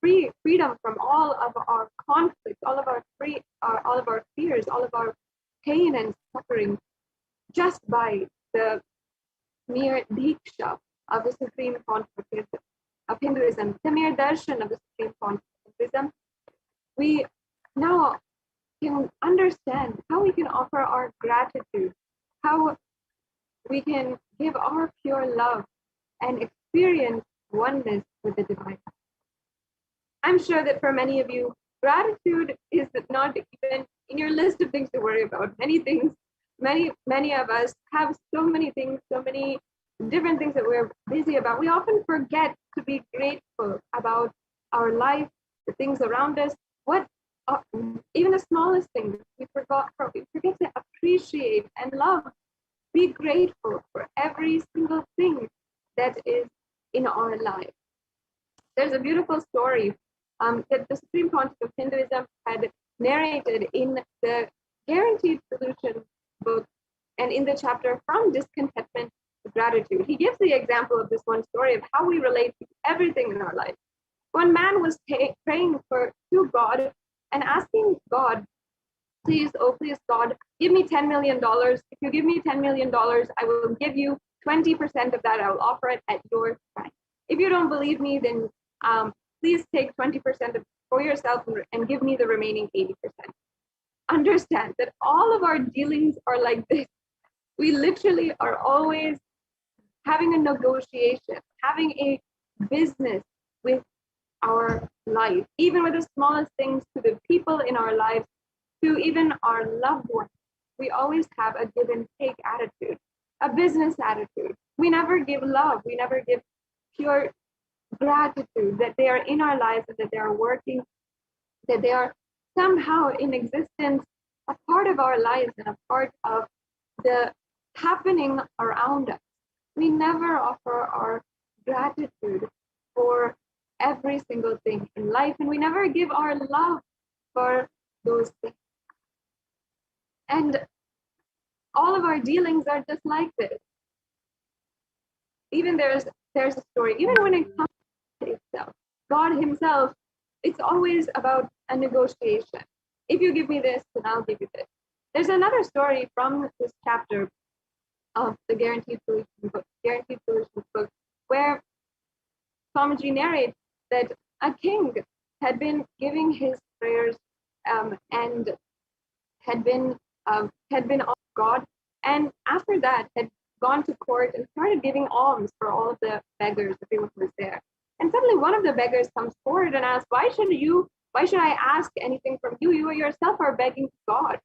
freedom from all of our conflicts, all of our fears, all of our pain and suffering, just by the mere diksha of the Supreme Concept of Hinduism, the mere darshan of the Supreme Concept of Hinduism, we now can understand how we can offer our gratitude, how we can give our pure love and experience oneness with the divine. I'm sure that for many of you, gratitude is not even in your list of things to worry about. Many of us have so many things, so many different things that we're busy about. We often forget to be grateful about our life, the things around us, even the smallest things we forget to appreciate and love be grateful for every single thing that is in our life. There's a beautiful story that the Supreme Pontiff of Hinduism had narrated in the Guaranteed Solution book and in the chapter From Discontentment to Gratitude. He gives the example of this one story of how we relate to everything in our life. One man was praying to God and asking God, please, oh please God, give me $10 million. If you give me $10 million, I will give you 20% of that. I will offer it at your price. If you don't believe me, then please take 20% for yourself and give me the remaining 80%. Understand that all of our dealings are like this. We literally are always having a negotiation, having a business with our life, even with the smallest things, to the people in our lives, to even our loved ones. We always have a give and take attitude, a business attitude. We never give love. We never give pure gratitude that they are in our lives and that they are working, that they are somehow in existence, a part of our lives and a part of the happening around us. We never offer our gratitude for every single thing in life, and we never give our love for those things. And all of our dealings are just like this. Even there's a story, even when it comes to itself, God himself, it's always about a negotiation. If you give me this, then I'll give you this. There's another story from this chapter of the Guaranteed Solutions book, where Swamiji narrates that a king had been giving his prayers and had been on God, and after that had gone to court and started giving alms for all of the beggars, everyone who was there. And suddenly one of the beggars comes forward and asks, why should I ask anything from you? You yourself are begging God.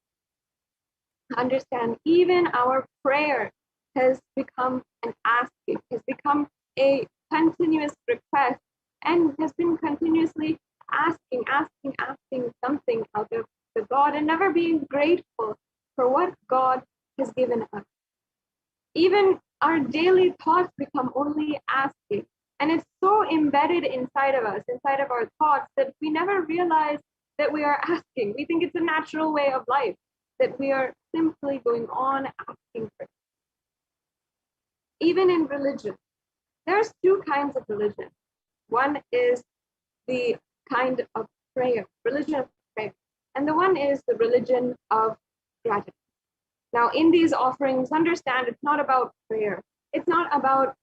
Understand, even our prayer has become an asking, has become a continuous request, and has been continuously asking something out of the God, and never being grateful for what God has given us. Even our daily thoughts become only asking, and it's so embedded inside of us, inside of our thoughts, that we never realize that we are asking. We think it's a natural way of life, that we are simply going on asking for it. Even in religion, there's two kinds of religion. One is the kind of prayer, religion of prayer, and the one is the religion of gratitude. Now, in these offerings, understand it's not about prayer. It's not about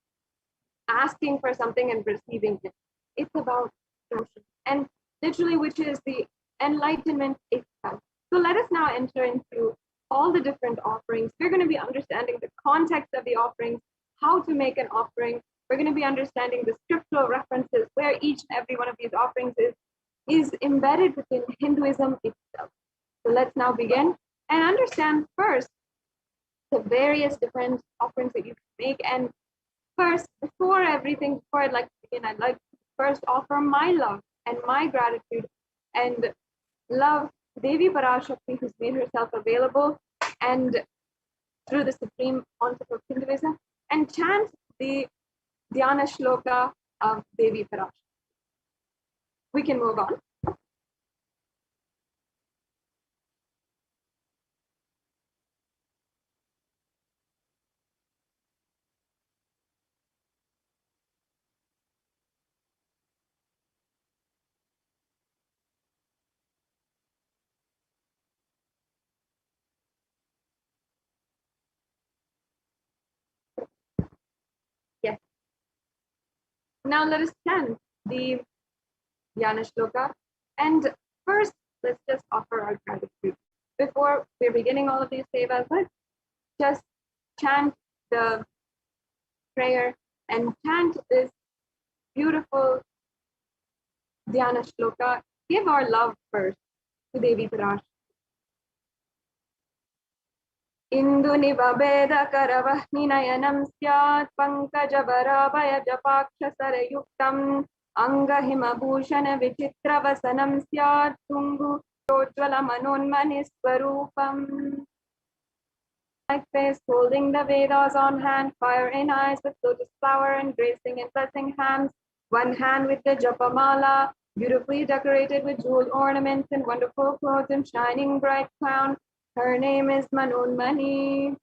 asking for something and receiving it. It's about devotion, and literally, which is the enlightenment itself. So let us now enter into all the different offerings. We're going to be understanding the context of the offerings, how to make an offering. We're going to be understanding the scriptural references where each and every one of these offerings is embedded within Hinduism itself. So let's now begin and understand first the various different offerings that you can make. And first, before I'd like to begin, I'd like to first offer my love and my gratitude and love Devi Parashakti, who's made herself available and through the Supreme Pontiff of Hinduism, and chant the Dhyana Shloka of Devi Parashakti. We can move on. Yes. Now let us chant the Dhyana Shloka. And first, let's just offer our gratitude. Before we're beginning all of these sevas, let's just chant the prayer and chant this beautiful Dhyana Shloka. Give our love first to Devi Parashakti. Indu nibabeda karavahni nayanam syat pankajabharabhaya japaksha sarayuktam angahima bhushana vichitra vasanam syat tungu ojvala manonmani swarupam. face, holding the Vedas on hand, fire in eyes with lotus flower, embracing and blessing hands, one hand with the Japamala, beautifully decorated with jeweled ornaments and wonderful clothes and shining bright crown. Her name is Manonmani.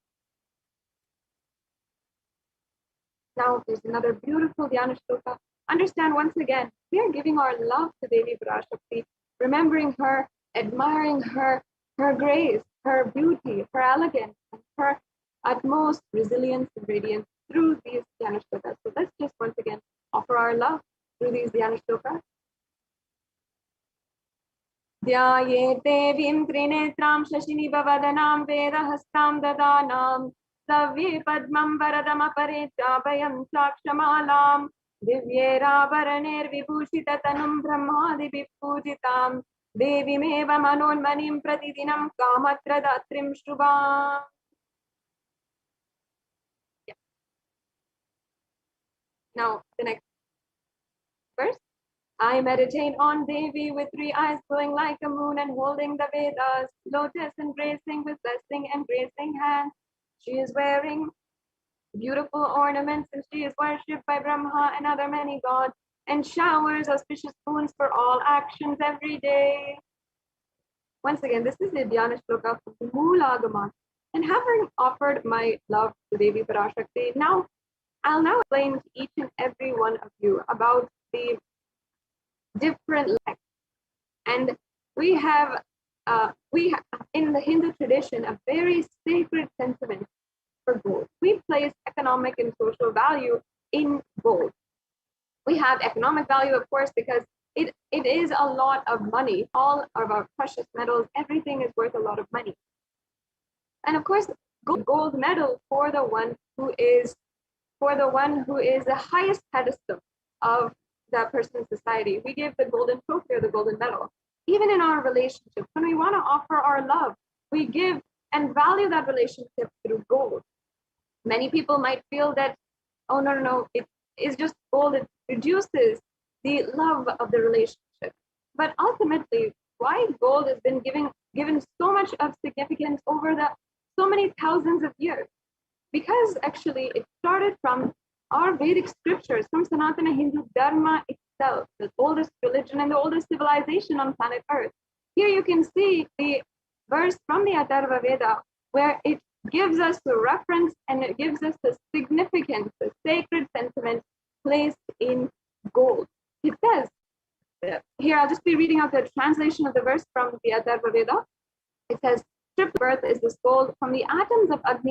Now there's another beautiful Dhyana shloka. Understand once again, we are giving our love to Devi Parashakti, remembering her, admiring her, her grace, her beauty, her elegance, and her utmost resilience and radiance through these Dhyana shlokas. So let's just once again offer our love through these Dhyana shlokas. Dhyayet devim trinetram shashinivavadanam vedahastam dadanam savye padmam varadam aparechabhayam chakshamalam divyeravarner vibhushitatanum brahmadibhi pujitam devimeva manonmanim pratidinam kamatradatrim shubham. Now the next verse. I meditate on Devi with three eyes glowing like a moon and holding the Vedas, lotus embracing with blessing and gracing hands. She is wearing beautiful ornaments and she is worshipped by Brahma and other many gods and showers auspicious boons for all actions every day. Once again, this is the Dhyana shloka from the Moolagama. And having offered my love to Devi Parashakti, I'll now explain to each and every one of you about the different lives. And we have in the Hindu tradition a very sacred sentiment for gold. We place economic and social value in gold. We have economic value, of course, because it is a lot of money. All of our precious metals, everything is worth a lot of money. And of course, gold medal for the one who is the highest pedestal of that person's society. We give the golden trophy or the golden medal. Even in our relationships, when we want to offer our love, we give and value that relationship through gold. Many people might feel that, oh, no, it is just gold. It reduces the love of the relationship. But ultimately, why gold has been given so much of significance over so many thousands of years? Because actually it started from our Vedic scriptures, from Sanatana Hindu Dharma itself, the oldest religion and the oldest civilization on planet Earth. Here you can see the verse from the Atharva Veda where it gives us the reference and it gives us the significance, the sacred sentiment placed in gold. It says, here I'll just be reading out the translation of the verse from the Atharva Veda. It says, stripped birth is this gold from the atoms of Agni